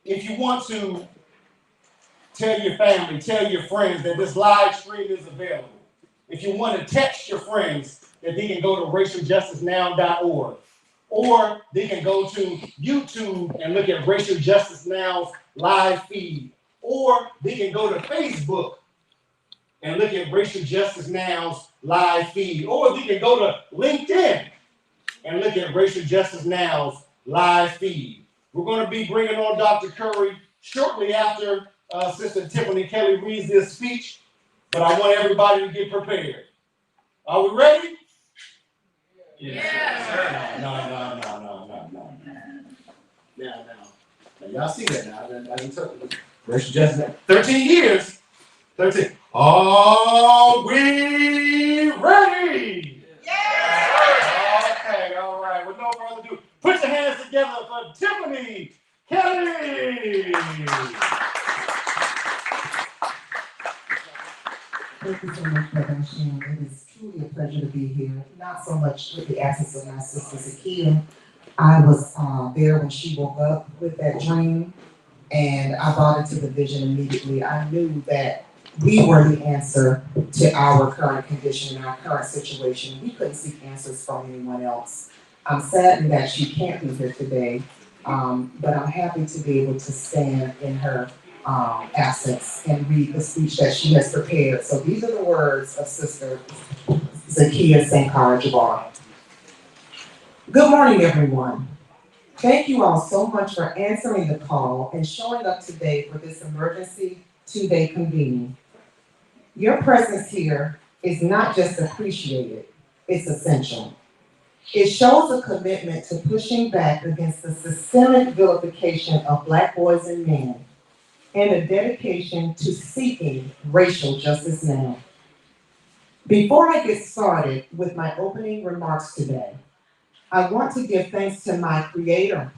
if you want to tell your family, tell your friends that this live stream is available. If you want to text your friends that they can go to racialjusticenow.org, or they can go to YouTube and look at Racial Justice Now's live feed, or they can go to Facebook and look at Racial Justice Now's live feed, or they can go to LinkedIn and look at Racial Justice Now's live feed. We're going to be bringing on Dr. Curry shortly after Sister Tiffany Kelly reads this speech, but I want everybody to get prepared. Are we ready? Yeah. No. Now, y'all see that now. I didn't tell you. Racial Justice. 13 years. 13. Are we ready? Yeah. Okay, all right. With no further ado, put your hands together for Tiffany Kelly. Thank you so much, Brother Shane. It is truly a pleasure to be here. Not so much with the absence of my sister Zakia. I was there when she woke up with that dream, and I bought into the vision immediately. I knew that we were the answer to our current condition and our current situation. We couldn't seek answers from anyone else. I'm saddened that she can't be here today, but I'm happy to be able to stand in her absence and read the speech that she has prepared. So these are the words of Sister Zakia Sankara Jabbar. Good morning, everyone. Thank you all so much for answering the call and showing up today for this emergency two-day convening. Your presence here is not just appreciated, it's essential. It shows a commitment to pushing back against the systemic vilification of Black boys and men, and a dedication to seeking racial justice now. Before I get started with my opening remarks today, I want to give thanks to my Creator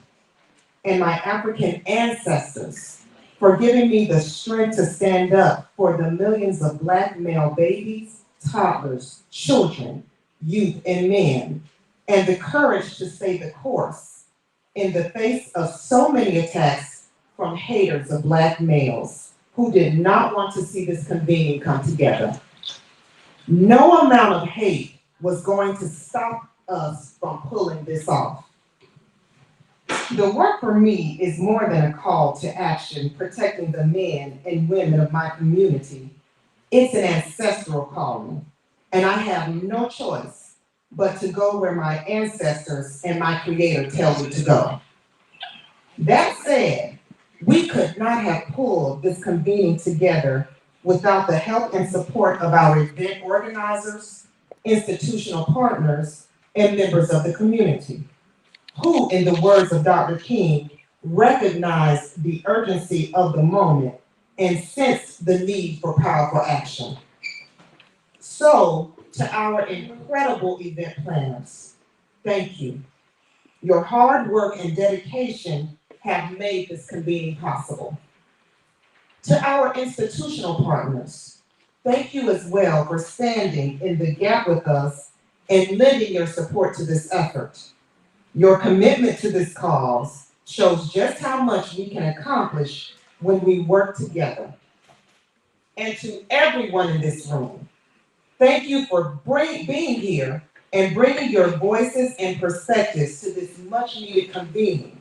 and my African ancestors for giving me the strength to stand up for the millions of Black male babies, toddlers, children, youth, and men, and the courage to stay the course in the face of so many attacks from haters of Black males who did not want to see this convening come together. No amount of hate was going to stop us from pulling this off. The work for me is more than a call to action protecting the men and women of my community. It's an ancestral calling, and I have no choice but to go where my ancestors and my Creator tell me to go. That said, we could not have pulled this convening together without the help and support of our event organizers, institutional partners, and members of the community, who, in the words of Dr. King, recognized the urgency of the moment and sensed the need for powerful action. So, to our incredible event planners, thank you. Your hard work and dedication have made this convening possible. To our institutional partners, thank you as well for standing in the gap with us and lending your support to this effort. Your commitment to this cause shows just how much we can accomplish when we work together. And to everyone in this room, thank you for being here and bringing your voices and perspectives to this much needed convening.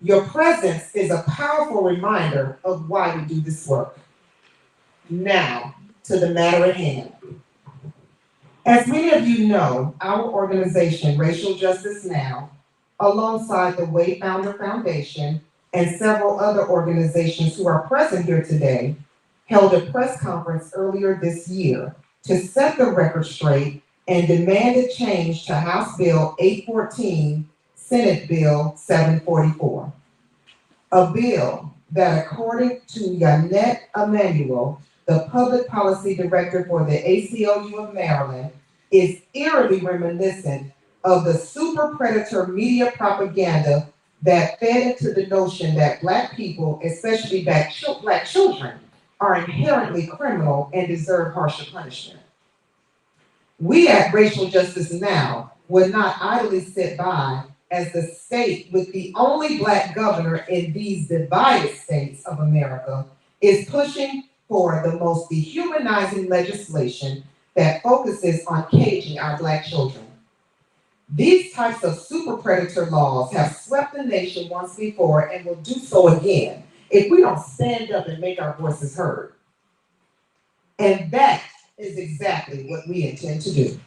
Your presence is a powerful reminder of why we do this work. Now, to the matter at hand. As many of you know, our organization, Racial Justice Now, alongside the Wayfounder Foundation and several other organizations who are present here today, held a press conference earlier this year to set the record straight and demanded change to House Bill 814, Senate Bill 744. A bill that, according to Yannette Emanuel, the Public Policy Director for the ACLU of Maryland, is eerily reminiscent of the super predator media propaganda that fed into the notion that Black people, especially Black children, are inherently criminal and deserve harsher punishment. We at Racial Justice Now would not idly sit by as the state with the only Black governor in these divided states of America, is pushing for the most dehumanizing legislation that focuses on caging our Black children. These types of super predator laws have swept the nation once before and will do so again if we don't stand up and make our voices heard. And that is exactly what we intend to do.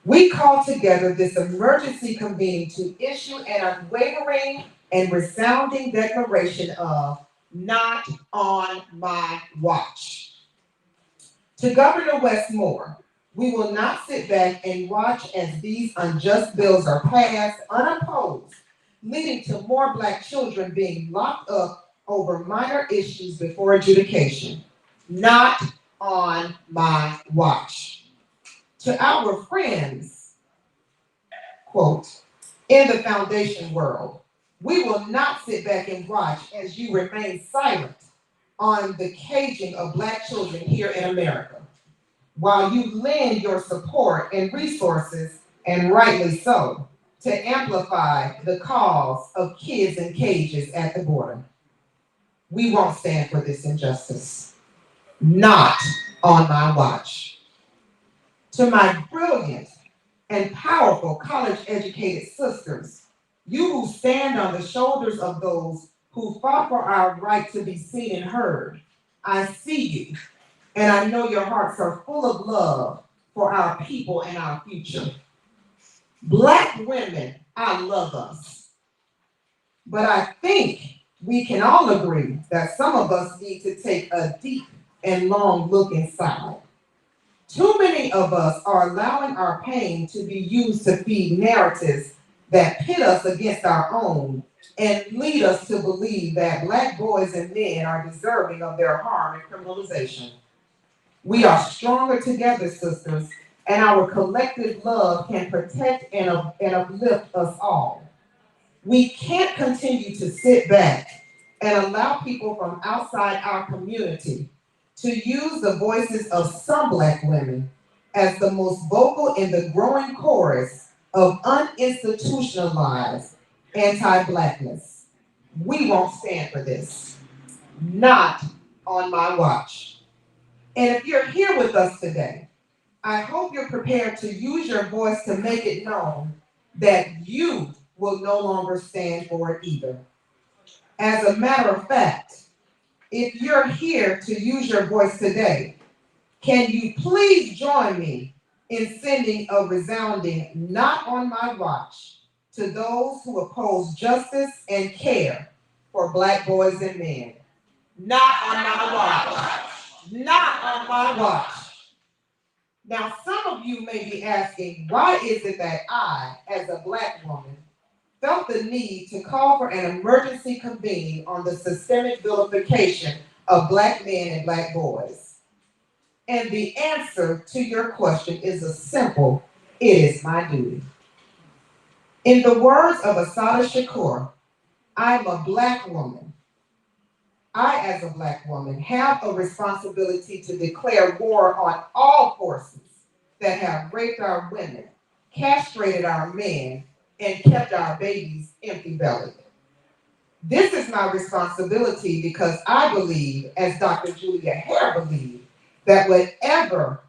We call together this emergency convening to issue an unwavering and resounding declaration of not on my watch. To Governor Westmore, we will not sit back and watch as these unjust bills are passed unopposed, leading to more Black children being locked up over minor issues before adjudication. Not on my watch. To our friends, quote, in the foundation world, we will not sit back and watch as you remain silent on the caging of Black children here in America, while you lend your support and resources, and rightly so, to amplify the cause of kids in cages at the border. We won't stand for this injustice. Not on my watch. To my brilliant and powerful college-educated sisters, you who stand on the shoulders of those who fought for our right to be seen and heard, I see you, and I know your hearts are full of love for our people and our future. Black women, I love us. But I think we can all agree that some of us need to take a deep and long look inside. Too many of us are allowing our pain to be used to feed narratives that pit us against our own and lead us to believe that Black boys and men are deserving of their harm and criminalization. We are stronger together, sisters, and our collective love can protect and uplift us all. We can't continue to sit back and allow people from outside our community to use the voices of some Black women as the most vocal in the growing chorus of uninstitutionalized anti-Blackness. We won't stand for this. Not on my watch. And if you're here with us today, I hope you're prepared to use your voice to make it known that you will no longer stand for it either. As a matter of fact, if you're here to use your voice today, can you please join me in sending a resounding "not on my watch" to those who oppose justice and care for Black boys and men? Not on my watch. Not on my watch. Now, some of you may be asking, why is it that I, as a Black woman, felt the need to call for an emergency convening on the systemic vilification of Black men and Black boys? And the answer to your question is a simple: it is my duty. In the words of Assata Shakur, I'm a Black woman. I, as a Black woman, have a responsibility to declare war on all forces that have raped our women, castrated our men, and kept our babies empty-bellied. This is my responsibility because I believe, as Dr. Julia Hare believed, that whatever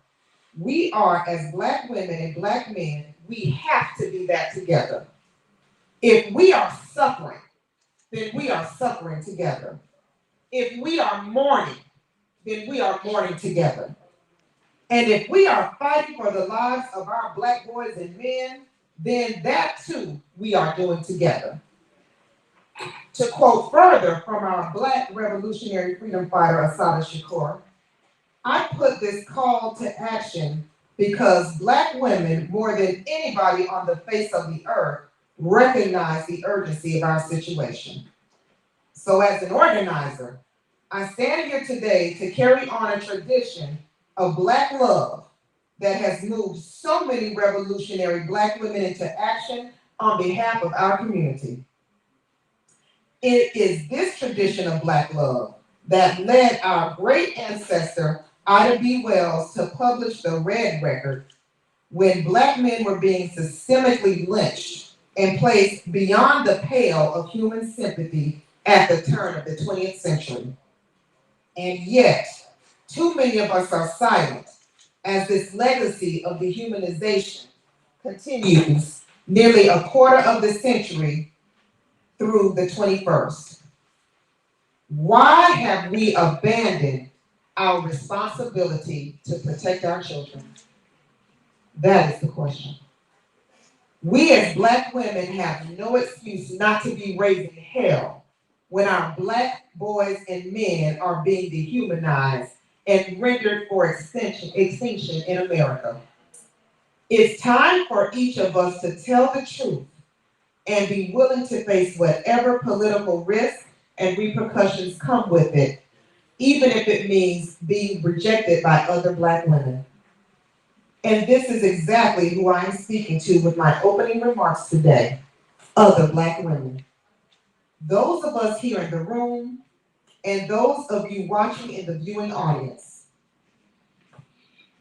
we are as Black women and Black men, we have to be that together. If we are suffering, then we are suffering together. If we are mourning, then we are mourning together. And if we are fighting for the lives of our Black boys and men, then that too we are doing together. To quote further from our Black revolutionary freedom fighter, Assata Shakur, I put this call to action because Black women, more than anybody on the face of the earth, recognize the urgency of our situation. So as an organizer, I stand here today to carry on a tradition of Black love that has moved so many revolutionary Black women into action on behalf of our community. It is this tradition of Black love that led our great ancestor, Ida B. Wells, to publish the Red Record when Black men were being systemically lynched and placed beyond the pale of human sympathy at the turn of the 20th century. And yet, too many of us are silent as this legacy of dehumanization continues nearly a quarter of the century through the 21st. Why have we abandoned our responsibility to protect our children? That is the question. We as Black women have no excuse not to be raising hell when our Black boys and men are being dehumanized and rendered for extinction in America. It's time for each of us to tell the truth and be willing to face whatever political risks and repercussions come with it, even if it means being rejected by other Black women. And this is exactly who I am speaking to with my opening remarks today, other Black women. Those of us here in the room and those of you watching in the viewing audience.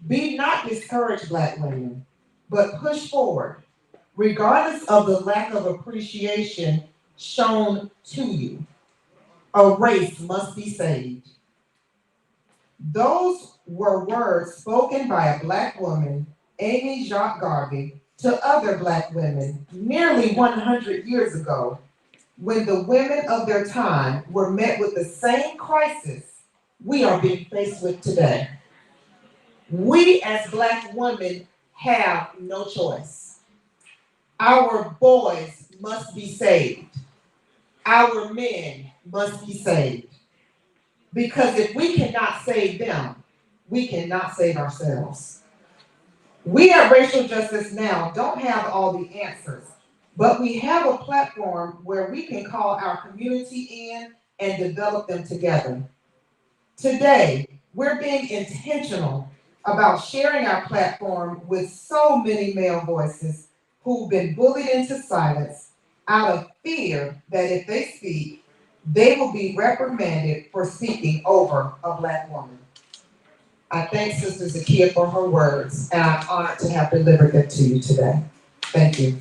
Be not discouraged, Black women, but push forward, regardless of the lack of appreciation shown to you. A race must be saved. Those were words spoken by a Black woman, Amy Jacques Garvey, to other Black women nearly 100 years ago, when the women of their time were met with the same crisis we are being faced with today. We as Black women have no choice. Our boys must be saved. Our men must be saved. Because if we cannot save them, we cannot save ourselves. We at Racial Justice Now don't have all the answers, but we have a platform where we can call our community in and develop them together. Today, we're being intentional about sharing our platform with so many male voices who've been bullied into silence out of fear that if they speak, they will be reprimanded for speaking over a Black woman. I thank Sister Zakia for her words, and I'm honored to have delivered them to you today. Thank you.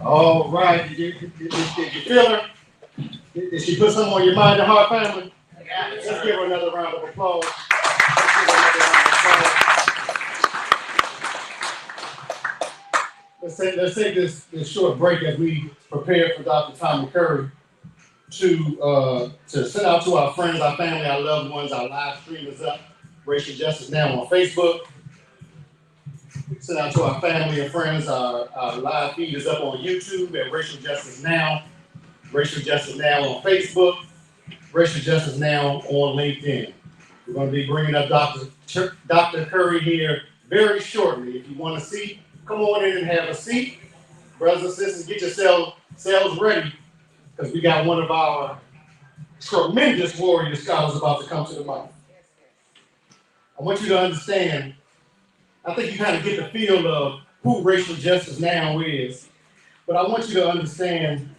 All right, did you feel her? Did she put something on your mind and heart, family? Let's give her another round of applause. Let's take this short break as we prepare for Dr. Tommy Curry to send out to our friends, our family, our loved ones. Our live stream is up, Racial Justice Now on Facebook. Send out to our family and friends. Our live feed is up on YouTube at Racial Justice Now, Racial Justice Now on Facebook, Racial Justice Now on LinkedIn. We're going to be bringing up Dr. Curry here very shortly. If you want a seat, come on in and have a seat. Brothers and sisters, get yourselves ready, because we got one of our tremendous warrior scholars about to come to the mic. I want you to understand, I think you kind of get the feel of who Racial Justice Now is, but I want you to understand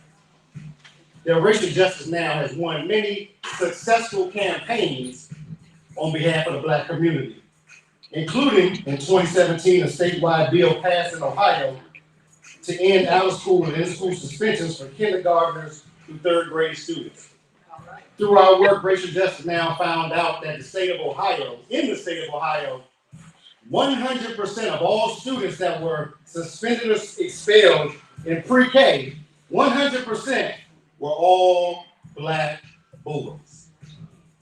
that Racial Justice Now has won many successful campaigns on behalf of the Black community, including in 2017 a statewide bill passed in Ohio to end out-of-school and in-school suspensions for kindergartners through third grade students. Through our work, Racial Justice Now found out that in the state of Ohio, 100% of all students that were suspended or expelled in pre-K, 100% were all Black boys.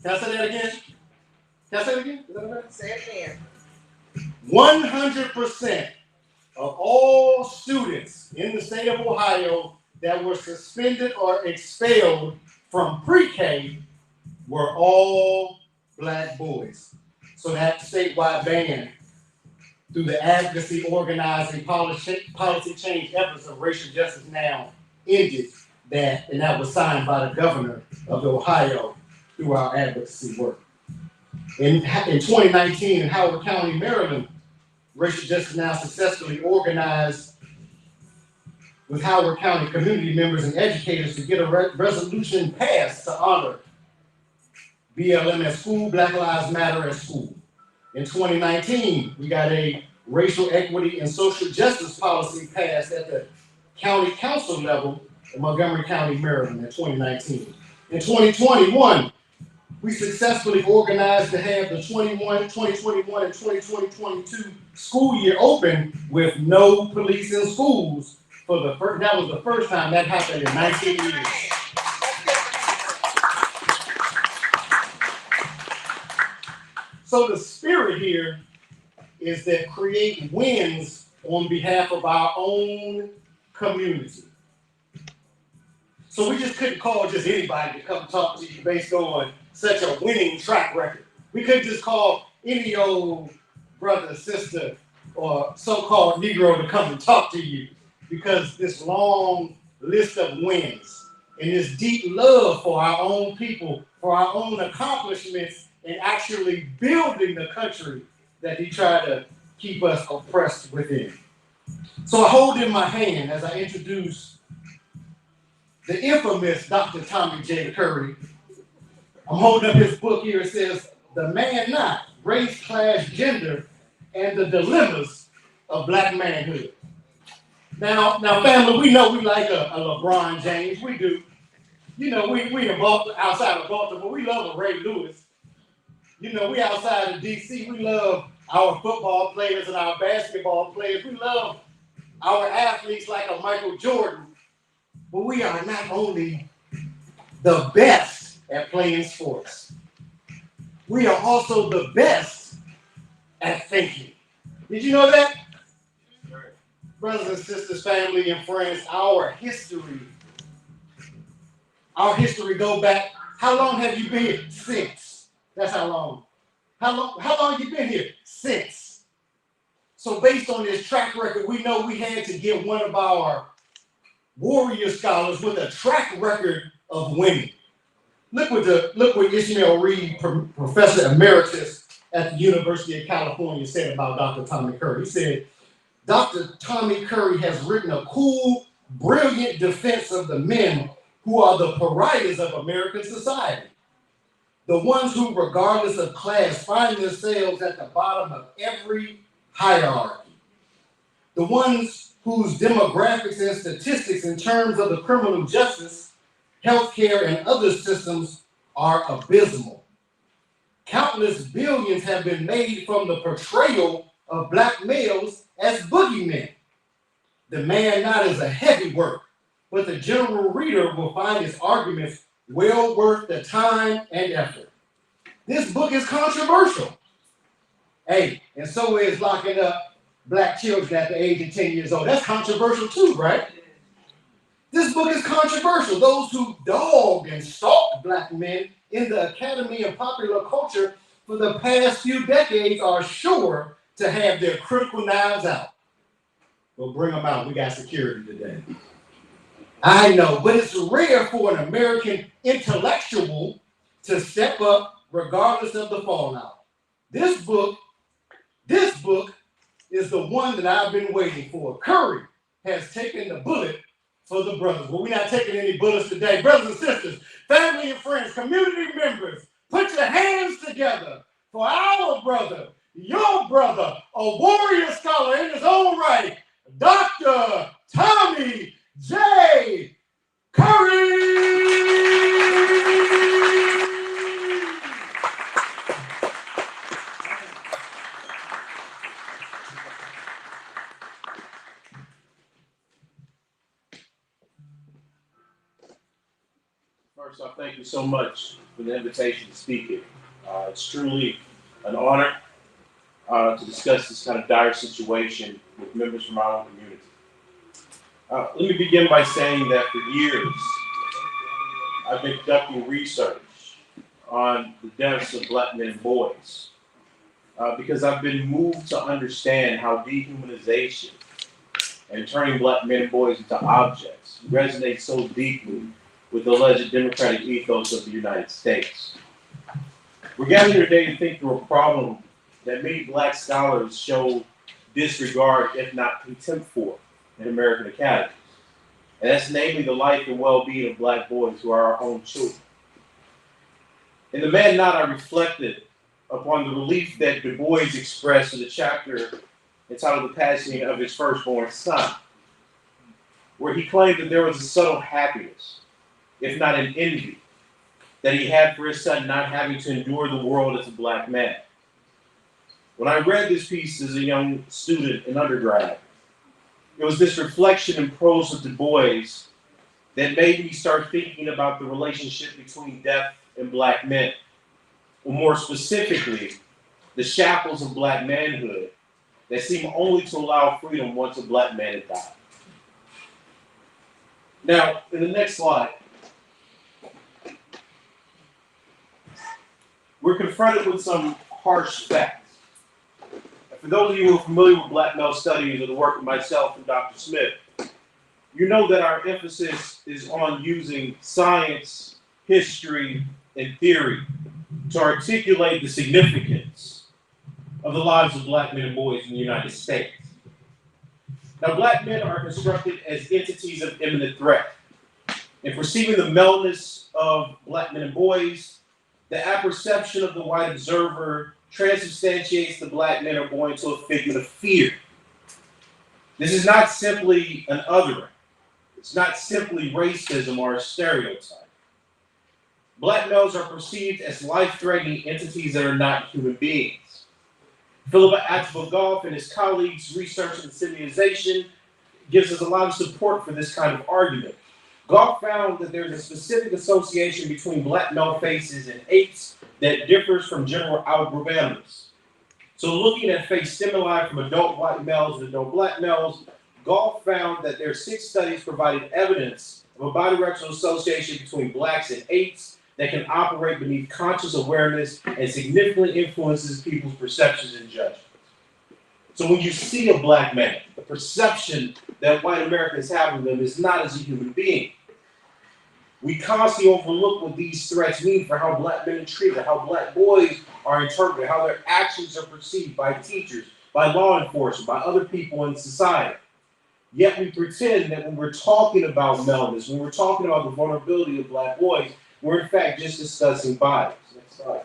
Can I say that again? Can I say it again? Is that okay? Say it again. 100% of all students in the state of Ohio that were suspended or expelled from pre-K were all black boys. So that statewide ban, through the advocacy, organizing, policy change efforts of Racial Justice Now, ended that, and that was signed by the governor of Ohio through our advocacy work. In 2019, in Howard County, Maryland, Racial Justice Now successfully organized with Howard County community members and educators to get a resolution passed to honor BLM at school, Black Lives Matter at school. In 2019, we got a racial equity and social justice policy passed at the county council level in Montgomery County, Maryland in 2019. In 2021, we successfully organized to have the 2021 and 2022 school year open with no police in schools for the first, that was the first time that happened in 19 years. So the spirit here is that create wins on behalf of our own community. So we just couldn't call just anybody to come talk to you based on such a winning track record. We couldn't just call any old brother, sister, or so-called Negro to come and talk to you, because this long list of wins and this deep love for our own people, for our own accomplishments, and actually building the country that he tried to keep us oppressed within. So I hold in my hand as I introduce the infamous Dr. Tommy J. Curry. I'm holding up his book here. It says, The Man Not, Race, Class, Gender, and the Dilemmas of Black Manhood. Now, family, we know we like a LeBron James. We do. You know, we outside of Baltimore, we love a Ray Lewis. You know, we outside of DC, we love our football players and our basketball players. We love our athletes like a Michael Jordan. But we are not only the best at playing sports, we are also the best at thinking. Did you know that? Brothers and sisters, family and friends, our history go back. How long have you been here? Since. That's how long. How long have you been here? Since. So based on this track record, we know we had to get one of our warrior scholars with a track record of winning. Look what Ishmael Reed, Professor Emeritus at the University of California, said about Dr. Tommy Curry. He said, Dr. Tommy Curry has written a cool, brilliant defense of the men who are the pariahs of American society. The ones who, regardless of class, find themselves at the bottom of every hierarchy. The ones whose demographics and statistics in terms of the criminal justice, healthcare, and other systems are abysmal. Countless billions have been made from the portrayal of Black males as boogeymen. The Man Not is a heavy work, but the general reader will find his arguments well worth the time and effort. This book is controversial. Hey, and so is locking up Black children at the age of 10 years old. That's controversial too, right? This book is controversial. Those who dog and stalk Black men in the academy and popular culture for the past few decades are sure to have their critical knives out. We'll bring them out. We got security today. I know, but it's rare for an American intellectual to step up regardless of the fallout. This book is the one that I've been waiting for. Curry has taken the bullet for the brothers. But we're not taking any bullets today. Brothers and sisters, family and friends, community members, put your hands together for our brother, your brother, a warrior scholar in his own right, Dr. Tommy J. Curry. First off, thank you so much for the invitation to speak here. It's truly an honor to discuss this kind of dire situation with members from our own community. Let me begin by saying that for years, I've been conducting research on the deaths of black men and boys because I've been moved to understand how dehumanization and turning black men and boys into objects resonates so deeply with the alleged democratic ethos of the United States. We're gathered here today to think through a problem that many black scholars show disregard, if not contempt for, in American academies. And that's namely the life and well-being of black boys who are our own children. In the Man Not, I reflected upon the relief that Du Bois expressed in the chapter entitled The Passing of His Firstborn Son, where he claimed that there was a subtle happiness, if not an envy, that he had for his son not having to endure the world as a black man. When I read this piece as a young student in undergrad, it was this reflection in prose of Du Bois that made me start thinking about the relationship between death and black men, or more specifically, the shackles of black manhood that seem only to allow freedom once a black man had died. Now, in the next slide, we're confronted with some harsh facts. For those of you who are familiar with black male studies or the work of myself and Dr. Smith, you know that our emphasis is on using science, history, and theory to articulate the significance of the lives of black men and boys in the United States. Now, black men are constructed as entities of imminent threat. In perceiving the maleness of black men and boys, the apperception of the white observer transubstantiates the black men or boy into a figment of fear. This is not simply an othering. It's not simply racism or a stereotype. Black males are perceived as life-threatening entities that are not human beings. Philip Atwell and his colleagues' research in simulation gives us a lot of support for this kind of argument. Goff found that there's a specific association between black male faces and apes that differs from general outgroup animals. So looking at face stimuli from adult white males and adult black males, Goff found that there are 6 studies providing evidence of a bidirectional association between blacks and apes that can operate beneath conscious awareness and significantly influences people's perceptions and judgments. So when you see a black man, the perception that white Americans have of them is not as a human being. We constantly overlook what these threats mean for how black men are treated, how black boys are interpreted, how their actions are perceived by teachers, by law enforcement, by other people in society. Yet we pretend that when we're talking about maleness, when we're talking about the vulnerability of black boys, we're in fact just discussing bias. Next slide.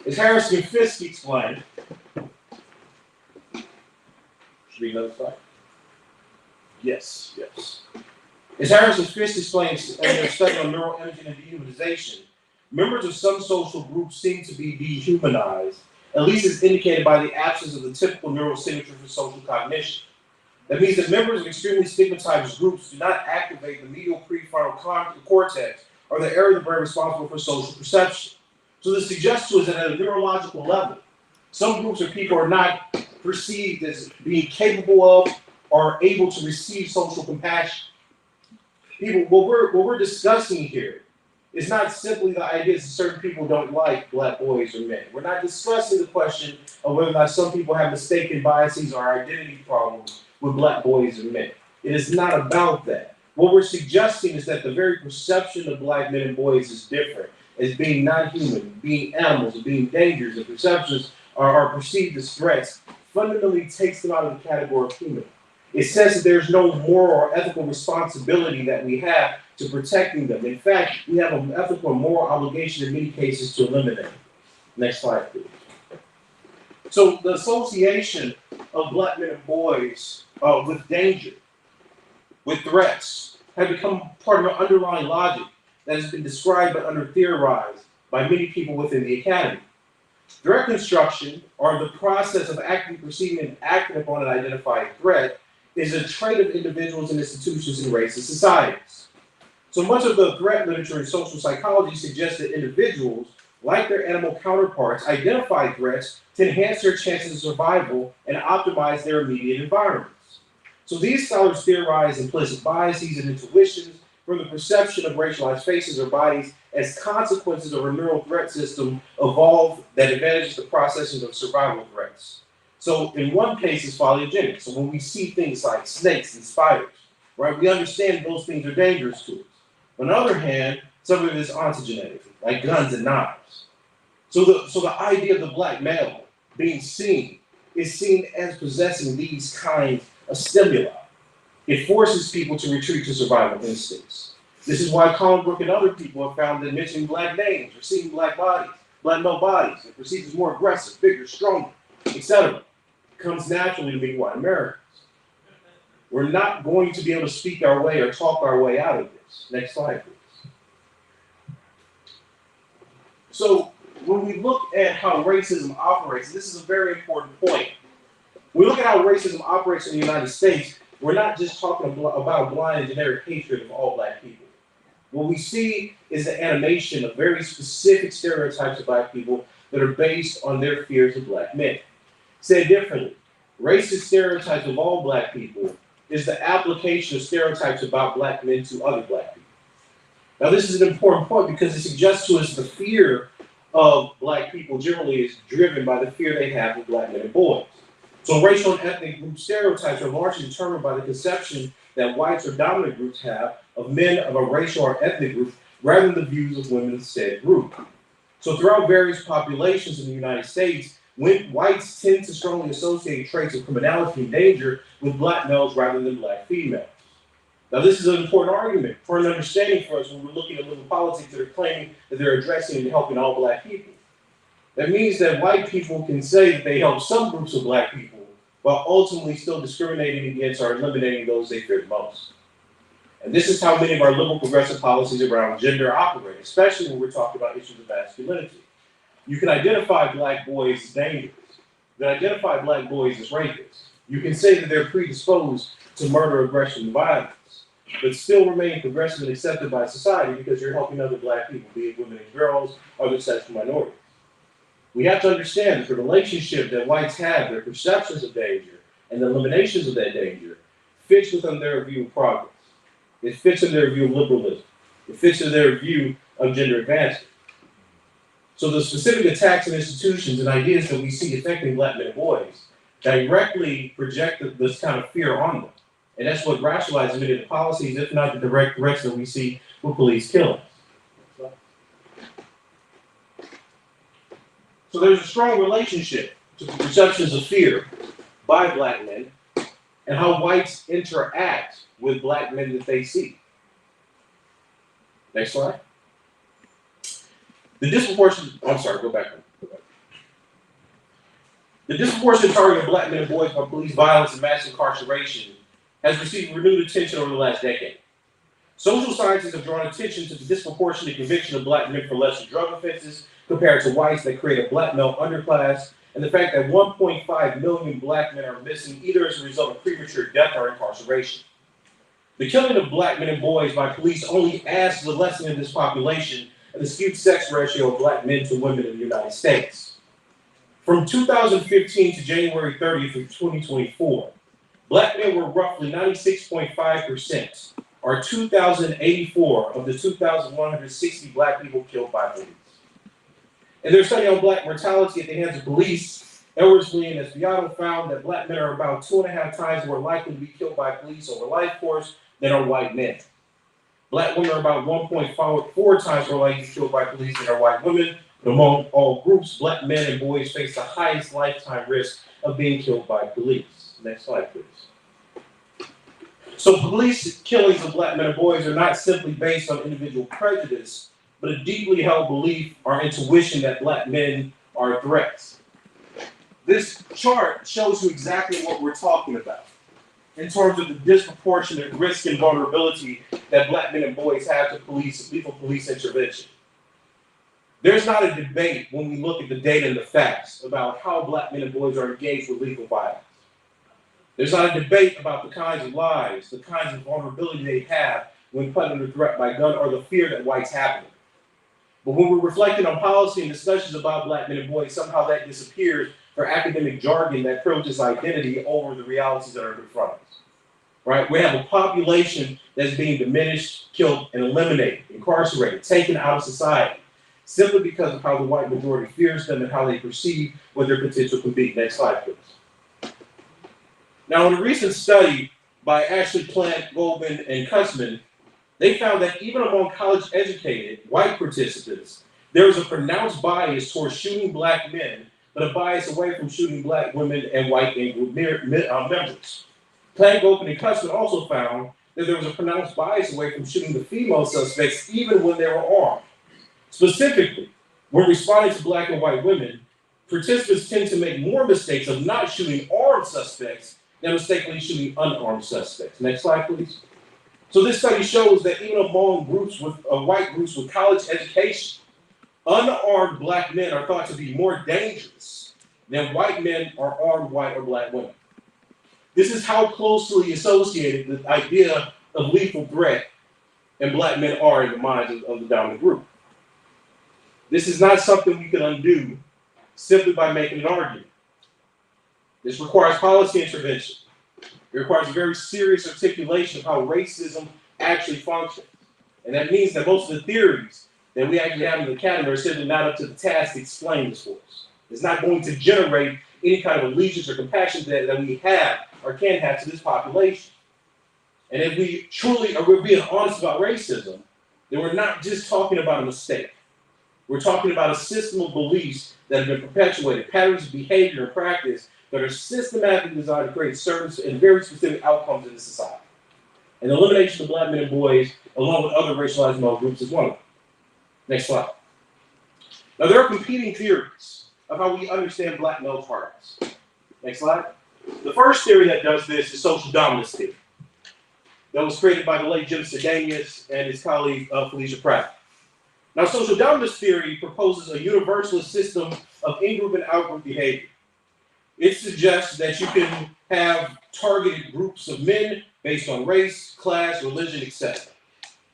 As Harrison Fiske explained, should be another slide. Yes. As Harrison Fiske explains in their study on neural imaging and dehumanization, members of some social groups seem to be dehumanized, at least as indicated by the absence of the typical neural signature for social cognition. That means that members of extremely stigmatized groups do not activate the medial prefrontal cortex or the area of the brain responsible for social perception. So the suggestion is that at a neurological level, some groups of people are not perceived as being capable of or able to receive social compassion. What we're discussing here is not simply the idea that certain people don't like black boys or men. We're not discussing the question of whether or not some people have mistaken biases or identity problems with black boys and men. It is not about that. What we're suggesting is that the very perception of black men and boys is different, as being not human, being animals, being dangerous. The perceptions are perceived as threats, fundamentally takes them out of the category of human. It says that there's no moral or ethical responsibility that we have to protecting them. In fact, we have an ethical and moral obligation in many cases to eliminate them. Next slide, please. So the association of black men and boys with danger, with threats, have become part of an underlying logic that has been described and under-theorized by many people within the academy. Threat construction, or the process of actively perceiving and acting upon an identified threat, is a trait of individuals and institutions in racist societies. So much of the threat literature in social psychology suggests that individuals, like their animal counterparts, identify threats to enhance their chances of survival and optimize their immediate environments. So these scholars theorize implicit biases and intuitions from the perception of racialized faces or bodies as consequences of a neural threat system evolved that advantages the processing of survival threats. So in one case, it's polygenic. So when we see things like snakes and spiders, right, we understand those things are dangerous to us. On the other hand, some of it is ontogenetic, like guns and knives. So the idea of the black male being seen is seen as possessing these kinds of stimuli. It forces people to retreat to survival instincts. This is why Colin Brook and other people have found that mentioning black names or seeing black bodies, black male bodies, are perceived as more aggressive, bigger, stronger, etc., comes naturally to being white Americans. We're not going to be able to speak our way or talk our way out of this. Next slide, please. So when we look at how racism operates, this is a very important point. When we look at how racism operates in the United States, we're not just talking about blind and generic hatred of all black people. What we see is the animation of very specific stereotypes of black people that are based on their fears of black men. Said differently, racist stereotypes of all black people is the application of stereotypes about black men to other black people. Now, this is an important point because it suggests to us the fear of black people generally is driven by the fear they have of black men and boys. So racial and ethnic group stereotypes are largely determined by the conception that whites or dominant groups have of men of a racial or ethnic group rather than the views of women of said group. So throughout various populations in the United States, whites tend to strongly associate traits of criminality and danger with black males rather than black females. Now, this is an important argument for an understanding for us when we're looking at liberal politics that are claiming that they're addressing and helping all black people. That means that white people can say that they help some groups of black people while ultimately still discriminating against or eliminating those they fear the most. And this is how many of our liberal progressive policies around gender operate, especially when we're talking about issues of masculinity. You can identify black boys as dangerous. You can identify black boys as rapists. You can say that they're predisposed to murder, aggression, and violence, but still remain progressive and accepted by society because you're helping other black people, be it women and girls, other sexual minorities. We have to understand that the relationship that whites have, their perceptions of danger, and the eliminations of that danger, fits within their view of progress. It fits in their view of liberalism. It fits in their view of gender advancement. So the specific attacks on institutions and ideas that we see affecting black men and boys directly project this kind of fear on them. And that's what rationalizes many of the policies, if not the direct threats that we see with police killings. So there's a strong relationship to the perceptions of fear by black men and how whites interact with black men that they see. Next slide. The disproportionate targeting of black men and boys by police violence and mass incarceration has received renewed attention over the last decade. Social scientists have drawn attention to the disproportionate conviction of black men for lesser drug offenses compared to whites that create a black male underclass, and the fact that 1.5 million black men are missing either as a result of premature death or incarceration. The killing of black men and boys by police only adds to the lessening of this population and the skewed sex ratio of black men to women in the United States. From 2015 to January 30th of 2024, black men were roughly 96.5%, or 2,084 of the 2,160 black people killed by police. In their study on black mortality at the hands of police, Ellersley and Espiato found that black men are about 2.5 times more likely to be killed by police over life course than are white men. Black women are about 1.4 times more likely to be killed by police than are white women. But among all groups, black men and boys face the highest lifetime risk of being killed by police. Next slide, please. So police killings of black men and boys are not simply based on individual prejudice, but a deeply held belief or intuition that black men are threats. This chart shows you exactly what we're talking about in terms of the disproportionate risk and vulnerability that black men and boys have to lethal police intervention. There's not a debate when we look at the data and the facts about how black men and boys are engaged with lethal violence. There's not a debate about the kinds of lives, the kinds of vulnerability they have when put under threat by gun or the fear that whites have of them. But when we're reflecting on policy and discussions about black men and boys, somehow that disappears for academic jargon that privileges identity over the realities that are in front of us. Right? We have a population that's being diminished, killed, and eliminated, incarcerated, taken out of society, simply because of how the white majority fears them and how they perceive what their potential can be. Next slide, please. Now, in a recent study by Ashley Plant, Goldman, and Kussman, they found that even among college-educated white participants, there is a pronounced bias towards shooting black men, but a bias away from shooting black women and white in-group members. Plant, Goldman, and Kussman also found that there was a pronounced bias away from shooting the female suspects even when they were armed. Specifically, when responding to black and white women, participants tend to make more mistakes of not shooting armed suspects than mistakenly shooting unarmed suspects. Next slide, please. So this study shows that even among groups with white groups with college education, unarmed black men are thought to be more dangerous than white men or armed white or black women. This is how closely associated the idea of lethal threat and black men are in the minds of the dominant group. This is not something we can undo simply by making an argument. This requires policy intervention. It requires a very serious articulation of how racism actually functions. And that means that most of the theories that we actually have in the academy are simply not up to the task to explain this for us. It's not going to generate any kind of allegiance or compassion that we have or can have to this population. And if we truly are being honest about racism, then we're not just talking about a mistake. We're talking about a system of beliefs that have been perpetuated, patterns of behavior and practice that are systematically designed to create certain and very specific outcomes in the society. And the elimination of black men and boys, along with other racialized male groups, is one of them. Next slide. Now, there are competing theories of how we understand black male targets. Next slide. The first theory that does this is social dominance theory. That was created by the late Jim Sedanius and his colleague Felicia Pratt. Now, social dominance theory proposes a universalist system of in-group and out-group behavior. It suggests that you can have targeted groups of men based on race, class, religion, etc.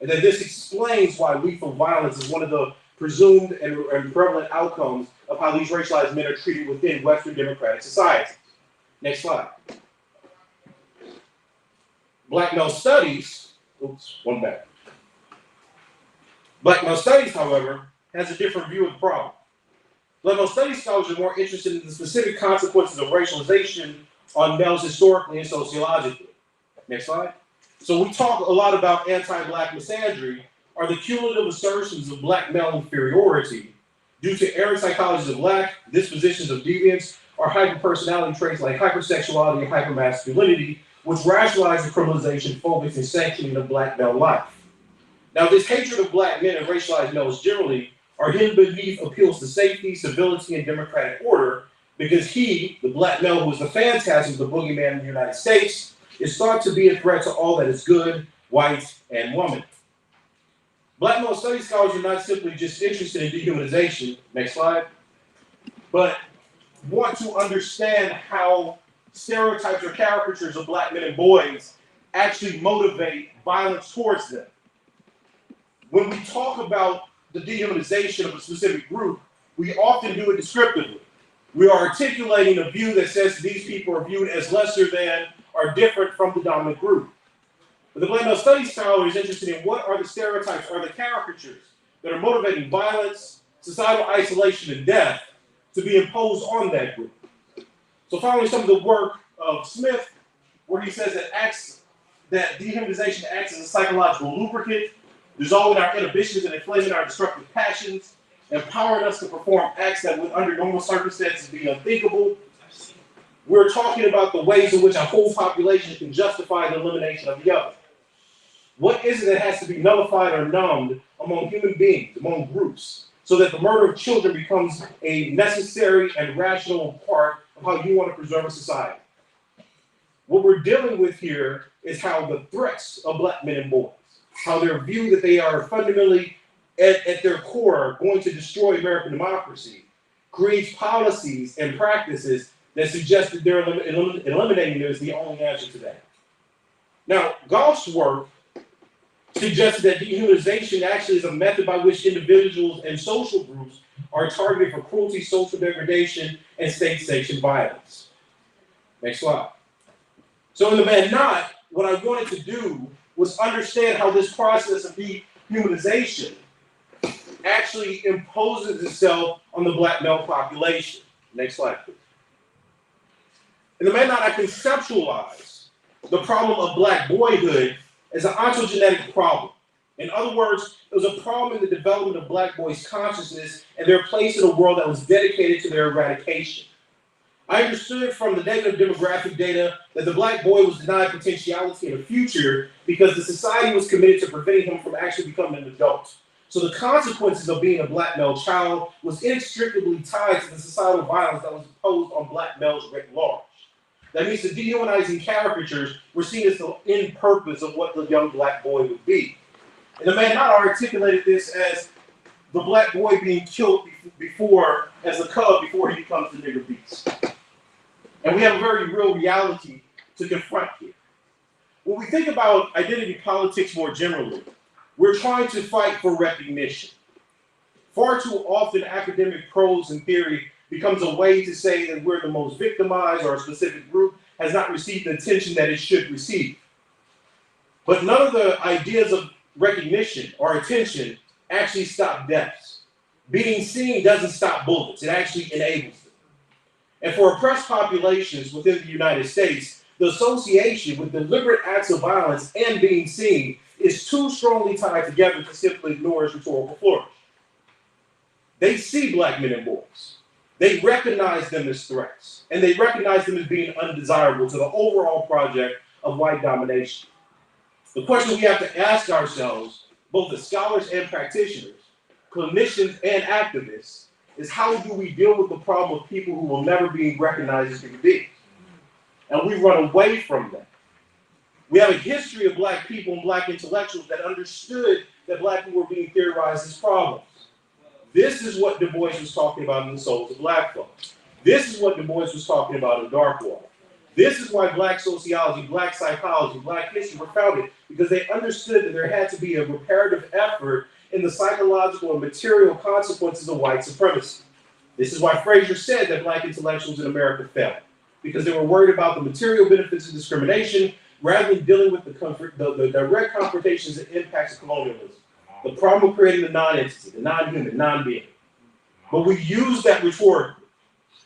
And that this explains why lethal violence is one of the presumed and prevalent outcomes of how these racialized men are treated within Western democratic society. Next slide. Black male studies, Black male studies, however, has a different view of the problem. Black male studies scholars are more interested in the specific consequences of racialization on males historically and sociologically. Next slide. So we talk a lot about anti-black misandry, are the cumulative assertions of black male inferiority due to errant psychologies of lack, dispositions of deviance, or hyperpersonality traits like hypersexuality and hypermasculinity, which rationalize the criminalization, focus, and sanctioning of black male life. Now, this hatred of black men and racialized males generally are hidden beneath appeals to safety, civility, and democratic order, because he, the black male who is the phantasm of the boogeyman in the United States, is thought to be a threat to all that is good, white, and woman. Black male studies scholars are not simply just interested in dehumanization, next slide, but want to understand how stereotypes or caricatures of black men and boys actually motivate violence towards them. When we talk about the dehumanization of a specific group, we often do it descriptively. We are articulating a view that says these people are viewed as lesser than or different from the dominant group. But the black male studies scholar is interested in what are the stereotypes or the caricatures that are motivating violence, societal isolation, and death to be imposed on that group. So following some of the work of Smith, where he says that dehumanization acts as a psychological lubricant, dissolving our inhibitions and inflaming our destructive passions, empowering us to perform acts that would under normal circumstances be unthinkable. We're talking about the ways in which a whole population can justify the elimination of the other. What is it that has to be nullified or numbed among human beings, among groups, so that the murder of children becomes a necessary and rational part of how you want to preserve a society? What we're dealing with here is how the threats of black men and boys, how their view that they are fundamentally at their core going to destroy American democracy, creates policies and practices that suggest that they're eliminating it is the only answer to that. Now, Goff's work suggests that dehumanization actually is a method by which individuals and social groups are targeted for cruelty, social degradation, and state-sanctioned violence. Next slide. So in the Man Not, what I wanted to do was understand how this process of dehumanization actually imposes itself on the black male population. Next slide, please. In the manner I conceptualize the problem of black boyhood as an ontogenetic problem. In other words, it was a problem in the development of black boys' consciousness and their place in a world that was dedicated to their eradication. I understood from the negative demographic data that the black boy was denied potentiality in the future because the society was committed to preventing him from actually becoming an adult. So the consequences of being a black male child was inextricably tied to the societal violence that was imposed on black males writ large. That means the dehumanizing caricatures were seen as the end purpose of what the young black boy would be. And the man not articulated this as the black boy being killed before, as a cub before he becomes the nigger beast. And we have a very real reality to confront here. When we think about identity politics more generally, we're trying to fight for recognition. Far too often, academic prose and theory becomes a way to say that we're the most victimized or a specific group has not received the attention that it should receive. But none of the ideas of recognition or attention actually stop deaths. Being seen doesn't stop bullets, it actually enables them. And for oppressed populations within the United States, the association with deliberate acts of violence and being seen is too strongly tied together to simply ignore its rhetorical flourish. They see black men and boys. They recognize them as threats, and they recognize them as being undesirable to the overall project of white domination. The question we have to ask ourselves, both as scholars and practitioners, clinicians and activists, is how do we deal with the problem of people who will never be recognized as human beings? And we run away from that. We have a history of black people and black intellectuals that understood that black people were being theorized as problems. This is what Du Bois was talking about in The Souls of Black Folk. This is what Du Bois was talking about in Darkwater. This is why black sociology, black psychology, black history were founded, because they understood that there had to be a reparative effort in the psychological and material consequences of white supremacy. This is why Fraser said that black intellectuals in America failed, because they were worried about the material benefits of discrimination rather than dealing with the direct confrontations and impacts of colonialism. The problem of creating the non-entity, the non-human, non-being. But we use that rhetorically.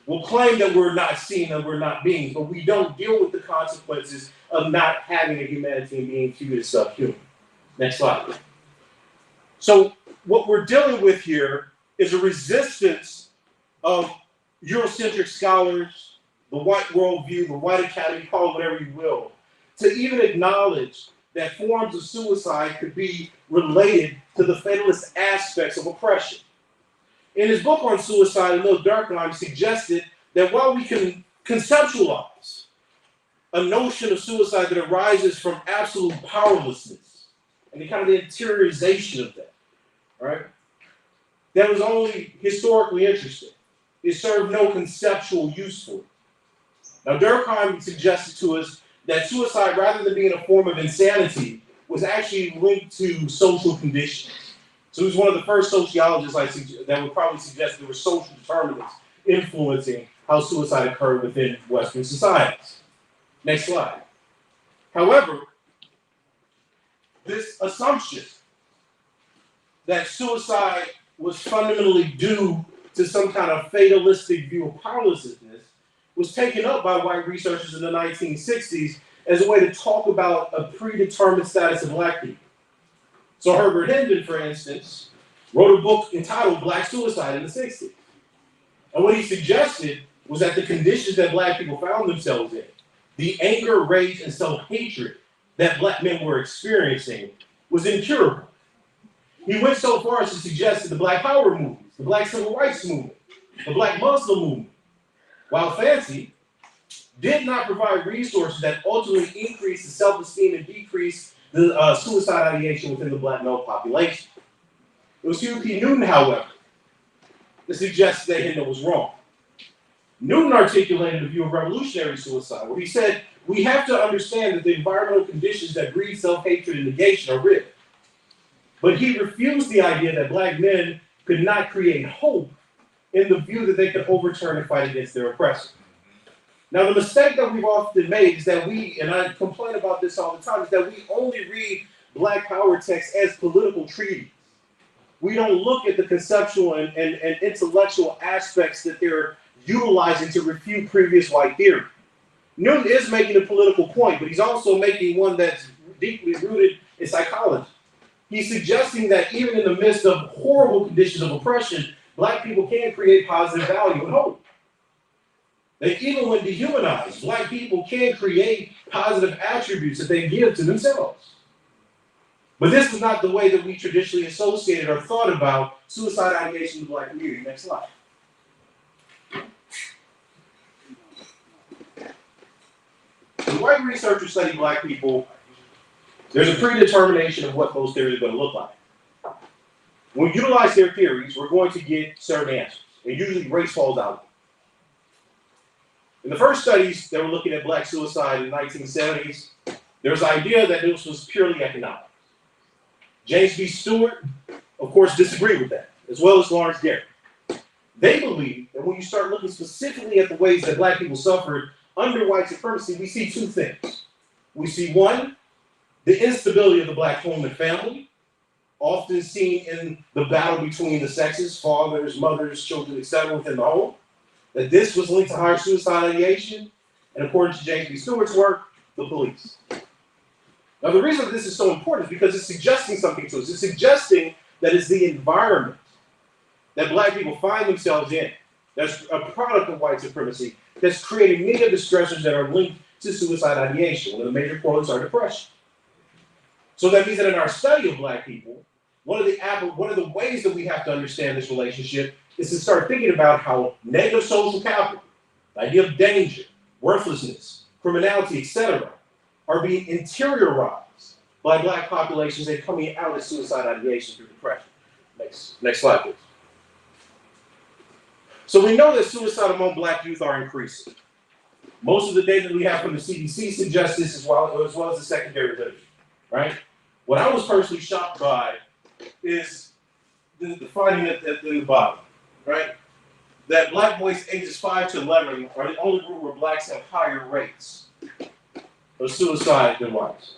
We'll claim that we're not seen and we're not beings, but we don't deal with the consequences of not having a humanity and being viewed as subhuman. Next slide. So what we're dealing with here is a resistance of Eurocentric scholars, the white worldview, the white academy, call it whatever you will, to even acknowledge that forms of suicide could be related to the fatalist aspects of oppression. In his book on suicide, Emil Durkheim suggested that while we can conceptualize a notion of suicide that arises from absolute powerlessness and the kind of the interiorization of that, right, that was only historically interesting. It served no conceptual use for it. Now, Durkheim suggested to us that suicide, rather than being a form of insanity, was actually linked to social conditions. So he was one of the first sociologists that would probably suggest there were social determinants influencing how suicide occurred within Western societies. Next slide. However, this assumption that suicide was fundamentally due to some kind of fatalistic view of powerlessness was taken up by white researchers in the 1960s as a way to talk about a predetermined status of black people. So Herbert Hendon, for instance, wrote a book entitled Black Suicide in the 60s. And what he suggested was that the conditions that black people found themselves in, the anger, rage, and self-hatred that black men were experiencing, was incurable. He went so far as to suggest that the Black Power movements, the Black Civil Rights movement, the Black Muslim movement, while fancy, did not provide resources that ultimately increased the self-esteem and decreased the suicide ideation within the black male population. It was Hugh P. Newton, however, that suggested that Hendon was wrong. Newton articulated a view of revolutionary suicide, where he said, we have to understand that the environmental conditions that breed self-hatred and negation are real. But he refused the idea that black men could not create hope in the view that they could overturn and fight against their oppressor. Now, the mistake that we've often made is that and I complain about this all the time, is that we only read Black Power texts as political treaties. We don't look at the conceptual and intellectual aspects that they're utilizing to refute previous white theory. Newton is making a political point, but he's also making one that's deeply rooted in psychology. He's suggesting that even in the midst of horrible conditions of oppression, Black people can create positive value and hope. That even when dehumanized, Black people can create positive attributes that they give to themselves. But this is not the way that we traditionally associated or thought about suicide ideation in the Black community. Next slide. When white researchers study Black people, there's a predetermination of what those theories are going to look like. When we utilize their theories, we're going to get certain answers. And usually race falls out. In the first studies that were looking at Black suicide in the 1970s, there was the idea that this was purely economic. James B. Stewart, of course, disagreed with that, as well as Lawrence Garrett. They believe that when you start looking specifically at the ways that Black people suffered under white supremacy, we see two things. We see, one, the instability of the Black home and family, often seen in the battle between the sexes, fathers, mothers, children, etc., within the home. That this was linked to higher suicide ideation, and according to James B. Stewart's work, the police. Now, the reason that this is so important is because it's suggesting something to us. It's suggesting that it's the environment that Black people find themselves in that's a product of white supremacy that's creating many of the stressors that are linked to suicide ideation. One of the major correlates are depression. So that means that in our study of Black people, one of the ways that we have to understand this relationship is to start thinking about how negative social capital, the idea of danger, worthlessness, criminality, etc., are being interiorized by Black populations and coming out of suicide ideation through depression. Next slide, please. So we know that suicide among Black youth are increasing. Most of the data that we have from the CDC suggests this as well as the secondary literature, right? What I was personally shocked by is the finding at the bottom, right? That Black boys ages 5 to 11 are the only group where Blacks have higher rates of suicide than whites.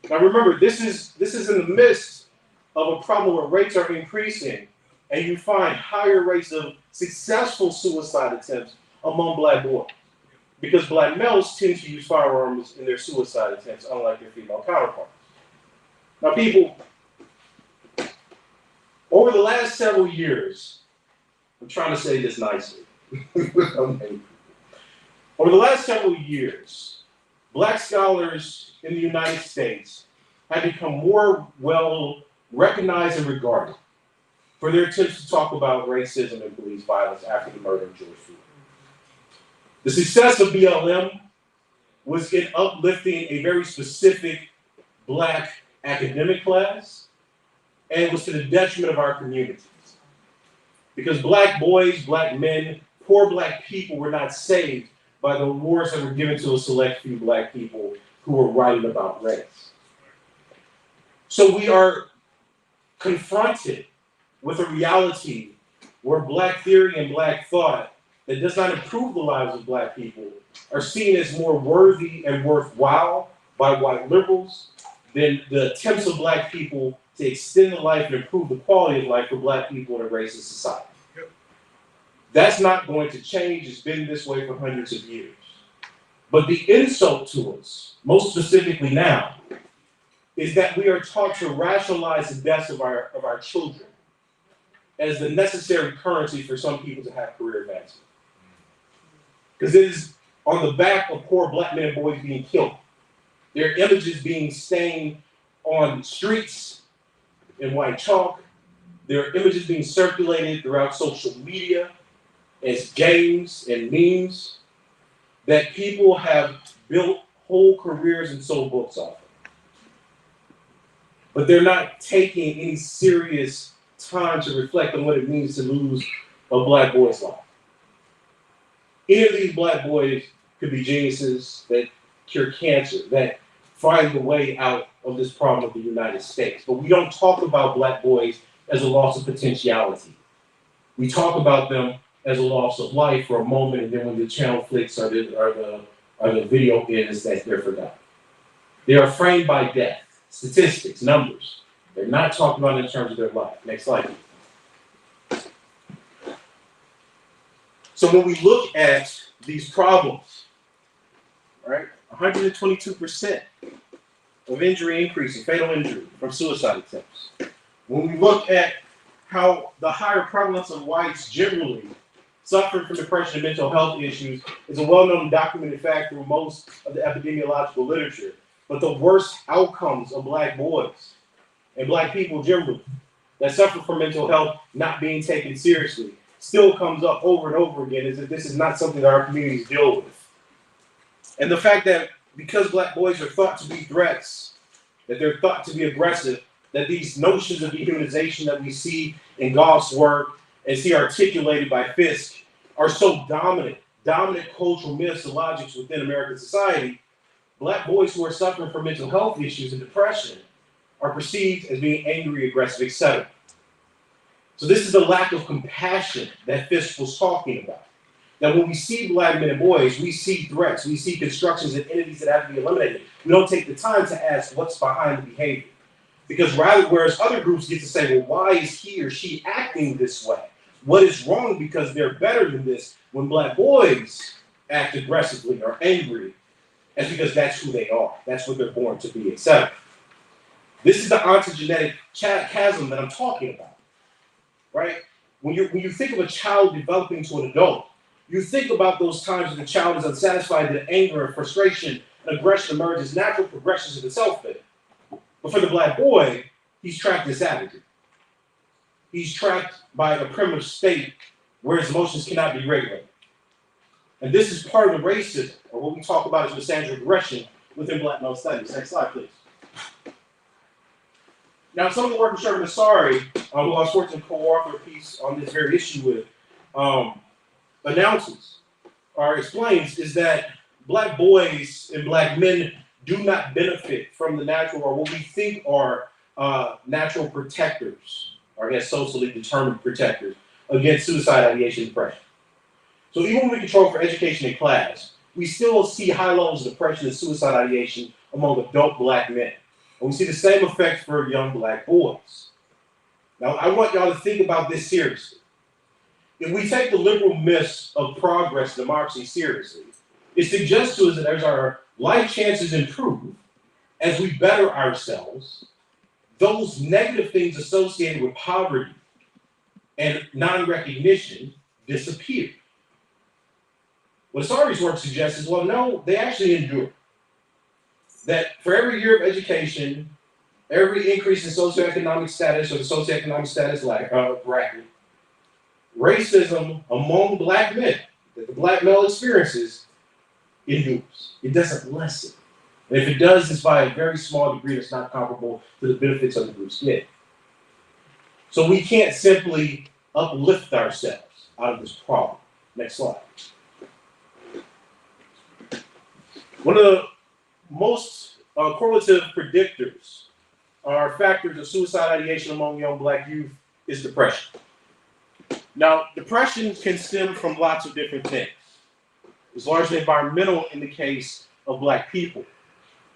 Now remember, this is in the midst of a problem where rates are increasing, and you find higher rates of successful suicide attempts among Black boys, because Black males tend to use firearms in their suicide attempts, unlike their female counterparts. Now, people, over the last several years, I'm trying to say this nicely. Over the last several years, Black scholars in the United States have become more well recognized and regarded for their attempts to talk about racism and police violence after the murder of George Floyd. The success of BLM was in uplifting a very specific Black academic class, and it was to the detriment of our communities. Because Black boys, Black men, poor Black people were not saved by the awards that were given to a select few Black people who were writing about race. So we are confronted with a reality where Black theory and Black thought that does not improve the lives of Black people are seen as more worthy and worthwhile by white liberals than the attempts of Black people to extend the life and improve the quality of life for Black people in a racist society. That's not going to change. It's been this way for hundreds of years. But the insult to us, most specifically now, is that we are taught to rationalize the deaths of our children as the necessary currency for some people to have career advancement. Because it is on the back of poor Black men and boys being killed, their images being stained on streets in white chalk, their images being circulated throughout social media as games and memes, that people have built whole careers and sold books off of. But they're not taking any serious time to reflect on what it means to lose a Black boy's life. Any of these Black boys could be geniuses that cure cancer, that find the way out of this problem of the United States. But we don't talk about Black boys as a loss of potentiality. We talk about them as a loss of life for a moment, and then when the channel flicks or the video ends, that they're forgotten. They are framed by death, statistics, numbers. They're not talked about in terms of their life. Next slide. So when we look at these problems, right, 122% of injury increase in fatal injury from suicide attempts. When we look at how the higher prevalence of whites generally suffering from depression and mental health issues is a well-known documented fact through most of the epidemiological literature, but the worst outcomes of Black boys and Black people generally that suffer from mental health not being taken seriously still comes up over and over again, is that this is not something that our communities deal with. And the fact that because Black boys are thought to be threats, that they're thought to be aggressive, that these notions of dehumanization that we see in Goff's work and see articulated by Fisk are so dominant cultural myths and logics within American society, Black boys who are suffering from mental health issues and depression are perceived as being angry, aggressive, etc. So this is the lack of compassion that Fisk was talking about. That when we see Black men and boys, we see threats, we see constructions and entities that have to be eliminated. We don't take the time to ask what's behind the behavior. Because whereas other groups get to say, well, why is he or she acting this way? What is wrong because they're better than this? When Black boys act aggressively or angry, that's because that's who they are. That's what they're born to be, etc. This is the ontogenetic chasm that I'm talking about, right? When you think of a child developing to an adult, you think about those times when the child is unsatisfied, that anger and frustration and aggression emerge as natural progressions of the self-fit. But for the Black boy, he's trapped in savagery. He's trapped by a primitive state where his emotions cannot be regulated. And this is part of the racism, or what we talk about as misandric aggression within Black male studies. Next slide, please. Now, some of the work of Sherman Asari, who I was fortunate to co-author a piece on this very issue with, announces or explains is that Black boys and Black men do not benefit from the natural, or what we think are natural protectors, or I guess socially determined protectors against suicide, ideation, and depression. So even when we control for education and class, we still see high levels of depression and suicide ideation among adult Black men. And we see the same effect for young Black boys. Now, I want y'all to think about this seriously. If we take the liberal myths of progress and democracy seriously, it suggests to us that as our life chances improve, as we better ourselves, those negative things associated with poverty and non-recognition disappear. What Asari's work suggests is, well, no, they actually endure. That for every year of education, every increase in socioeconomic status or the socioeconomic status bracket, racism among Black men that the Black male experiences endures. It doesn't lessen. And if it does, it's by a very small degree that's not comparable to the benefits other groups get. So we can't simply uplift ourselves out of this problem. Next slide. One of the most correlative predictors or factors of suicide ideation among young Black youth is depression. Now, depression can stem from lots of different things. It's largely environmental in the case of Black people,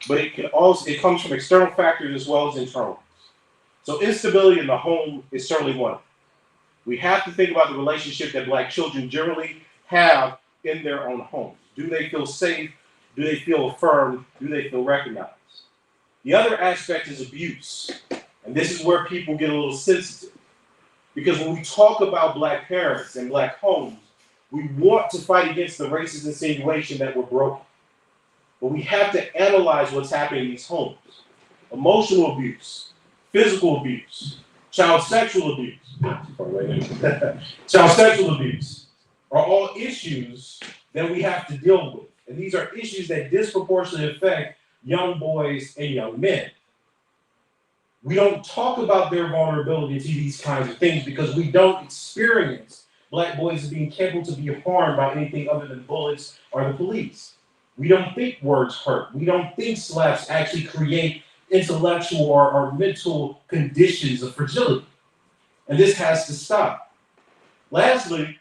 but it comes from external factors as well as internal. So instability in the home is certainly one. We have to think about the relationship that Black children generally have in their own homes. Do they feel safe? Do they feel affirmed? Do they feel recognized? The other aspect is abuse. And this is where people get a little sensitive. Because when we talk about Black parents and Black homes, we want to fight against the racist insinuation that we're broken. But we have to analyze what's happening in these homes. Emotional abuse, physical abuse, child sexual abuse, child sexual abuse are all issues that we have to deal with. And these are issues that disproportionately affect young boys and young men. We don't talk about their vulnerability to these kinds of things because we don't experience Black boys as being capable to be harmed by anything other than bullets or the police. We don't think words hurt. We don't think slaps actually create intellectual or mental conditions of fragility. And this has to stop. Lastly,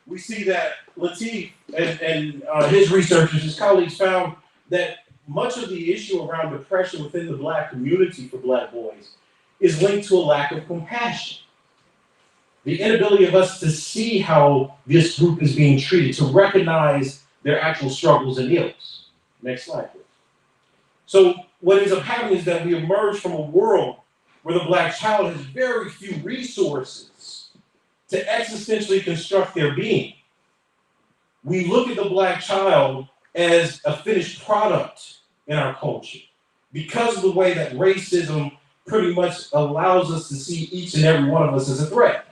we see that Latif and his researchers, his colleagues found that much of the issue around depression within the Black community for Black boys is linked to a lack of compassion. The inability of us to see how this group is being treated, to recognize their actual struggles and ills. Next slide, please. So what ends up happening is that we emerge from a world where the Black child has very few resources to existentially construct their being. We look at the Black child as a finished product in our culture because of the way that racism pretty much allows us to see each and every one of us as a threat.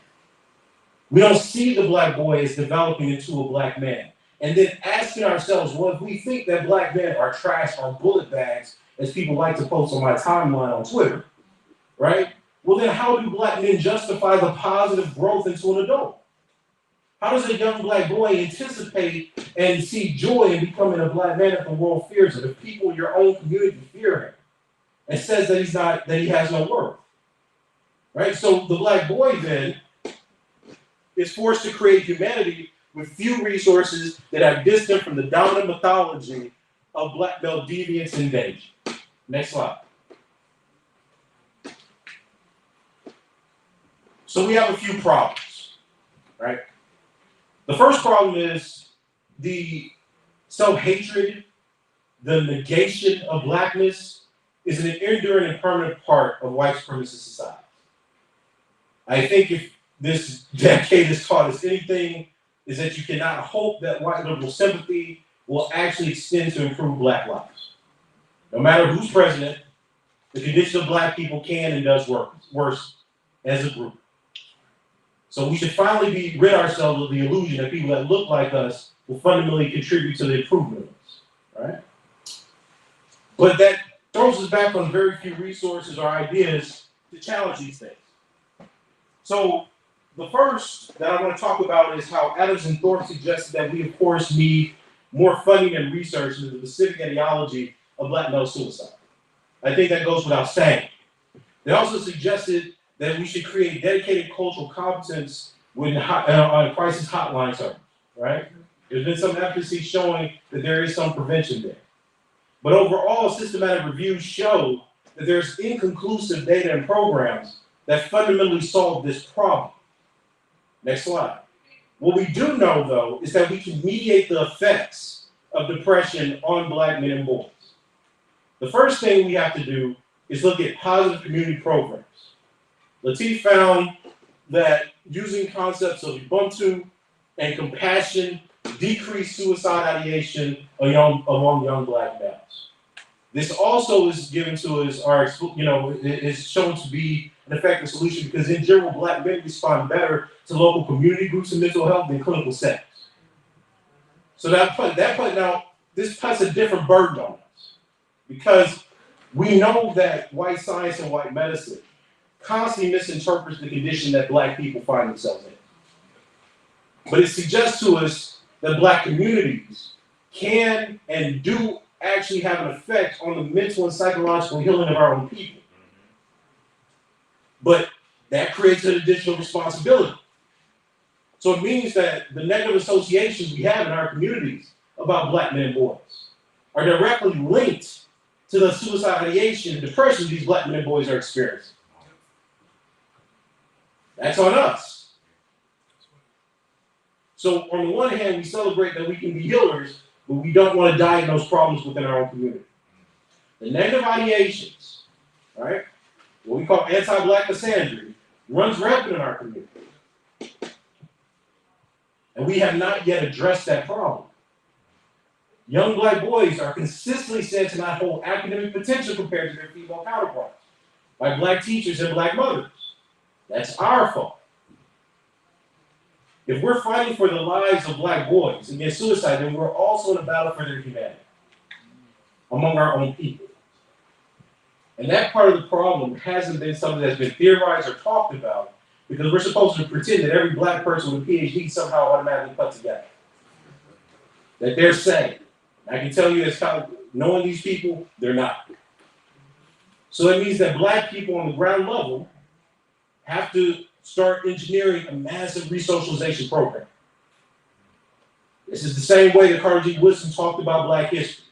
We don't see the Black boy as developing into a Black man. And then asking ourselves, well, if we think that Black men are trash or bullet bags, as people like to post on my timeline on Twitter, right? Well, then how do Black men justify the positive growth into an adult? How does a young Black boy anticipate and see joy in becoming a Black man if the world fears him? If people in your own community fear him and says that he has no worth, right? So the Black boy then is forced to create humanity with few resources that are distant from the dominant mythology of Black male deviance and danger. Next slide. So we have a few problems, right? The first problem is the self-hatred, the negation of Blackness is an enduring and permanent part of white supremacist society. I think if this decade has taught us anything, is that you cannot hope that white liberal sympathy will actually extend to improve Black lives. No matter who's president, the condition of Black people can and does worse as a group. So we should finally rid ourselves of the illusion that people that look like us will fundamentally contribute to the improvement of us, right? But that throws us back on very few resources or ideas to challenge these things. So the first that I want to talk about is how Adams and Thorpe suggested that we, of course, need more funding and research into the specific etiology of Black male suicide. I think that goes without saying. They also suggested that we should create dedicated cultural competence on crisis hotline service, right? There's been some efficacy showing that there is some prevention there. But overall, systematic reviews show that there's inconclusive data and programs that fundamentally solve this problem. Next slide. What we do know, though, is that we can mediate the effects of depression on Black men and boys. The first thing we have to do is look at positive community programs. Latif found that using concepts of Ubuntu and compassion decreased suicide ideation among young Black males. This also is given to us, is shown to be an effective solution because in general, Black men respond better to local community groups and mental health than clinical settings. So this puts a different burden on us because we know that white science and white medicine constantly misinterprets the condition that Black people find themselves in. But it suggests to us that Black communities can and do actually have an effect on the mental and psychological healing of our own people. But that creates an additional responsibility. So it means that the negative associations we have in our communities about Black men and boys are directly linked to the suicide ideation and depression these Black men and boys are experiencing. That's on us. So on the one hand, we celebrate that we can be healers, but we don't want to diagnose problems within our own community. The negative ideations, right, what we call anti-Black misandry, runs rampant in our community. And we have not yet addressed that problem. Young Black boys are consistently said to not hold academic potential compared to their female counterparts by Black teachers and Black mothers. That's our fault. If we're fighting for the lives of Black boys against suicide, then we're also in a battle for their humanity among our own people. And that part of the problem hasn't been something that's been theorized or talked about because we're supposed to pretend that every Black person with a PhD somehow automatically put together. That they're sane. I can tell you, as knowing these people, they're not. So it means that Black people on the ground level have to start engineering a massive resocialization program. This is the same way that Carter G. Woodson talked about Black history.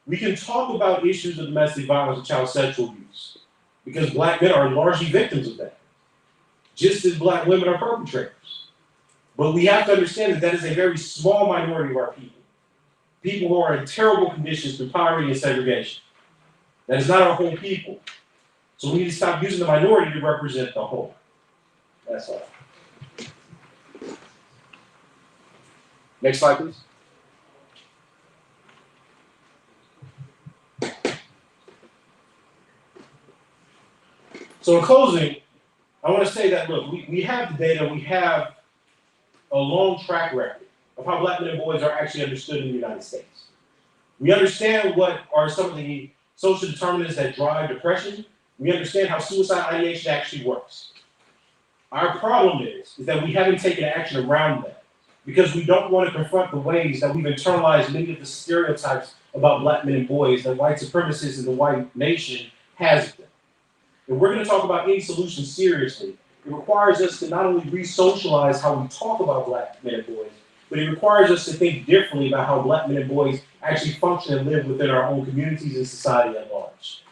We can talk about issues of domestic violence and child sexual abuse because Black men are largely victims of that, just as Black women are perpetrators. But we have to understand that that is a very small minority of our people, people who are in terrible conditions through poverty and segregation. That is not our whole people. So we need to stop using the minority to represent the whole. That's all. Next slide, please. So in closing, I want to say that, look, we have the data, we have a long track record of how Black men and boys are actually understood in the United States. We understand what are some of the social determinants that drive depression. We understand how suicide ideation actually works. Our problem is that we haven't taken action around that because we don't want to confront the ways that we've internalized many of the stereotypes about Black men and boys that white supremacists and the white nation has them. If we're going to talk about any solution seriously, it requires us to not only re-socialize how we talk about Black men and boys, but it requires us to think differently about how Black men and boys actually function and live within our own communities and society at large.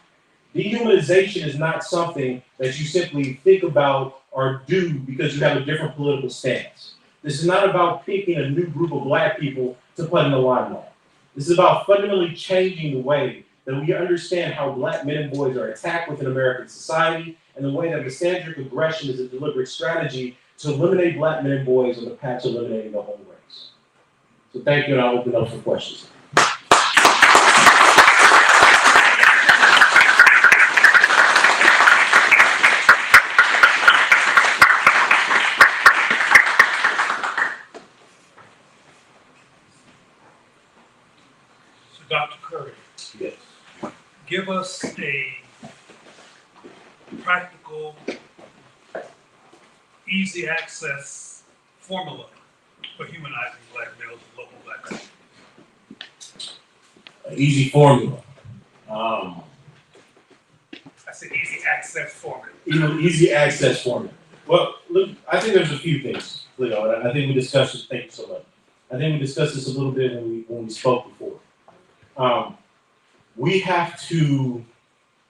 Dehumanization is not something that you simply think about or do because you have a different political stance. This is not about picking a new group of Black people to put in the limelight. This is about fundamentally changing the way that we understand how Black men and boys are attacked within American society and the way that misandric aggression is a deliberate strategy to eliminate Black men and boys on the path to eliminating the whole race. So thank you, and I'll open up for questions. So Dr. Curry, Yes. give us a practical, easy access formula for humanizing Black males and local Black men. An easy formula. I said easy access formula. Easy access formula. Well, look, I think there's a few things, Leo, and I think we discussed this. Thank you so much. I think we discussed this a little bit when we spoke before. We have to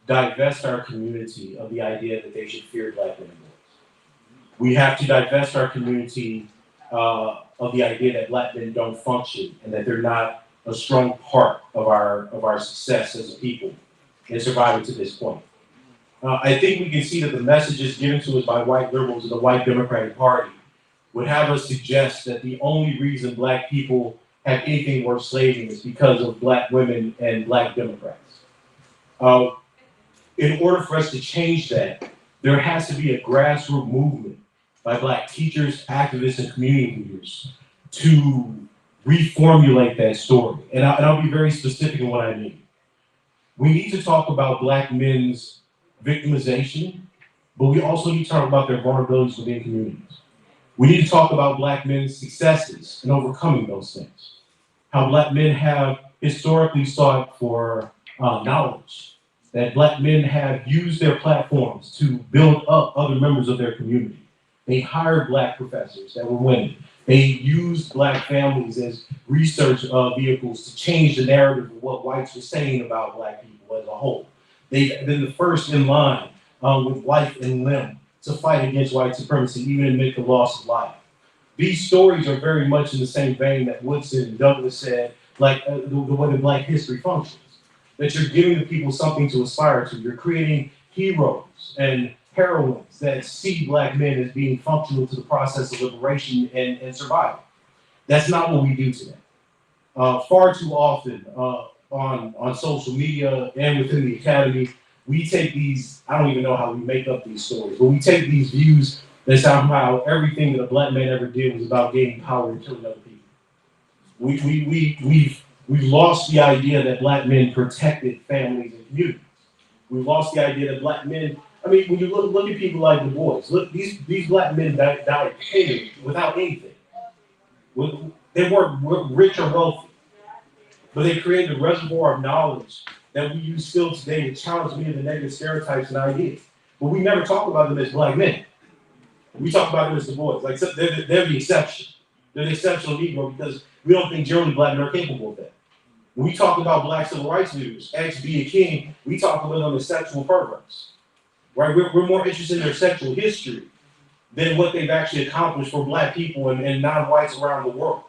divest our community of the idea that they should fear Black men and boys. We have to divest our community of the idea that Black men don't function and that they're not a strong part of our success as a people in surviving to this point. I think we can see that the messages given to us by white liberals and the white Democratic Party would have us suggest that the only reason Black people have anything worth slaving is because of Black women and Black Democrats. In order for us to change that, there has to be a grassroots movement by Black teachers, activists, and community leaders to reformulate that story. And I'll be very specific in what I mean. We need to talk about Black men's victimization, but we also need to talk about their vulnerabilities within communities. We need to talk about Black men's successes and overcoming those things. How Black men have historically sought for knowledge, that Black men have used their platforms to build up other members of their community. They hired Black professors that were women. They used Black families as research vehicles to change the narrative of what whites were saying about Black people as a whole. They've been the first in line with life and limb to fight against white supremacy, even amid the loss of life. These stories are very much in the same vein that Woodson and Douglas said, like the way that Black history functions. That you're giving the people something to aspire to. You're creating heroes and heroines that see Black men as being functional to the process of liberation and survival. That's not what we do today. Far too often on social media and within the academy, we take these, I don't even know how we make up these stories, but we take these views that somehow everything that a Black man ever did was about gaining power and killing other people. We've lost the idea that Black men protected families and communities. We've lost the idea that Black men, I mean, when you look at people like Du Bois, look, these Black men died paid without anything. They weren't rich or wealthy, but they created a reservoir of knowledge that we use still today to challenge many of the negative stereotypes and ideas. But we never talk about them as Black men. We talk about them as Du Bois, like they're the exception. They're the exceptional Negro because we don't think generally black men are capable of that. When we talk about black civil rights leaders, X, B, and King, we talk about them as sexual perverts, right? We're more interested in their sexual history than what they've actually accomplished for black people and non-whites around the world.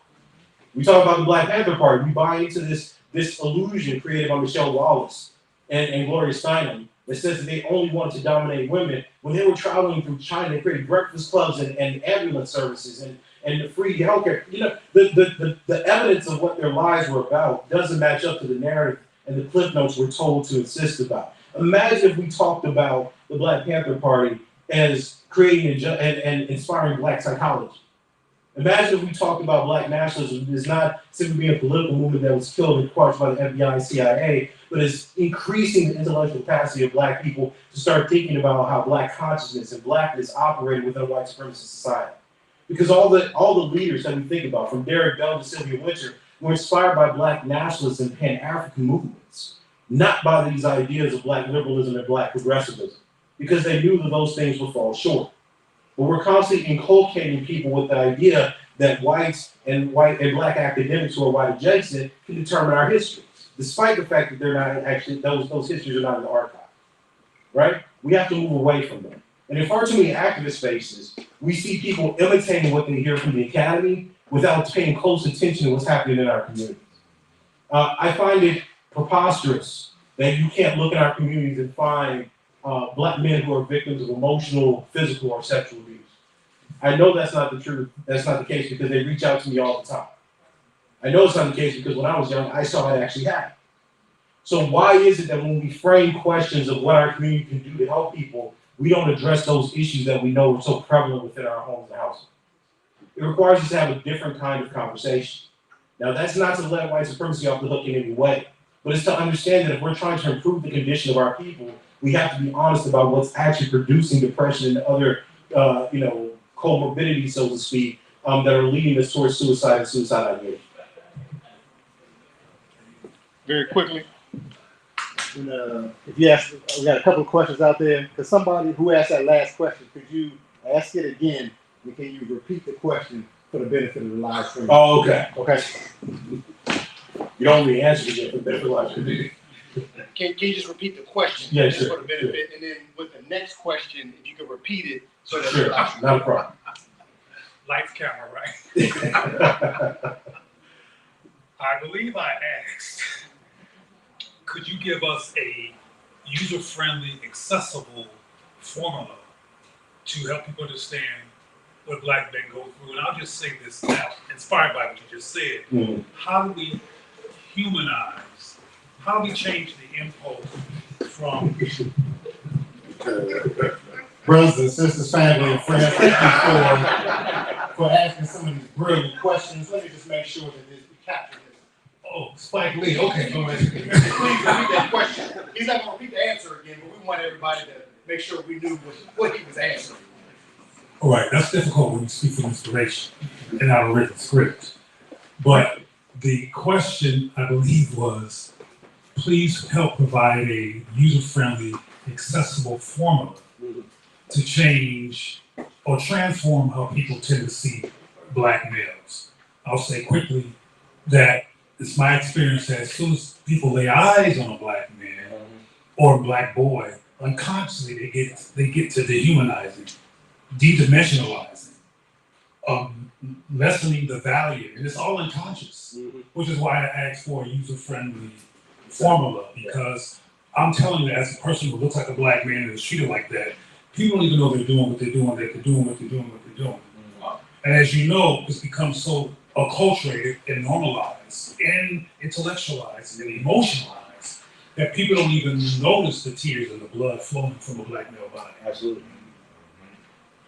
We talk about the Black Panther Party. We buy into this illusion created by Michelle Wallace and Gloria Steinem that says that they only wanted to dominate women. When they were traveling through China, they created breakfast clubs and ambulance services and free healthcare. You know, the evidence of what their lives were about doesn't match up to the narrative and the cliff notes we're told to insist about. Imagine if we talked about the Black Panther Party as creating and inspiring black psychology. Imagine if we talked about black nationalism as not simply being a political movement that was killed and crushed by the FBI and CIA, but is increasing the intellectual capacity of black people to start thinking about how black consciousness and blackness operated within a white supremacist society. Because all the leaders that we think about, from Derek Bell to Sylvia Wynter, were inspired by black nationalists and Pan-African movements, not by these ideas of black liberalism and black progressivism, because they knew that those things would fall short. But we're constantly inculcating people with the idea that whites and black academics who are white adjacent can determine our histories, despite the fact that they're not actually, those histories are not in the archive, right? We have to move away from them. And in far too many activist spaces, we see people imitating what they hear from the academy without paying close attention to what's happening in our communities. I find it preposterous that you can't look in our communities and find black men who are victims of emotional, physical, or sexual abuse. I know that's not the truth. That's not the case because they reach out to me all the time. I know it's not the case because when I was young, I saw it actually happen. So why is it that when we frame questions of what our community can do to help people, we don't address those issues that we know are so prevalent within our homes and households? It requires us to have a different kind of conversation. Now, that's not to let white supremacy off the hook in any way, but it's to understand that if we're trying to improve the condition of our people, we have to be honest about what's actually producing depression and other, comorbidities, so to speak, that are leading us towards suicide and suicide ideation. Very quickly, if you ask, we got a couple of questions out there. Because somebody who asked that last question, could you ask it again? And can you repeat the question for the benefit of the live stream? Oh, okay. Okay. You don't really answer it yet, but that's what I should do. Can you just repeat the question? Yeah, just sure, for the benefit, and then with the next question, if you could repeat it so that Sure, not a problem. Lights, camera, right? I believe I asked, could you give us a user-friendly, accessible formula to help people understand what black men go through? And I'll just say this now, inspired by what you just said. Mm-hmm. How do we humanize? How do we change the impulse from Brothers and sisters, family and friends, thank you for asking some of these brilliant questions. Let me just make sure that we capture this. Oh, Spike Lee, okay, go ahead. please repeat that question. He's not gonna repeat the answer again, but we want everybody to make sure we knew what he was answering. All right, that's difficult when you speak from inspiration and not a written script. But the question, I believe, was, please help provide a user-friendly, accessible formula to change or transform how people tend to see black males. I'll say quickly that it's my experience that as soon as people lay eyes on a black man or a black boy, unconsciously they get to dehumanizing, de-dimensionalizing, lessening the value, and it's all unconscious, which is why I asked for a user-friendly formula, because I'm telling you, as a person who looks like a black man and is treated like that, people don't even know they're doing what they're doing, that they're doing what they're doing, what they're doing. And as you know, it's become so acculturated and normalized and intellectualized and emotionalized that people don't even notice the tears and the blood flowing from a black male body. Absolutely.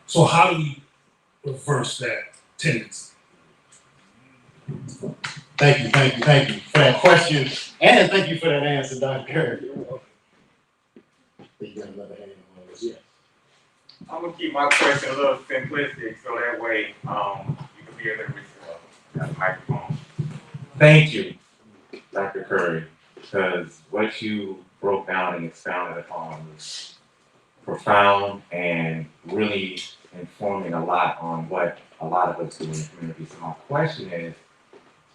So how do we reverse that tendency? Thank you for that question, and thank you for that answer, Dr. Curry. You got another hand on this, yeah. I'm gonna keep my question a little simplistic, so that way, you can be able to reach the microphone. Thank you, Dr. Curry, because what you broke down and expounded upon was profound and really informing a lot on what a lot of us do in the community. So my question is,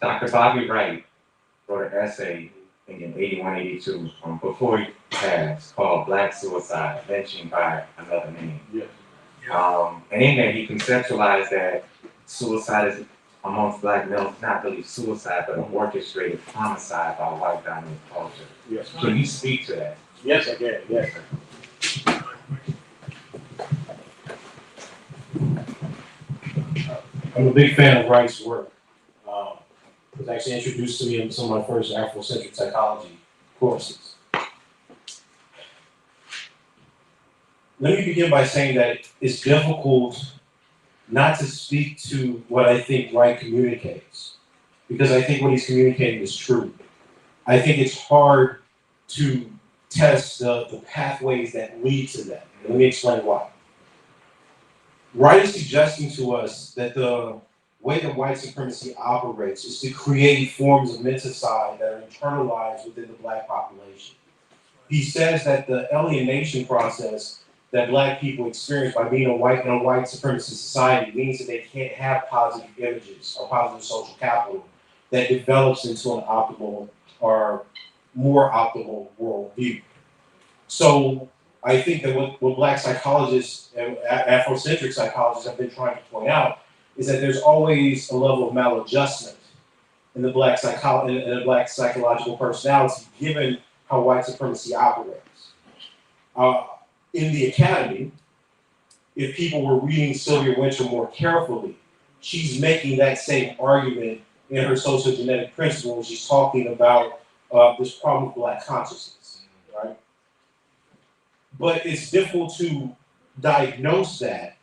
Dr. Bobby Wright wrote an essay in 81, 82, before he passed, called Black Suicide, Lynching by Another Name. Yes. And in there, he conceptualized that suicide is amongst Black males not really suicide, but an orchestrated homicide by white dominant culture. Yes. Can you speak to that? Yes, I can. Yes. I'm a big fan of Wright's work. It was actually introduced to me in some of my first Afrocentric psychology courses. Let me begin by saying that it's difficult not to speak to what I think Wright communicates, because I think what he's communicating is true. I think it's hard to test the pathways that lead to that. Let me explain why. Wright is suggesting to us that the way that white supremacy operates is to create forms of menticide that are internalized within the Black population. He says that the alienation process that Black people experience by being in a white supremacist society means that they can't have positive images or positive social capital that develops into an optimal or more optimal worldview. So I think that what Black psychologists and Afrocentric psychologists have been trying to point out is that there's always a level of maladjustment in the Black psychological personality, given how white supremacy operates. In the academy, if people were reading Sylvia Wynter more carefully, she's making that same argument in her sociogenetic principle when she's talking about this problem of Black consciousness, right? But it's difficult to diagnose that,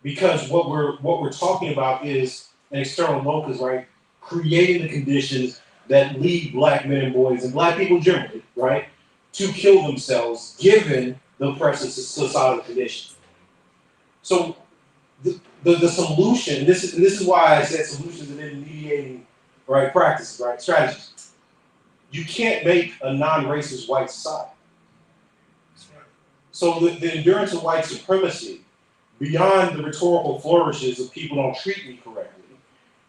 because what we're talking about is an external locus, right? Creating the conditions that lead Black men and boys, and Black people generally, right, to kill themselves given the oppressive societal conditions. So the solution, this is why I said solutions and then mediating, right, practices, right, strategies. You can't make a non-racist white society. So the endurance of white supremacy, beyond the rhetorical flourishes of people don't treat me correctly,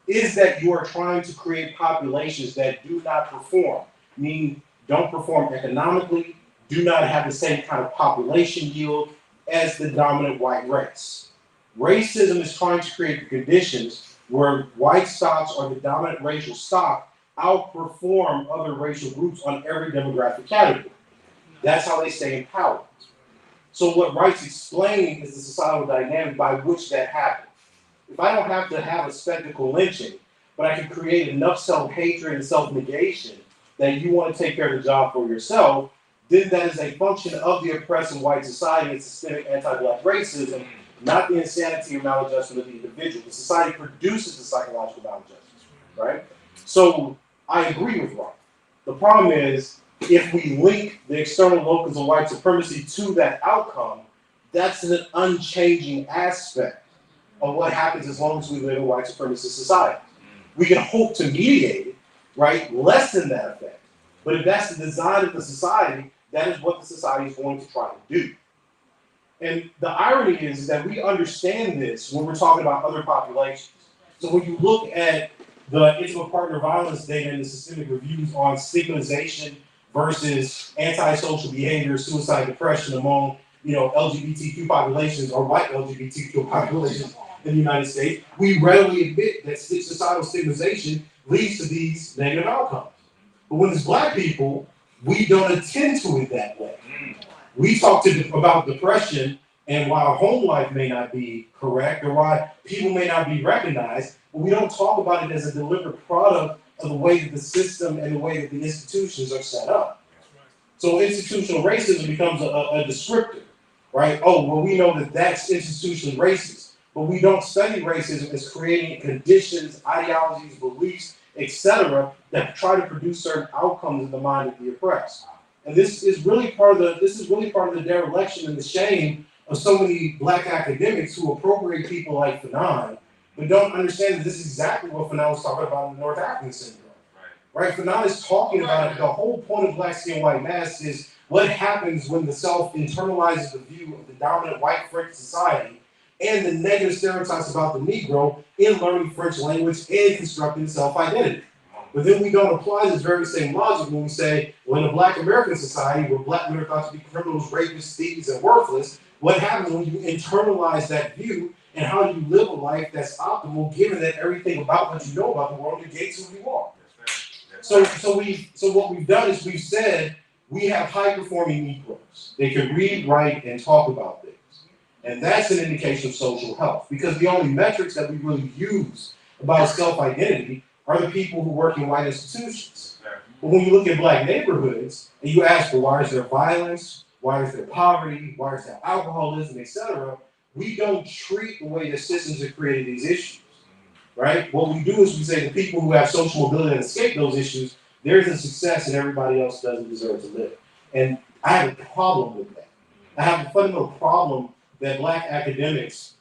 is that you are trying to create populations that do not perform, meaning don't perform economically, do not have the same kind of population yield as the dominant white race. Racism is trying to create the conditions where white stocks or the dominant racial stock outperform other racial groups on every demographic category. That's how they stay in power. So what Wright's explaining is the societal dynamic by which that happens. If I don't have to have a spectacle lynching, but I can create enough self-hatred and self-negation that you want to take care of the job for yourself, then that is a function of the oppressive white society and systemic anti-Black racism, not the insanity or maladjustment of the individual. The society produces the psychological maladjustment, right? So I agree with Wright. The problem is, if we link the external locus of white supremacy to that outcome, that's an unchanging aspect of what happens as long as we live in a white supremacist society. We can hope to mediate it, right? Lessen that effect. But if that's the design of the society, that is what the society is going to try to do. And the irony is that we understand this when we're talking about other populations. So when you look at the intimate partner violence data and the systemic reviews on stigmatization versus antisocial behavior, suicide, depression among LGBTQ populations or white LGBTQ populations in the United States, we readily admit that societal stigmatization leads to these negative outcomes. But when it's Black people, we don't attend to it that way. We talk about depression, and while home life may not be correct or why people may not be recognized, but we don't talk about it as a deliberate product of the way that the system and the way that the institutions are set up. So institutional racism becomes a descriptor, right? Oh, well, we know that that's institutionally racist, but we don't study racism as creating conditions, ideologies, beliefs, etc., that try to produce certain outcomes in the mind of the oppressed. And this is really part of the dereliction and the shame of so many Black academics who appropriate people like Fanon, but don't understand that this is exactly what Fanon was talking about in the North African syndrome. Right? Fanon is talking about it. The whole point of Black Skin, White Mask is what happens when the self internalizes the view of the dominant white French society and the negative stereotypes about the Negro in learning French language and constructing self-identity. But then we don't apply this very same logic when we say, well, in a Black American society where Black men are thought to be criminals, rapists, thieves, and worthless, what happens when you internalize that view, and how do you live a life that's optimal given that everything about what you know about the world negates who you are? So what we've done is we've said we have high-performing Negroes. They can read, write, and talk about things. And that's an indication of social health, because the only metrics that we really use about self-identity are the people who work in white institutions. But when you look at Black neighborhoods and you ask, well, why is there violence? Why is there poverty? Why is there alcoholism, etc.? We don't treat the way the systems have created these issues, right? What we do is we say the people who have social mobility and escape those issues, there's a success and everybody else doesn't deserve to live. And I have a problem with that. I have a fundamental problem that Black academics,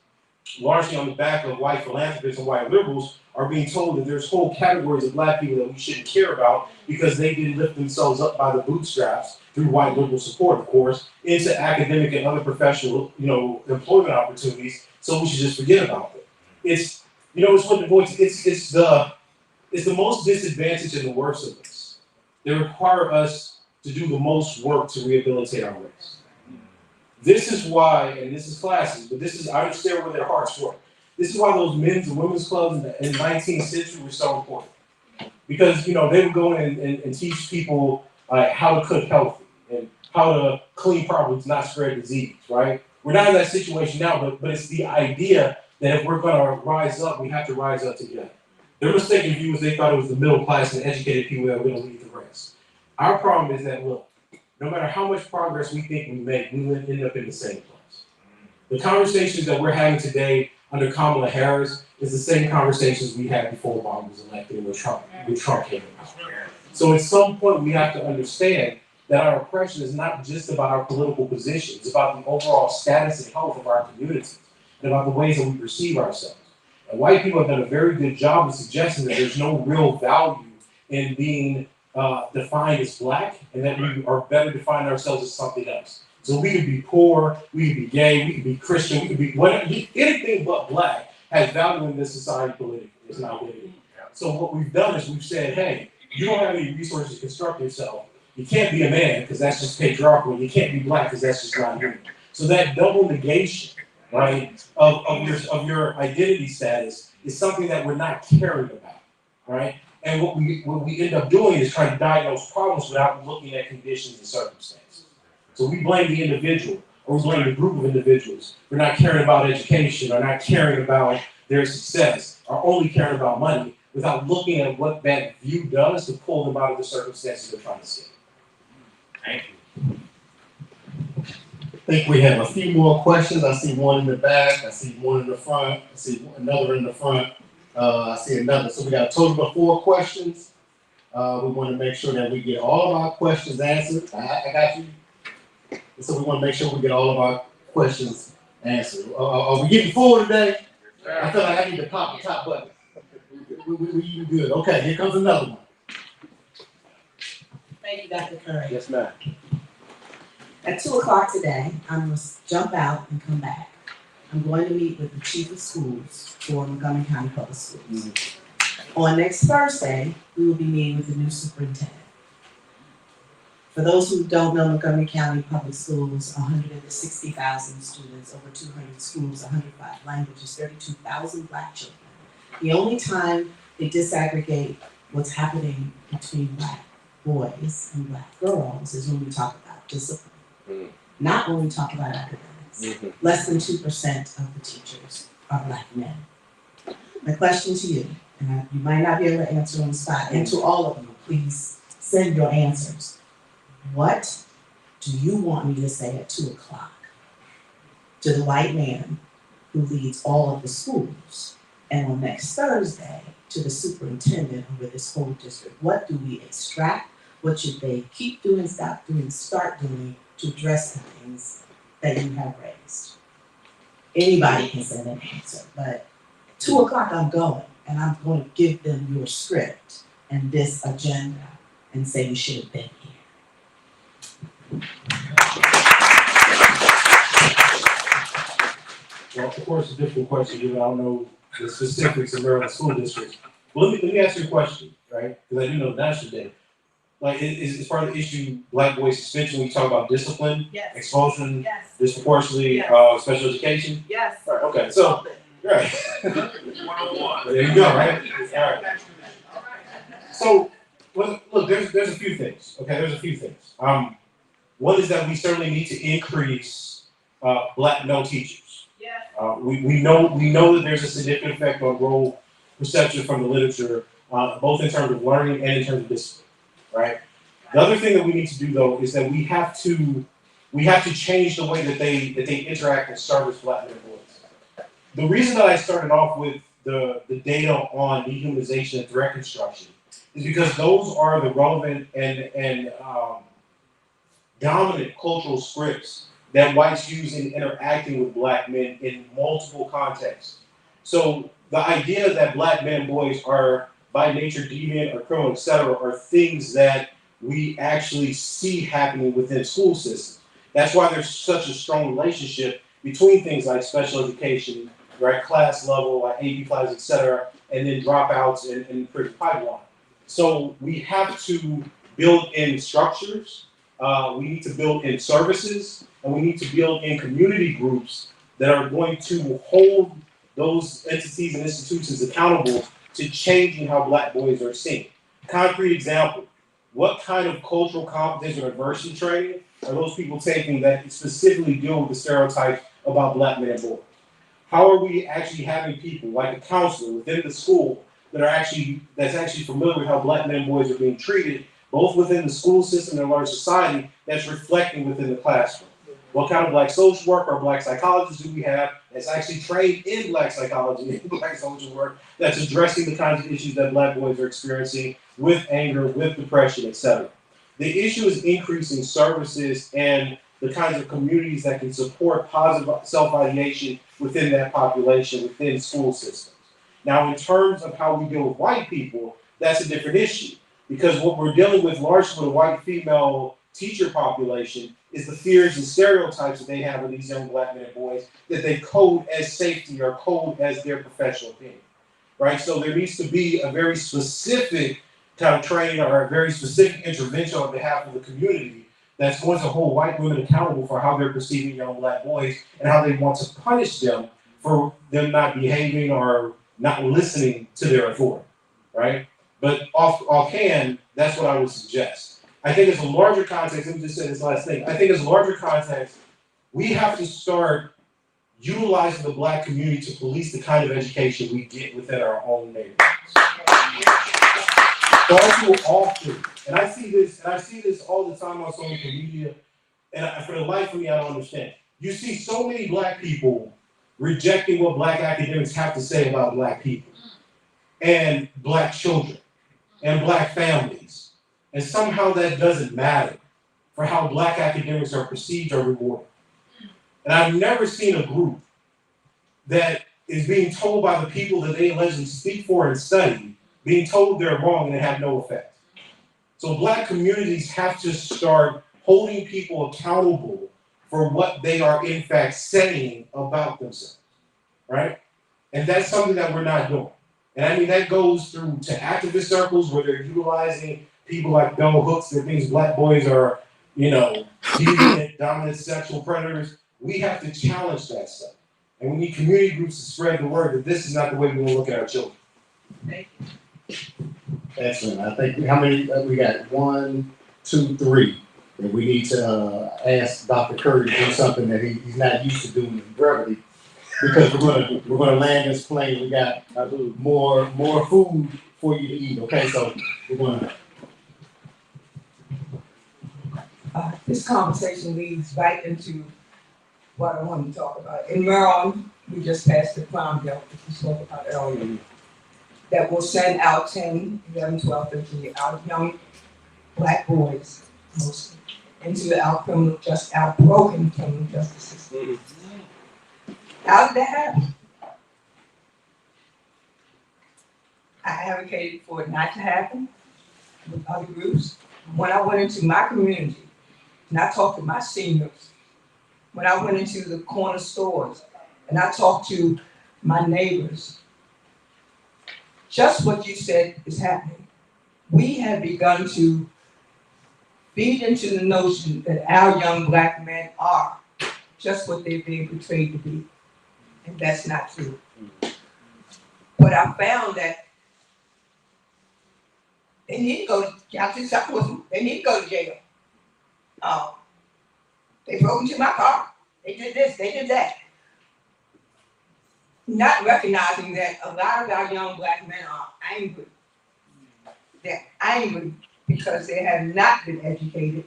largely on the back of white philanthropists and white liberals, are being told that there's whole categories of Black people that we shouldn't care about because they didn't lift themselves up by the bootstraps through white liberal support, of course, into academic and other professional, employment opportunities. So we should just forget about it. It's the most disadvantaged and the worst of us. They require us to do the most work to rehabilitate our race. This is why, and this is classes, but I understand where their hearts were. This is why those men's and women's clubs in the 19th century were so important. Because, they would go in and teach people how to cook healthy and how to clean properly to not spread disease, right? We're not in that situation now, but it's the idea that if we're gonna rise up, we have to rise up together. Their mistaken view was they thought it was the middle class and educated people that were gonna lead the race. Our problem is that, look, no matter how much progress we think we make, we will end up in the same place. The conversations that we're having today under Kamala Harris is the same conversations we had before Obama was elected and when Trump came about. So at some point we have to understand that our oppression is not just about our political position, it's about the overall status and health of our communities and about the ways that we perceive ourselves. And white people have done a very good job of suggesting that there's no real value in being defined as Black, and that we are better defining ourselves as something else. So we could be poor, we could be gay, we could be Christian, we could be whatever, anything but Black has value in this society politically. It's not political. So what we've done is we've said, hey, you don't have any resources to construct yourself. You can't be a man because that's just patriarchal. You can't be Black because that's just not human. So that double negation, right, of your identity status is something that we're not caring about, right? And what we end up doing is trying to diagnose problems without looking at conditions and circumstances. So we blame the individual, or we blame the group of individuals for not caring about education, or not caring about their success, or only caring about money, without looking at what that view does to pull them out of the circumstances they're trying to escape. Thank you. I think we have a few more questions. I see one in the back, I see one in the front, I see another in the front, I see another. So we got a total of 4 questions. We want to make sure that we get all of our questions answered. I got you. So we want to make sure we get all of our questions answered. Are we getting full today? I feel like I need to pop the top button. We eating good. Okay, here comes another one. Thank you, Dr. Curry. Yes, ma'am. At 2 o'clock today, I'm going to jump out and come back. I'm going to meet with the chief of schools for Montgomery County Public Schools. On next Thursday, we will be meeting with the new superintendent. For those who don't know Montgomery County Public Schools, 160,000 students, over 200 schools, 105 languages, 32,000 Black children. The only time they disaggregate what's happening between Black boys and Black girls is when we talk about discipline. Not when we talk about academics. Less than 2% of the teachers are Black men. My question to you, and you might not be able to answer on the spot, and to all of you, please send your answers. What do you want me to say at 2 o'clock to the white man who leads all of the schools, and on next Thursday to the superintendent over this whole district? What do we extract? What should they keep doing, stop doing, start doing to address the things that you have raised? Anybody can send an answer, but at 2 o'clock I'm going, and I'm going to give them your script and this agenda and say you should have been here. Well, of course, it's a difficult question, given I don't know the specifics of Maryland school districts. Well, let me ask you a question, right? Because I do know the national data. Like, is part of the issue black boy suspension when you talk about discipline, Yes. expulsion, Yes. disproportionately, Yes. special education? Yes. Right, okay, so, right. 101. There you go, right? All right. So, well, look, there's a few things. Okay, there's a few things. One is that we certainly need to increase black male teachers. Yes. We know that there's a significant effect on role perception from the literature, both in terms of learning and in terms of discipline, right? The other thing that we need to do though is that we have to change the way that they interact and service black men and boys. The reason that I started off with the data on dehumanization and threat construction is because those are the relevant and dominant cultural scripts that whites use in interacting with black men in multiple contexts. So the idea that black men and boys are by nature deviant or criminal, etc., are things that we actually see happening within school systems. That's why there's such a strong relationship between things like special education, right, class level, like AP classes, etc., and then dropouts and prison pipeline. So we have to build in structures, we need to build in services, and we need to build in community groups that are going to hold those entities and institutions accountable to changing how black boys are seen. Concrete example, what kind of cultural competence or adversity training are those people taking that specifically deal with the stereotypes about black men and boys? How are we actually having people like a counselor within the school that's actually familiar with how black men and boys are being treated, both within the school system and larger society, that's reflecting within the classroom? What kind of black social work or black psychologists do we have that's actually trained in black psychology and black social work that's addressing the kinds of issues that black boys are experiencing with anger, with depression, etc.? The issue is increasing services and the kinds of communities that can support positive self-ideation within that population, within school systems. Now, in terms of how we deal with white people, that's a different issue. Because what we're dealing with largely with a white female teacher population is the fears and stereotypes that they have of these young black men and boys that they code as safety or code as their professional opinion, right? So there needs to be a very specific kind of training or a very specific intervention on behalf of the community that's going to hold white women accountable for how they're perceiving young black boys and how they want to punish them for them not behaving or not listening to their authority, right? But offhand, that's what I would suggest. I think as a larger context, let me just say this last thing. I think as a larger context, we have to start utilizing the black community to police the kind of education we get within our own neighborhoods. Far too often, and I see this all the time on social media, and for the life of me, I don't understand. You see so many black people rejecting what black academics have to say about black people and black children and black families. And somehow that doesn't matter for how black academics are perceived or rewarded. And I've never seen a group that is being told by the people that they allegedly speak for and study, being told they're wrong and it have no effect. So black communities have to start holding people accountable for what they are in fact saying about themselves, right? And that's something that we're not doing. And I mean, that goes through to activist circles where they're utilizing people like bell hooks that thinks black boys are, deviant, dominant sexual predators. We have to challenge that stuff. And we need community groups to spread the word that this is not the way we want to look at our children. Thank you. Excellent. I think how many we got? 1, 2, 3. And we need to ask Dr. Curry to do something that he's not used to doing in brevity, because we're gonna land this plane. We got more food for you to eat. Okay, so we're gonna. This conversation leads right into what I want to talk about. In Maryland, we just passed the crime bill, which we spoke about earlier, that will send out 10, 11, 12, 13 our young black boys, mostly, into our broken criminal justice system. How did that happen? I advocated for it not to happen with other groups. When I went into my community, and I talked to my seniors, when I went into the corner stores, and I talk to my neighbors, just what you said is happening. We have begun to feed into the notion that our young black men are just what they're being portrayed to be, and that's not true. But I found that they need to go to they need to go to jail. They broke into my car. They did this, they did that. Not recognizing that a lot of our young black men are angry. They're angry because they have not been educated.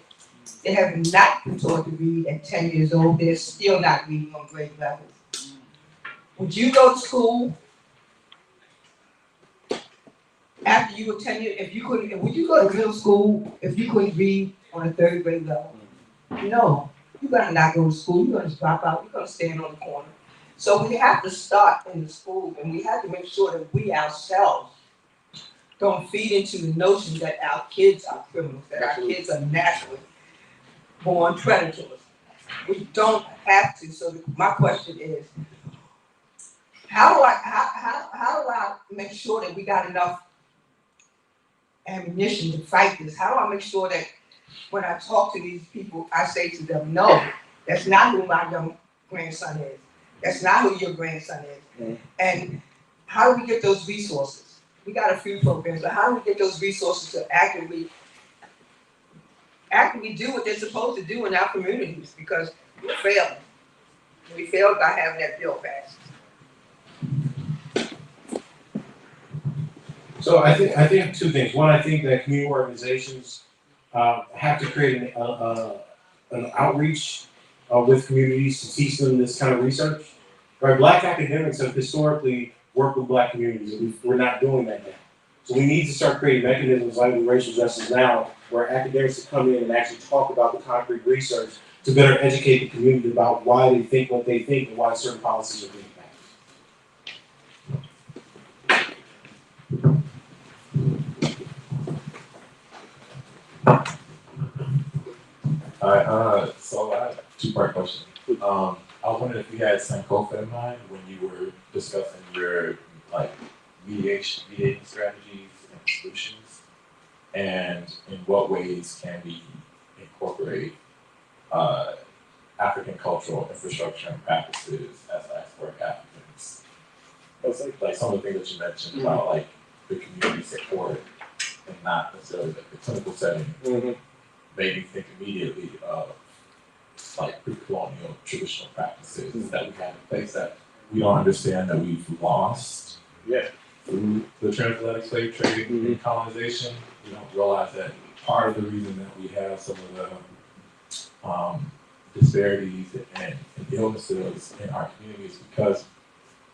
They have not been taught to read at 10 years old. They're still not reading on grade levels. Would you go to school after you were 10 years, would you go to middle school if you couldn't read on a 3rd grade level? No, you're gonna not go to school, you're gonna drop out, you're gonna stand on the corner. So we have to start in the school, and we have to make sure that we ourselves don't feed into the notion that our kids are criminals, that our kids are naturally born predators. We don't have to. So my question is, how do I make sure that we got enough ammunition to fight this? How do I make sure that when I talk to these people, I say to them, no, that's not who my young grandson is. That's not who your grandson is. And how do we get those resources? We got a few programs, but how do we get those resources to actively do what they're supposed to do in our communities? Because we're failing. We failed by having that bill passed. So I think two things. One, I think that community organizations have to create an outreach with communities to teach them this kind of research. Right? Black academics have historically worked with Black communities, and we're not doing that now. So we need to start creating mechanisms like Racial Justice Now, where academics can come in and actually talk about the concrete research to better educate the community about why they think what they think and why certain policies are being passed. So I have a two-part question. I was wondering if you had Sankofa in mind when you were discussing your mediating strategies and solutions, and in what ways can we incorporate African cultural infrastructure and practices as diasporic Africans? Like some of the things that you mentioned about like the community support and not necessarily like the clinical setting. Made me think immediately of like pre-colonial traditional practices that we have in place that we don't understand that we've lost through the transatlantic slave trade and colonization. We don't realize that part of the reason that we have some of the disparities and illnesses in our communities is because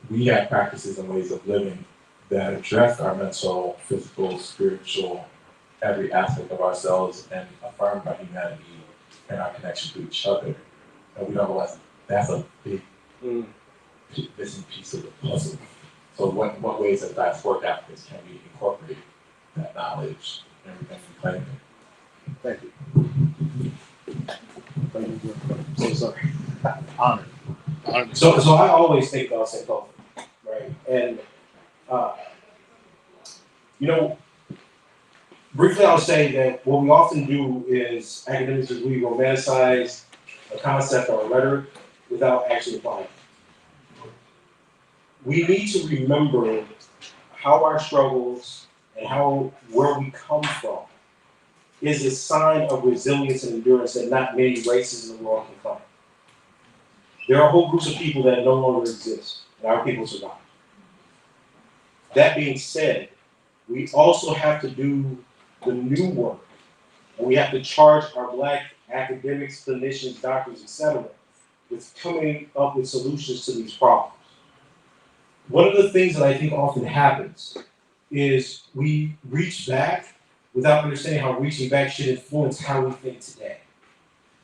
we have practices and ways of living that address our mental, physical, spiritual, every aspect of ourselves and affirmed our humanity and our connection to each other. And we don't realize that's a big missing piece of the puzzle. So what ways as diasporic Africans can we incorporate that knowledge and reclaim it? Thank you. So sorry. Honored. So I always think about Sankofa, right? And briefly I'll say that what we often do is academics is we romanticize a concept or a rhetoric without actually applying it. We need to remember how our struggles and where we come from is a sign of resilience and endurance that not many races in the world can claim. There are whole groups of people that no longer exist, and our people survive. That being said, we also have to do the new work, and we have to charge our Black academics, clinicians, doctors, etc., with coming up with solutions to these problems. One of the things that I think often happens is we reach back without understanding how reaching back should influence how we think today.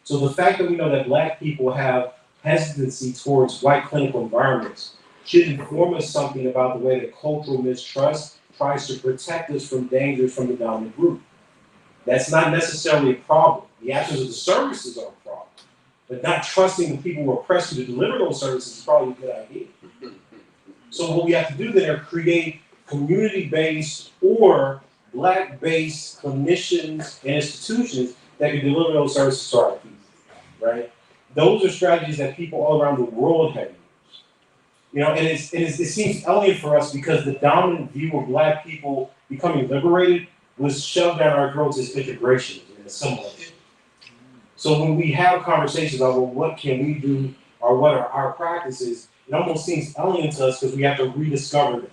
So the fact that we know that Black people have hesitancy towards white clinical environments should inform us something about the way that cultural mistrust tries to protect us from dangers from the dominant group. That's not necessarily a problem. The absence of the services are a problem. but not trusting the people who are pressed to deliver those services is probably a good idea. So what we have to do then are create community-based or Black-based clinicians and institutions that can deliver those services to our people, right? Those are strategies that people all around the world have used. You know, and it seems alien for us because the dominant view of Black people becoming liberated was shoved down our throats as integration and assimilation. So when we have conversations about, well, what can we do or what are our practices, it almost seems alien to us because we have to rediscover them.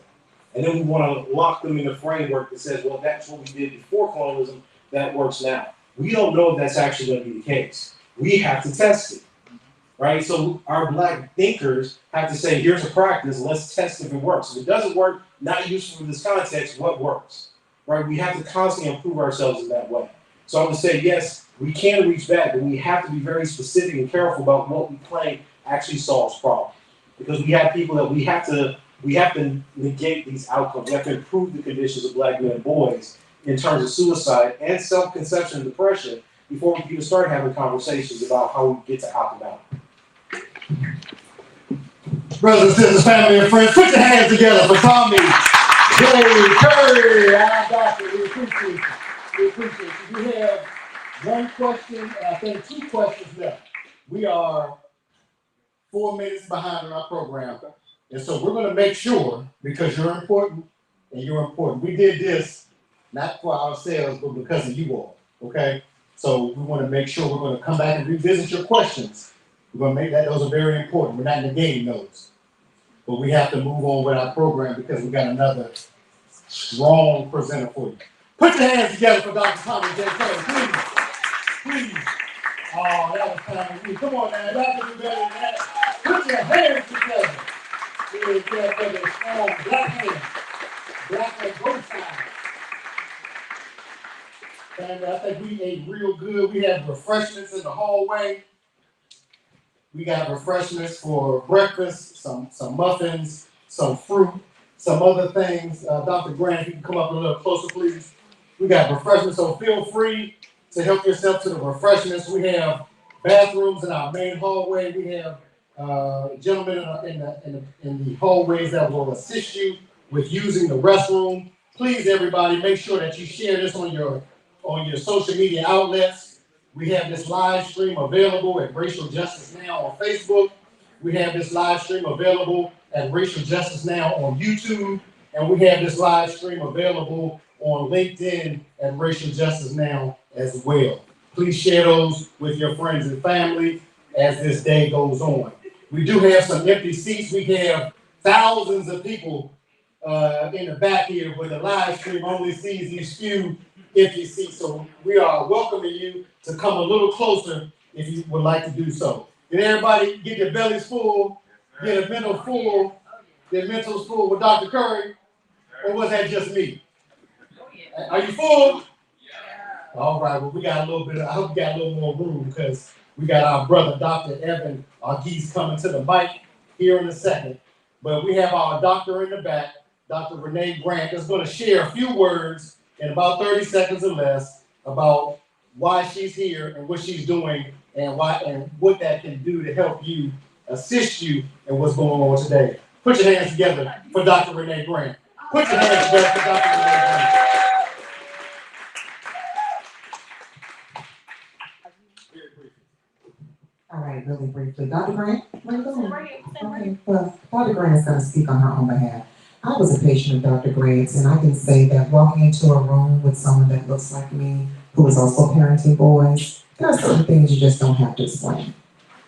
And then we want to lock them in a framework that says, well, that's what we did before colonialism, that works now. We don't know if that's actually going to be the case. We have to test it, right? So our Black thinkers have to say, here's a practice, let's test if it works. If it doesn't work, not useful in this context, what works, right? We have to constantly improve ourselves in that way. So I'm going to say, yes, we can reach back, but we have to be very specific and careful about what we claim actually solves problems. Because we have people that we have to negate these outcomes. We have to improve the conditions of Black men and boys in terms of suicide and self-conception and depression before we even start having conversations about how we get to opt out. Brothers and sisters, family and friends, put your hands together for Tommy J. Curry, our doctor. We appreciate you. We appreciate you. We have one question, and I think 2 questions left. We are 4 minutes behind on our program. And so we're going to make sure, because you're important and you're important. We did this not for ourselves, but because of you all, okay? So we want to make sure we're going to come back and revisit your questions. We're going to make that, those are very important. We're not negating those. But we have to move on with our program because we got another strong presenter for you. Put your hands together for Dr. Tommy J. Curry, please. Please. Oh, that was kind of you. Come on now, y'all can do better than that. Put your hands together. For the strong Black hands. Black on both sides. And I think we ate real good. We have refreshments in the hallway. We got refreshments for breakfast, some muffins, some fruit, some other things. Dr. Grant, if you can come up a little closer, please. We got refreshments, so feel free to help yourself to the refreshments. We have bathrooms in our main hallway. We have gentlemen in the hallways that will assist you with using the restroom. Please, everybody, make sure that you share this on your social media outlets. We have this live stream available at Racial Justice Now on Facebook. We have this live stream available at Racial Justice Now on YouTube. And we have this live stream available on LinkedIn at Racial Justice Now as well. Please share those with your friends and family as this day goes on. We do have some empty seats. We have thousands of people in the back here, but the live stream only sees these few empty seats. So we are welcoming you to come a little closer if you would like to do so. Did everybody get their bellies full, get a mental full, their mentals full with Dr. Curry? Or was that just me? Are you full? All right, well, we got a little bit, I hope we got a little more room because we got our brother, Dr. Evan Argees, coming to the mic here in a second. But we have our doctor in the back, Dr. Renee Grant, that's going to share a few words in about 30 seconds or less about why she's here and what she's doing and what that can do to help you, assist you in what's going on today. Put your hands together for Dr. Renee Grant. Put your hands together for Dr. Renee Grant. All right, really briefly. Dr. Grant, where are you going? Okay, well, Dr. Grant is going to speak on her own behalf. I was a patient of Dr. Grant's, and I can say that walking into a room with someone that looks like me, who is also parenting boys, there are certain things you just don't have to explain.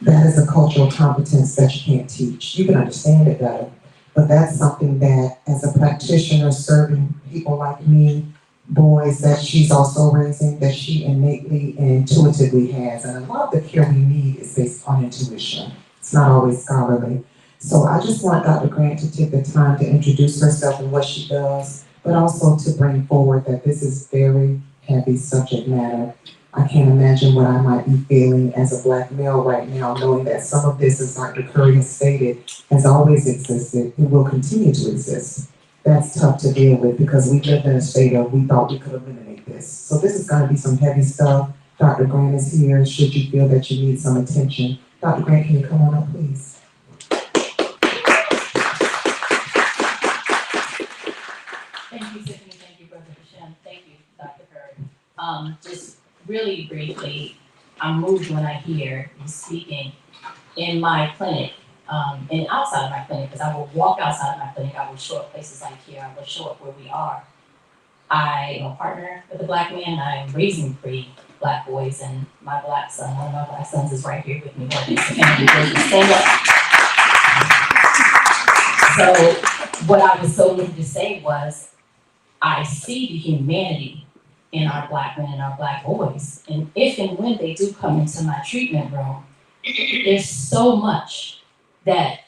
That is a cultural competence that you can't teach. You can understand it better, but that's something that, as a practitioner serving people like me, boys that she's also raising, that she innately and intuitively has. And a lot of the care we need is based on intuition. It's not always scholarly. So I just want Dr. Grant to take the time to introduce herself and what she does, but also to bring forward that this is very heavy subject matter. I can't imagine what I might be feeling as a Black male right now, knowing that some of this, as Dr. Curry has stated, has always existed and will continue to exist. That's tough to deal with because we lived in a state of we thought we could eliminate this. So this is going to be some heavy stuff. Dr. Grant is here, should you feel that you need some attention. Dr. Grant, can you come on up, please? Thank you, Tiffany. Thank you, Brother Hashem. Thank you, Dr. Hurd. Just really briefly, I'm moved when I hear you speaking in my clinic, and outside of my clinic, because I will walk outside of my clinic, I will show up places like here, I will show up where we are. I am a partner with a Black man, I'm raising 3 Black boys, and my Black son, one of my Black sons is right here with me working, so can you please stand up? So, what I was so moved to say was, I see the humanity in our Black men and our Black boys, and if and when they do come into my treatment room, there's so much that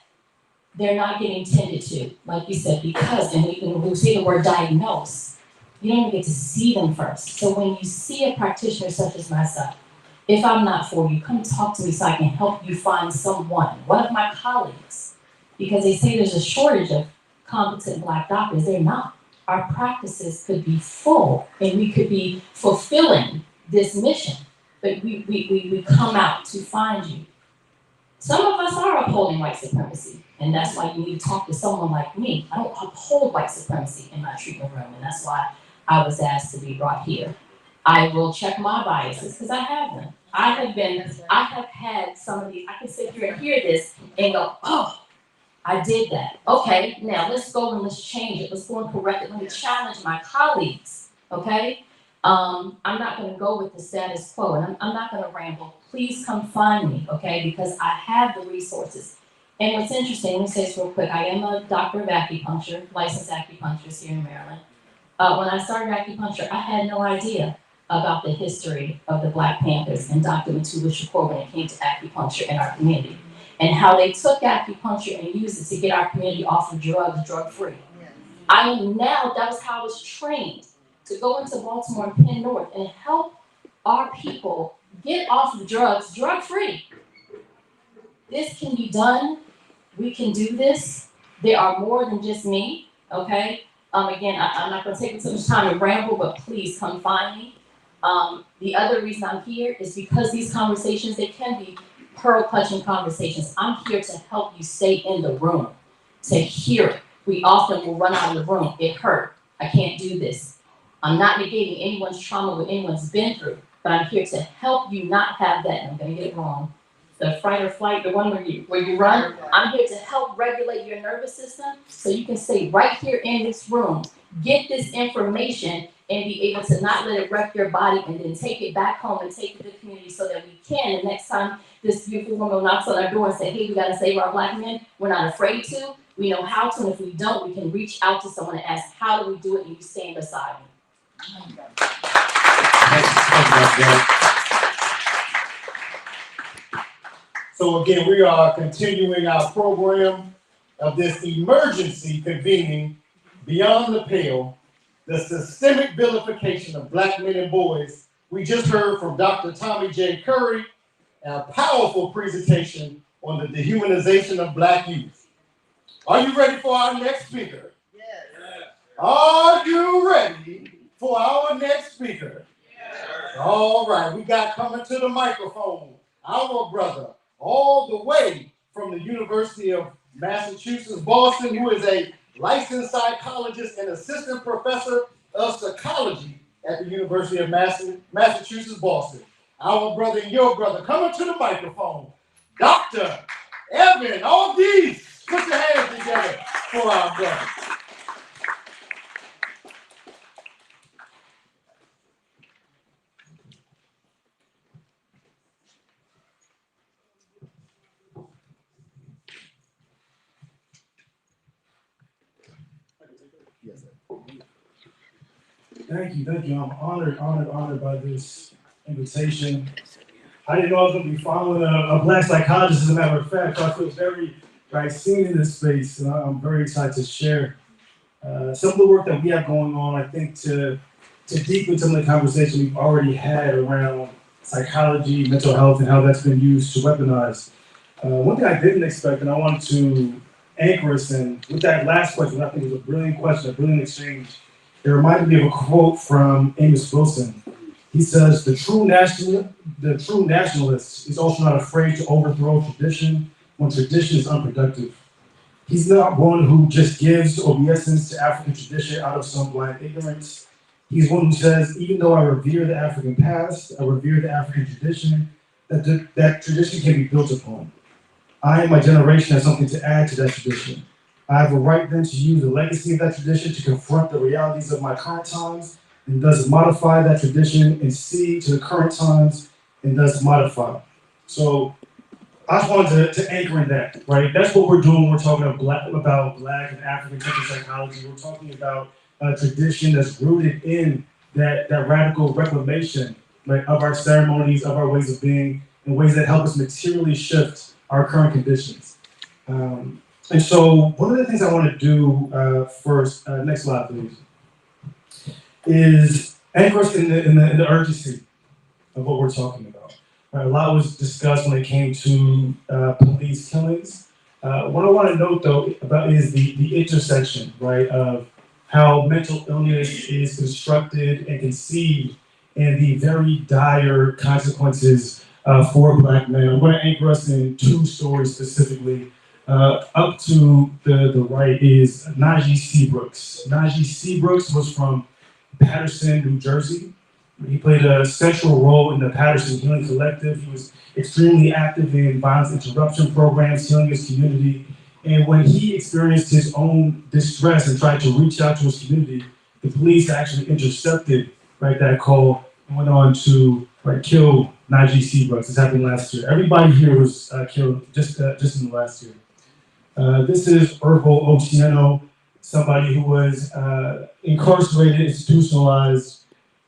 they're not getting tended to, like you said, because, and when we say the word diagnose, you don't even get to see them first. So when you see a practitioner such as myself, if I'm not for you, come talk to me so I can help you find someone, one of my colleagues, because they say there's a shortage of competent Black doctors. They're not. Our practices could be full and we could be fulfilling this mission, but we come out to find you. Some of us are upholding white supremacy, and that's why you need to talk to someone like me. I don't uphold white supremacy in my treatment room, and that's why I was asked to be brought here. I will check my biases, because I have them. I have had some of these, I can sit here and hear this and go, oh, I did that. Okay, now let's go and let's change it. Let's go and correct it. Let me challenge my colleagues, okay? I'm not gonna go with the status quo, and I'm not gonna ramble. Please come find me, okay? Because I have the resources. And what's interesting, let me say this real quick. I am a doctor of acupuncture, licensed acupuncturist here in Maryland. When I started acupuncture, I had no idea about the history of the Black Panthers and Dr. Mutulu Shakur when it came to acupuncture in our community, and how they took acupuncture and used it to get our community off of drugs, drug-free. I am now, that was how I was trained to go into Baltimore and Penn North and help our people get off of drugs, drug-free. This can be done. We can do this. There are more than just me, okay? Again, I'm not gonna take too much time to ramble, but please come find me. The other reason I'm here is because these conversations, they can be pearl-clutching conversations. I'm here to help you stay in the room, to hear it. We often will run out of the room. It hurt. I can't do this. I'm not negating anyone's trauma, what anyone's been through, but I'm here to help you not have that. And I'm gonna get it wrong. The fight or flight, the one where you run. I'm here to help regulate your nervous system so you can stay right here in this room, get this information, and be able to not let it wreck your body, and then take it back home and take it to the community so that we can. And next time this beautiful woman knocks on our door and say, hey, we gotta save our Black men, we're not afraid to. We know how to, and if we don't, we can reach out to someone and ask, how do we do it? And you stand beside me. So again, we are continuing our program of this emergency convening beyond the pale, the systemic vilification of Black men and boys. We just heard from Dr. Tommy J. Curry, a powerful presentation on the dehumanization of Black youth. Are you ready for our next speaker? Yes. Are you ready for our next speaker? Yes. All right, we got coming to the microphone, our brother, all the way from the University of Massachusetts, Boston, who is a licensed psychologist and assistant professor of psychology at the University of Massachusetts, Boston. Our brother and your brother, coming to the microphone, Dr. Evan, all these, put your hands together for our brother. Thank you. I'm honored by this invitation. I didn't know I was going to be following a Black psychologist, as a matter of fact. So I feel very seen in this space, and I'm very excited to share some of the work that we have going on. I think to deepen some of the conversation we've already had around psychology, mental health, and how that's been used to weaponize. One thing I didn't expect, and I wanted to anchor us in, with that last question, I think it was a brilliant question, a brilliant exchange. It reminded me of a quote from Amos Wilson, He says the true nationalist is also not afraid to overthrow tradition when tradition is unproductive. He's not one who just gives obeisance to African tradition out of some blind ignorance. He's one who says, even though I revere the African past, I revere the African tradition, that tradition can be built upon. I and my generation have something to add to that tradition. I have a right then to use the legacy of that tradition to confront the realities of my current times and thus modify that tradition and see to the current times and thus modify. So I just wanted to anchor in that, right? That's what we're doing when we're talking about Black and African cultural psychology. We're talking about a tradition that's rooted in that radical reclamation, right, of our ceremonies, of our ways of being, in ways that help us materially shift our current conditions. And so one of the things I want to do first, next slide please, is anchor us in the urgency of what we're talking about. Right, a lot was discussed when it came to police killings. What I want to note though about is the intersection, right, of how mental illness is constructed and conceived and the very dire consequences for Black men. I'm going to anchor us in two stories specifically. Up to the right is Najee Seabrooks. Najee Seabrooks was from Paterson, New Jersey. He played a central role in the Paterson Healing Collective. He was extremely active in violence interruption programs, healing his community. And when he experienced his own distress and tried to reach out to his community, the police actually intercepted, right, that call and went on to kill Najee Seabrooks. This happened last year. Everybody here was killed just in the last year. This is Ervo Oceano, somebody who was incarcerated, institutionalized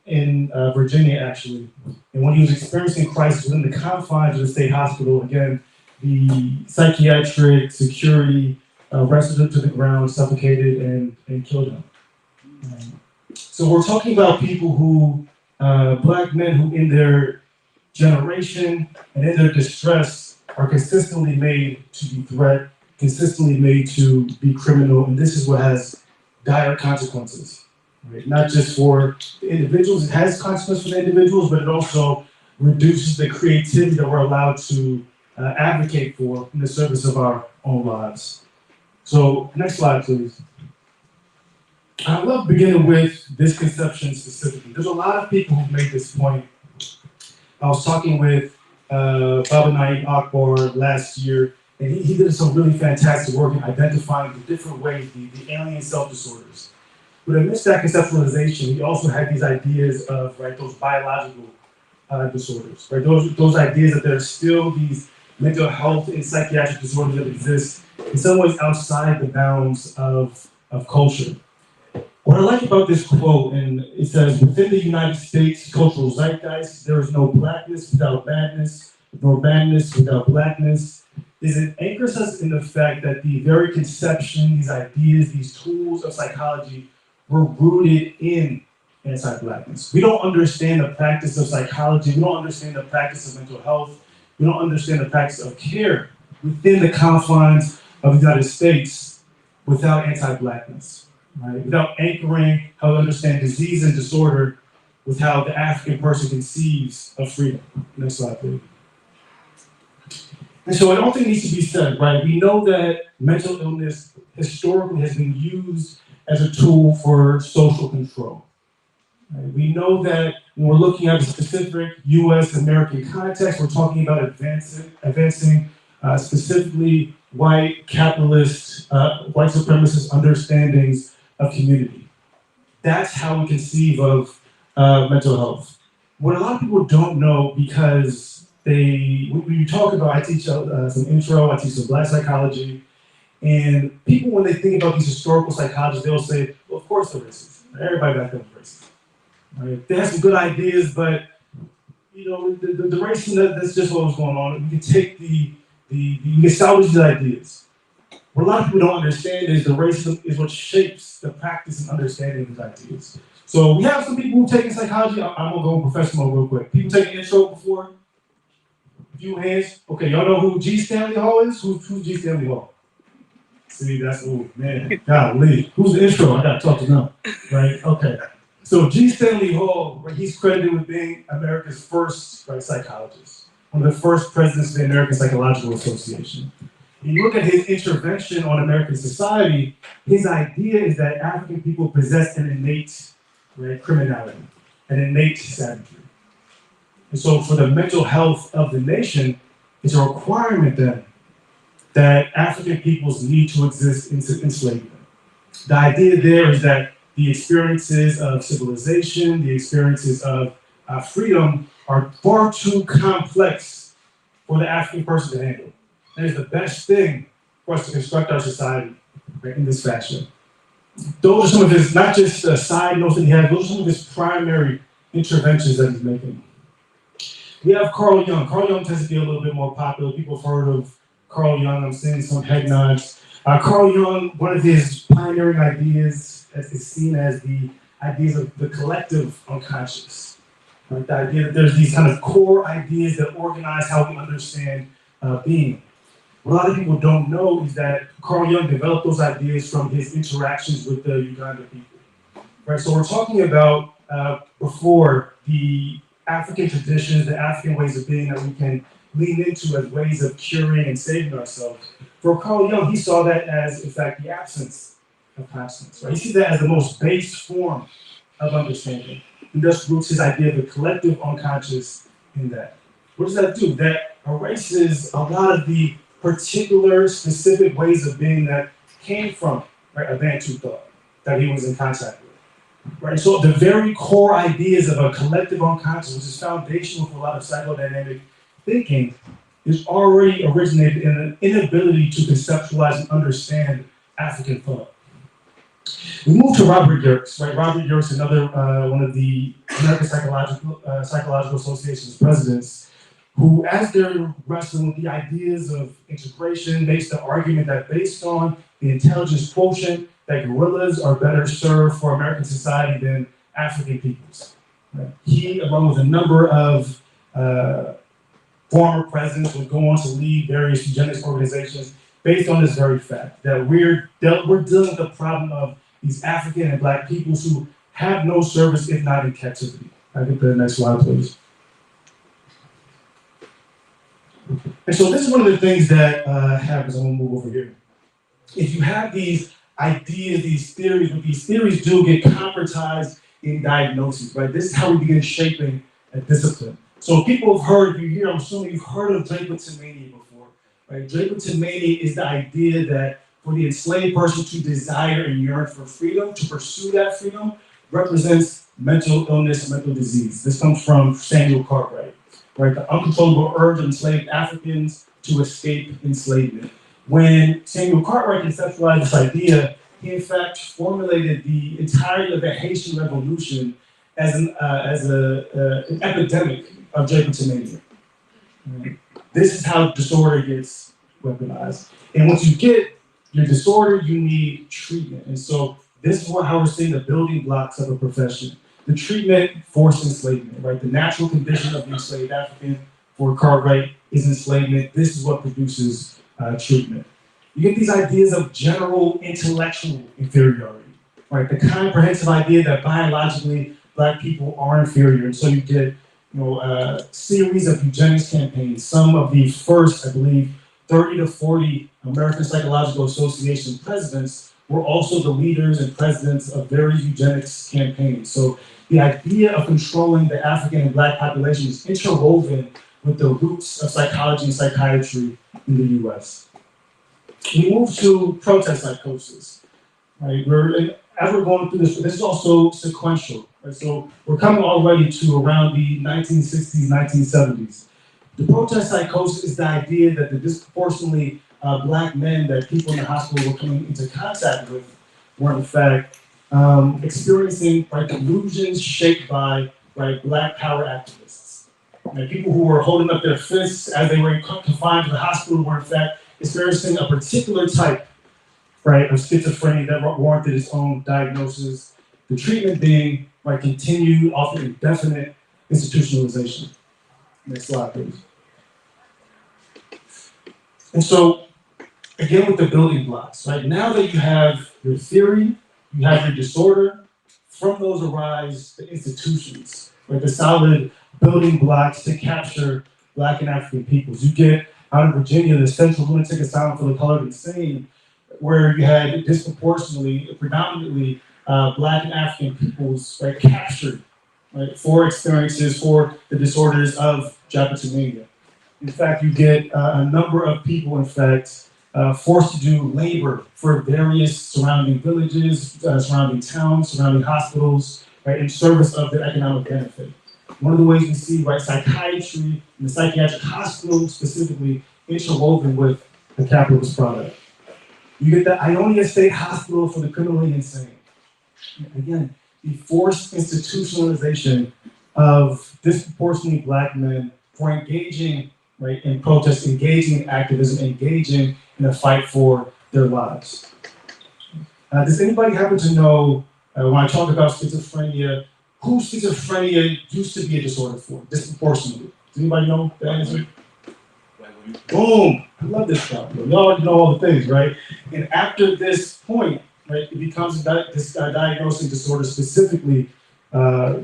in Virginia, actually. And when he was experiencing crisis within the confines of the state hospital, again, the psychiatric security wrestled him to the ground, suffocated, and killed him. So we're talking about people who, Black men who in their generation and in their distress are consistently made to be threat, consistently made to be criminal, and this is what has dire consequences. Right? Not just for the individuals, it has consequences for the individuals, but it also reduces the creativity that we're allowed to advocate for in the service of our own lives. So, next slide, please. I love beginning with this conception specifically. There's a lot of people who've made this point. I was talking with Baba Naeem Akbar last year, and he did some really fantastic work in identifying the different ways, the alien self-disorders. But amidst that conceptualization, he also had these ideas of those biological disorders, right? Those ideas that there are still these mental health and psychiatric disorders that exist in some ways outside the bounds of culture. What I like about this quote, and it says, within the United States cultural zeitgeist, there is no Blackness without badness, nor badness without Blackness, is it anchors us in the fact that the very conception, these ideas, these tools of psychology were rooted in anti-Blackness. We don't understand the practice of psychology. We don't understand the practice of mental health. We don't understand the practice of care within the confines of the United States without anti-Blackness, right? Without anchoring how to understand disease and disorder with how the African person conceives of freedom. Next slide, please. And so I don't think it needs to be said, right? We know that mental illness historically has been used as a tool for social control. Right? We know that when we're looking at a specific U.S. American context, we're talking about advancing specifically white capitalist, white supremacist understandings of community. That's how we conceive of mental health. What a lot of people don't know, because when you talk about, I teach some intro, I teach some Black psychology, and people, when they think about these historical psychologists, they'll say, well, of course they're racist. Everybody back then was racist. Right? They have some good ideas, but the racism, that's just what was going on. We can take we can salvage the ideas. What a lot of people don't understand is the racism is what shapes the practice and understanding of these ideas. So we have some people who've taken psychology. I'm gonna go professional real quick. People taking intro before? A few hands. Okay, y'all know who G. Stanley Hall is? Who's G. Stanley Hall? See, that's, oh man, golly. Who's the intro? I gotta talk to them, right? Okay. So G. Stanley Hall, right, he's credited with being America's first psychologist, one of the first presidents of the American Psychological Association. When you look at his intervention on American society, his idea is that African people possess an innate criminality, an innate savagery. And so for the mental health of the nation, it's a requirement then that African peoples need to exist in enslavement. The idea there is that the experiences of civilization, the experiences of freedom are far too complex for the African person to handle. That is the best thing for us to construct our society in this fashion. Those are some of his, not just side notes that he has, those are some of his primary interventions that he's making. We have Carl Jung. Carl Jung tends to be a little bit more popular. People have heard of Carl Jung. I'm seeing some head nods. Carl Jung, one of his pioneering ideas is seen as the ideas of the collective unconscious. Right? The idea that there's these kind of core ideas that organize how we understand being. What a lot of people don't know is that Carl Jung developed those ideas from his interactions with the Uganda people. Right? So we're talking about before the African traditions, the African ways of being that we can lean into as ways of curing and saving ourselves. For Carl Jung, he saw that as, in fact, the absence of consciousness. Right? He sees that as the most base form of understanding. He thus roots his idea of the collective unconscious in that. What does that do? That erases a lot of the particular, specific ways of being that came from a Bantu thought that he was in contact with. Right, so the very core ideas of a collective unconscious, which is foundational for a lot of psychodynamic thinking, is already originated in an inability to conceptualize and understand African thought. We move to Robert Yerkes, right? Robert Yerkes, another one of the American Psychological Association's presidents, who, as they're wrestling with the ideas of integration, makes the argument that based on the intelligence quotient, that gorillas are better served for American society than African peoples. Right? He, along with a number of former presidents, would go on to lead various eugenics organizations based on this very fact, that we're dealing with the problem of these African and Black peoples who have no service if not in captivity. I get the next slide, please. And so this is one of the things that happens. I'm gonna move over here. If you have these ideas, these theories, but these theories do get concretized in diagnoses, right? This is how we begin shaping a discipline. So people have heard, if you hear, I'm assuming you've heard of drapetomania before, right? Drapetomania is the idea that for the enslaved person to desire and yearn for freedom, to pursue that freedom, represents mental illness, mental disease. This comes from Samuel Cartwright, right? The uncontrollable urge of enslaved Africans to escape enslavement. When Samuel Cartwright conceptualized this idea, he in fact formulated the entirety of the Haitian Revolution as an epidemic of drapetomania. This is how disorder gets weaponized. And once you get your disorder, you need treatment. And so this is how we're seeing the building blocks of a profession. The treatment, forced enslavement, right? The natural condition of the enslaved African for Cartwright is enslavement. This is what produces treatment. You get these ideas of general intellectual inferiority, right? The comprehensive idea that biologically Black people are inferior. And so you get, a series of eugenics campaigns. Some of the first, I believe, 30 to 40 American Psychological Association presidents were also the leaders and presidents of various eugenics campaigns. So the idea of controlling the African and Black population is interwoven with the roots of psychology and psychiatry in the US. We move to protest psychosis, right? As we're going through this is also sequential, right? So we're coming already to around the 1960s, 1970s. The protest psychosis is the idea that the disproportionately Black men that people in the hospital were coming into contact with were in fact experiencing delusions shaped by Black power activists. And people who were holding up their fists as they were confined to the hospital were in fact experiencing a particular type, of schizophrenia that warranted its own diagnosis. The treatment being, continued, often indefinite institutionalization. Next slide, please. And so, again with the building blocks, right? Now that you have your theory, you have your disorder, from those arise the institutions, right? The solid building blocks to capture Black and African peoples. You get out of Virginia, the Central Lunatic Asylum for the Colored Insane, where you had disproportionately, predominantly Black and African peoples, right, captured, right, for experiences, for the disorders of Japantomania. In fact, you get a number of people, in fact, forced to do labor for various surrounding villages, surrounding towns, surrounding hospitals, right, in service of their economic benefit. One of the ways we see, right, psychiatry and the psychiatric hospital specifically interwoven with the capitalist product. You get the Ionia State Hospital for the criminally insane. Again, the forced institutionalization of disproportionately Black men for engaging, right, in protest, engaging in activism, engaging in a fight for their lives. Does anybody happen to know, when I talk about schizophrenia, who schizophrenia used to be a disorder for, disproportionately? Does anybody know the answer? Boom! I love this stuff. Y'all already know all the things, right? And after this point, right, it becomes this diagnosing disorder specifically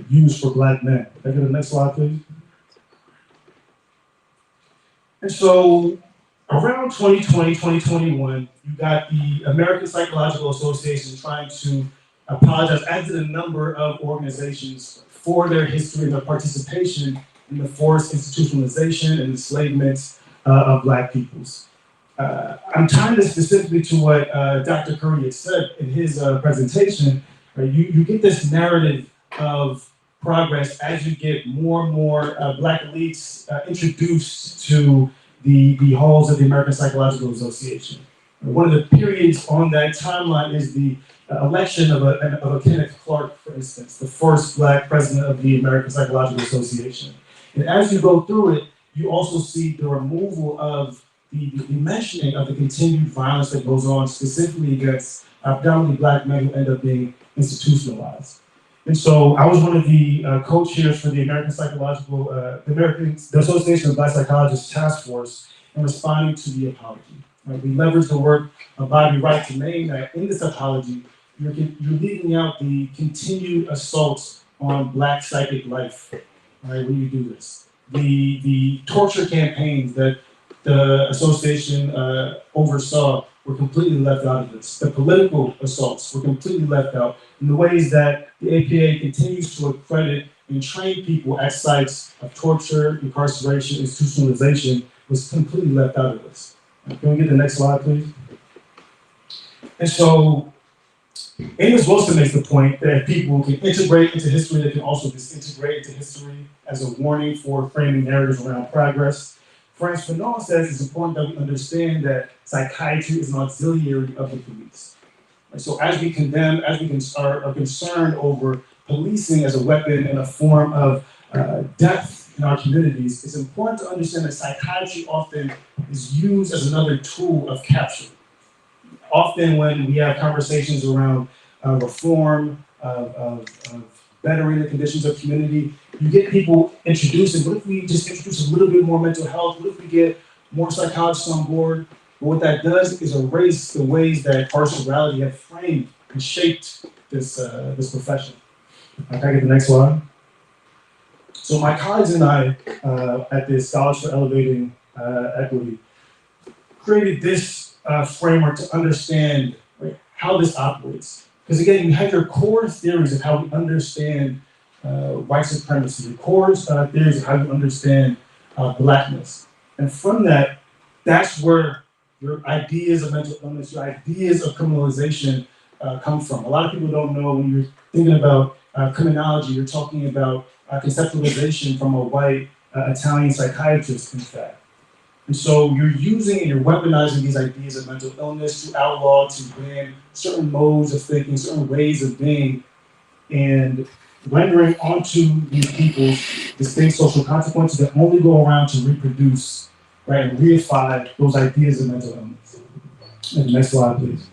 used for Black men. Can I get the next slide, please? And so around 2020, 2021, you got the American Psychological Association trying to apologize, as did a number of organizations, for their history and their participation in the forced institutionalization and enslavement of Black peoples. I'm tying this specifically to what Dr. Curry had said in his presentation. Right? You get this narrative of progress as you get more and more Black elites introduced to the halls of the American Psychological Association. One of the periods on that timeline is the election of a Kenneth Clark, for instance, the first Black president of the American Psychological Association. And as you go through it, you also see the removal of the mentioning of the continued violence that goes on specifically against predominantly Black men who end up being institutionalized. And so I was one of the co-chairs for the American Psychological, the Association of Black Psychologists Task Force in responding to the apology. Right? We leveraged the work of Bobby Wright to name that in this apology, you're leaving out the continued assaults on Black psychic life, right, when you do this. The torture campaigns that the association oversaw were completely left out of this. The political assaults were completely left out in the ways that the APA continues to accredit and train people at sites of torture, incarceration, institutionalization was completely left out of this. Can we get the next slide, please? And so Amos Wilson makes the point that people can integrate into history, they can also disintegrate into history as a warning for framing narratives around progress. Frantz Fanon says it's important that we understand that psychiatry is an auxiliary of the police. Right? So as we condemn, as we are concerned over policing as a weapon and a form of death in our communities, it's important to understand that psychiatry often is used as another tool of capture. Often when we have conversations around reform, of bettering the conditions of community, you get people introducing, what if we just introduce a little bit more mental health? What if we get more psychologists on board? But what that does is erase the ways that carcerality have framed and shaped this profession. Can I get the next slide? So my colleagues and I at the Scholars for Elevating Equity created this framework to understand, right, how this operates. Because again, you have your core theories of how we understand white supremacy, your core theories of how you understand Blackness. And from that, that's where your ideas of mental illness, your ideas of criminalization come from. A lot of people don't know when you're thinking about criminology, you're talking about conceptualization from a white Italian psychiatrist, in fact. And so you're using and you're weaponizing these ideas of mental illness to outlaw, to ban certain modes of thinking, certain ways of being, and rendering onto these people's distinct social consequences that only go around to reproduce, right, and reify those ideas of mental illness. And next slide, please.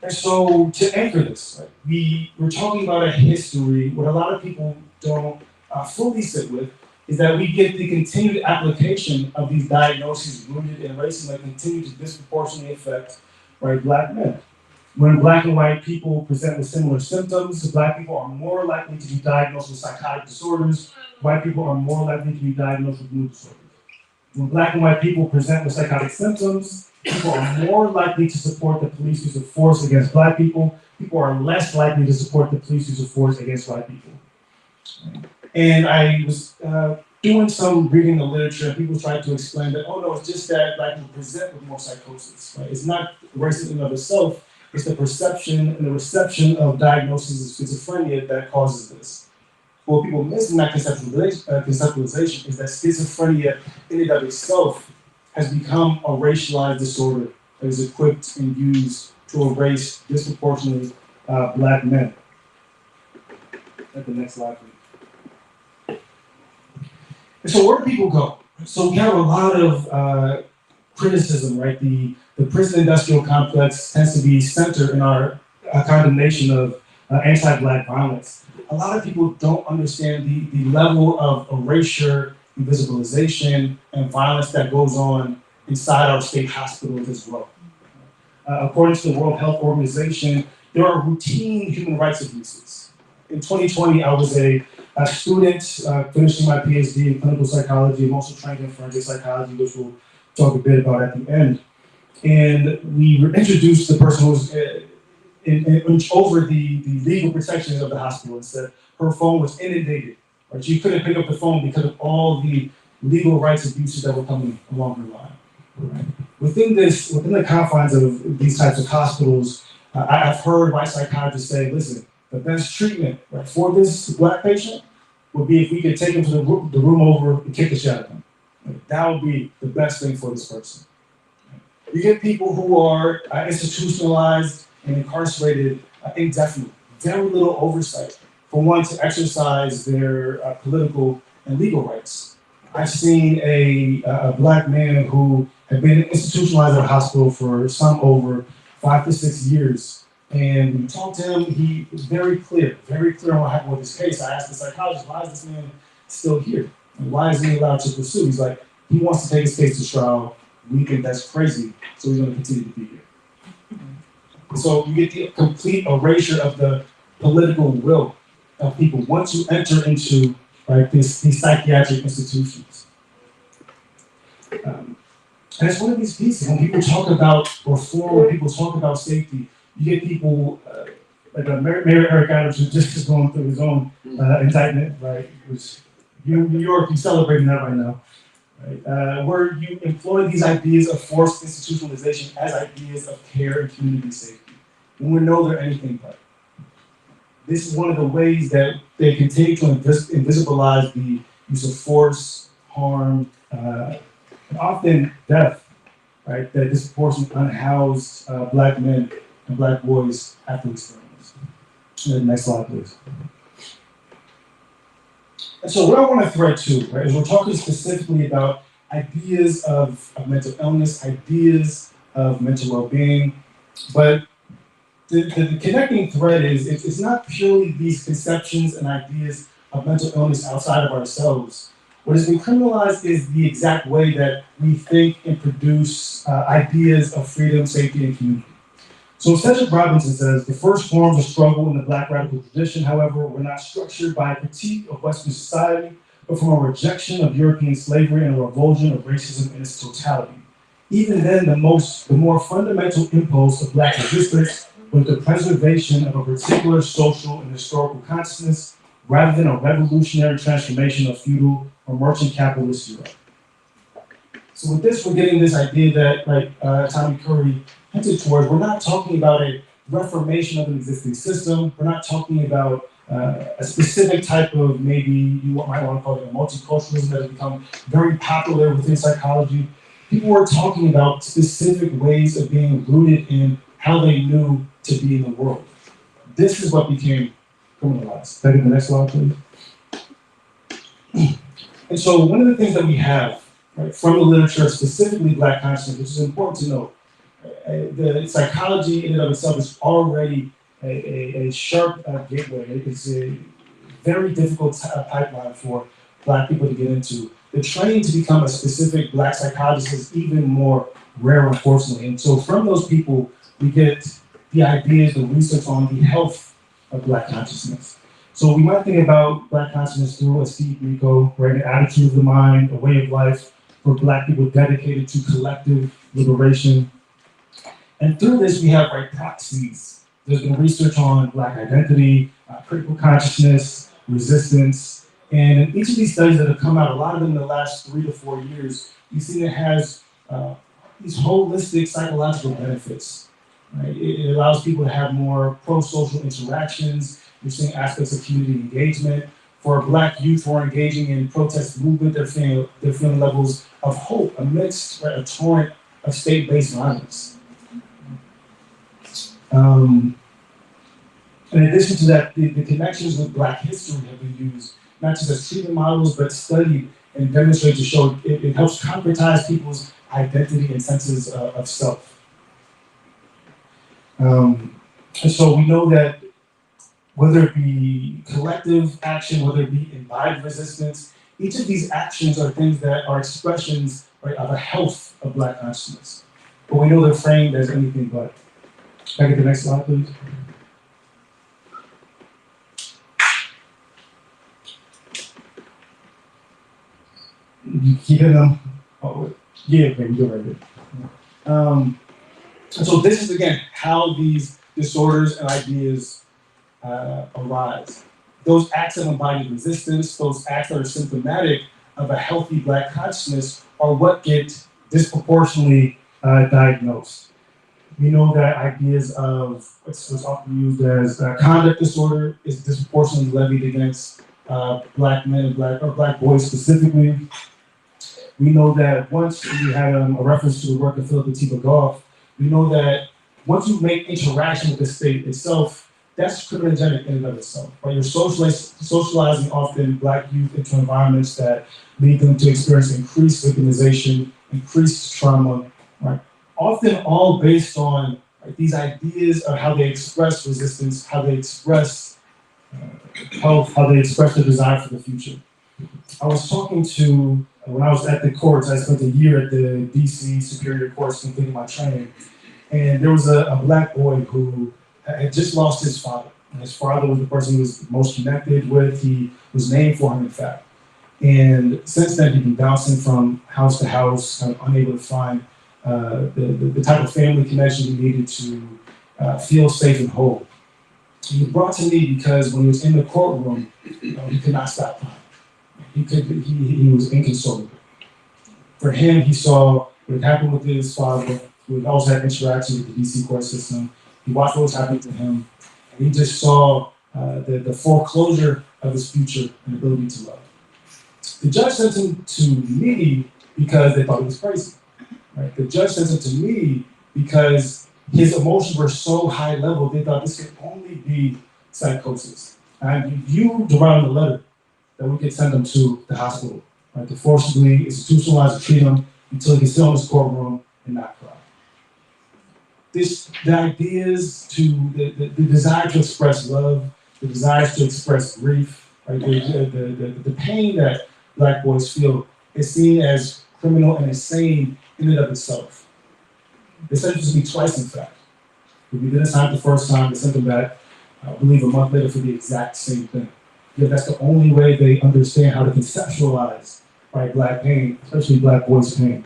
And so to anchor this, right, we're talking about a history. What a lot of people don't fully sit with is that we get the continued application of these diagnoses rooted in racism that continue to disproportionately affect, right, Black men. When black and white people present with similar symptoms, black people are more likely to be diagnosed with psychotic disorders. White people are more likely to be diagnosed with mood disorders. When black and white people present with psychotic symptoms, people are more likely to support the police use of force against black people. People are less likely to support the police use of force against white people. And I was doing some reading the literature, and people tried to explain that, oh no, it's just that black people present with more psychosis, right? It's not racism in and of itself, it's the perception and the reception of diagnoses of schizophrenia that causes this. What people miss in that conceptualization is that schizophrenia in and of itself has become a racialized disorder that is equipped and used to erase disproportionately black men. At the next slide, please. And so where do people go? So we have a lot of criticism, right? The prison industrial complex tends to be centered in our condemnation of anti-black violence. A lot of people don't understand the level of erasure, invisibilization, and violence that goes on inside our state hospitals as well. According to the World Health Organization, there are routine human rights abuses. In 2020, I was a student finishing my PhD in clinical psychology. I'm also trained in forensic psychology, which we'll talk a bit about at the end. And we introduced the person who was over the legal protections of the hospital and said her phone was inundated. Right? She couldn't pick up the phone because of all the legal rights abuses that were coming along her line. Right? Within the confines of these types of hospitals, I've heard white psychiatrists say, listen, the best treatment, right, for this black patient would be if we could take him to the room over and kick the shit out of him. Right? That would be the best thing for this person. You get people who are institutionalized and incarcerated indefinitely, very little oversight for one to exercise their political and legal rights. I've seen a black man who had been institutionalized at a hospital for some over 5 to 6 years. And when we talked to him, he was very clear on what happened with his case. I asked the psychologist, why is this man still here? And why is he allowed to pursue? He's like, he wants to take his case to trial. We think that's crazy, so he's gonna continue to be here. So you get the complete erasure of the political will of people once you enter into these psychiatric institutions. And it's one of these pieces, when people talk about reform, when people talk about safety, you get people like Mayor Eric Adams, who just is going through his own indictment, right? Which New York is celebrating that right now. Right? Where you employ these ideas of forced institutionalization as ideas of care and community safety, when we know they're anything but. This is one of the ways that they continue to invisibilize the use of force, harm, and often death, right? That disproportionately unhoused black men and black boys have to experience. Next slide, please. And so what I want to thread to, right, is we're talking specifically about ideas of mental illness, ideas of mental well-being, but the connecting thread is it's not purely these conceptions and ideas of mental illness outside of ourselves. What has been criminalized is the exact way that we think and produce ideas of freedom, safety, and community. So Cedric Robinson says, the first forms of struggle in the Black radical tradition, however, were not structured by a critique of Western society, but from a rejection of European slavery and a revulsion of racism in its totality. Even then, the more fundamental impulse of Black resistance was the preservation of a particular social and historical consciousness, rather than a revolutionary transformation of feudal or merchant capitalist Europe. So with this, we're getting this idea that, like Tommy Curry hinted towards, we're not talking about a reformation of an existing system. We're not talking about a specific type of, maybe you might want to call it a multiculturalism that has become very popular within psychology. People were talking about specific ways of being rooted in how they knew to be in the world. This is what became criminalized. Can I get the next slide, please? And so one of the things that we have, right, from the literature, specifically Black consciousness, which is important to note, the psychology in and of itself is already a sharp gateway. It's a very difficult pipeline for Black people to get into. The training to become a specific Black psychologist is even more rare, unfortunately. And so from those people, we get the ideas, the research on the health of Black consciousness. So we might think about Black consciousness through a Steve Biko, right, an attitude of the mind, a way of life for Black people dedicated to collective liberation. And through this, we have, right, proxies. There's been research on Black identity, critical consciousness, resistance, and in each of these studies that have come out, a lot of them in the last 3 to 4 years, you see it has these holistic psychological benefits. Right? It allows people to have more pro-social interactions. You're seeing aspects of community engagement. For Black youth who are engaging in protest movement, they're feeling levels of hope amidst, right, a torrent of state-based violence. In addition to that, the connections with Black history have been used, not just as treatment models, but studied and demonstrated to show it helps concretize people's identity and senses of self. And so we know that whether it be collective action, whether it be embodied resistance, each of these actions are things that are expressions, right, of a health of Black consciousness. But we know they're framed as anything but. Can I get the next slide, please? You keep hitting them? Oh, yeah, okay, we go right there. And so this is, again, how these disorders and ideas arise. Those acts of embodied resistance, those acts that are symptomatic of a healthy Black consciousness are what get disproportionately diagnosed. We know that ideas of what's often used as conduct disorder is disproportionately levied against Black men and Black boys specifically. We know that once we had a reference to the work of Philip T. Goff, we know that once you make interaction with the state itself, that's criminogenic in and of itself. Right? You're socializing often Black youth into environments that lead them to experience increased victimization, increased trauma, right? Often all based on, right, these ideas of how they express resistance, how they express health, how they express their desire for the future. I was talking to, when I was at the courts, I spent a year at the DC Superior Courts completing my training, and there was a Black boy who had just lost his father. And his father was the person he was most connected with. He was named for him, in fact. And since then, he'd been bouncing from house to house, kind of unable to find the type of family connection he needed to feel safe and whole. He was brought to me because when he was in the courtroom, he could not stop crying. He was inconsolable. For him, he saw what had happened with his father, who had also had interaction with the DC court system. He watched what was happening to him, and he just saw the foreclosure of his future and ability to love. The judge sent him to me because they thought he was crazy. Right? The judge sent him to me because his emotions were so high level, they thought this could only be psychosis. And you derived a letter that we could send him to the hospital, right, to forcibly institutionalize and treat him until he can sit in his courtroom and not cry. The ideas the desire to express love, the desire to express grief, right, the pain that Black boys feel is seen as criminal and insane in and of itself. They sent him to me twice, in fact. We didn't sign it the first time, they sent him back, I believe, a month later for the exact same thing. Because that's the only way they understand how to conceptualize, right, Black pain, especially Black boys' pain.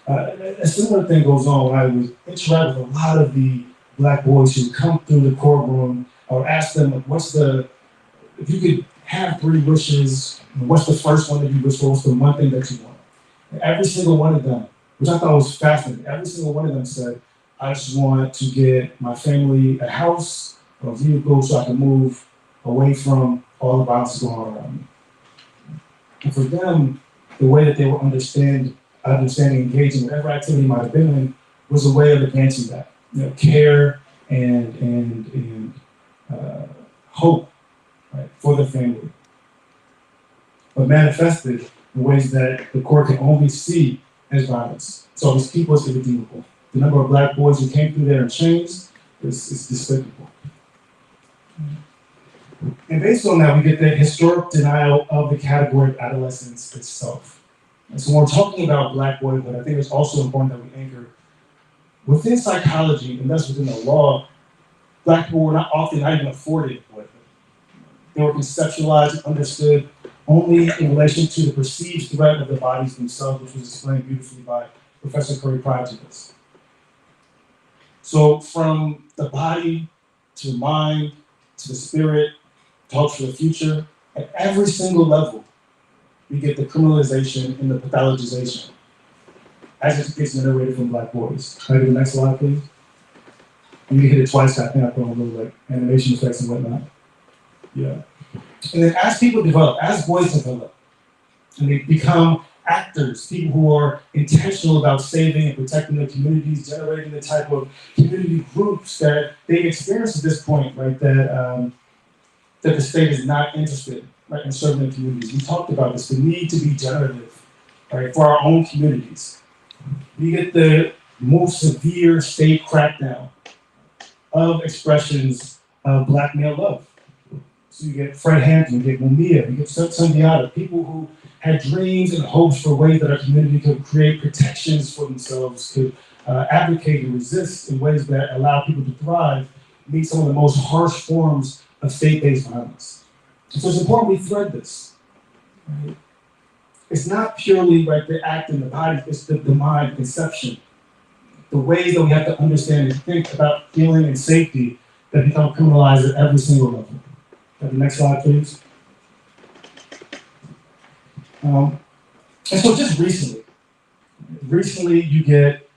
A similar thing goes on when I was interacting with a lot of the Black boys who come through the courtroom. I would ask them, like, if you could have 3 wishes, what's the first one that you wish for? What's the one thing that you want? And every single one of them, which I thought was fascinating, every single one of them said, I just want to get my family a house or a vehicle so I can move away from all the violence going on around me. And for them, the way that they were understanding, engaging, whatever activity might have been in, was a way of advancing that. Care and hope, right, for the family. But manifested in ways that the court can only see as violence. So these people is irredeemable. The number of Black boys who came through there in chains is despicable. And based on that, we get the historic denial of the category of adolescence itself. And so when we're talking about Black boyhood, I think it's also important that we anchor Within psychology, and thus within the law, Black people were not even afforded boyhood. They were conceptualized and understood only in relation to the perceived threat of the bodies themselves, which was explained beautifully by Professor Curry prior to this. So from the body to the mind to the spirit to hope for the future, at every single level, we get the criminalization and the pathologization, as it gets generated from Black boys. Can I get the next slide, please? And you hit it twice, I think I put on a little like animation effects and whatnot. Yeah. And then as people develop, as boys develop, and they become actors, people who are intentional about saving and protecting their communities, generating the type of community groups that they've experienced at this point, right, that the state is not interested, right, in serving their communities. We talked about this, the need to be generative, right, for our own communities. We get the most severe state crackdown of expressions of Black male love. So you get Fred Hampton, you get Mumia, you get Sundiata, people who had dreams and hopes for ways that our community could create protections for themselves, could advocate and resist in ways that allow people to thrive, meet some of the most harsh forms of state-based violence. And so it's important we thread this. Right? It's not purely like the act in the body, it's the mind conception. The ways that we have to understand and think about healing and safety that become criminalized at every single level. The next slide, please. And so just recently you get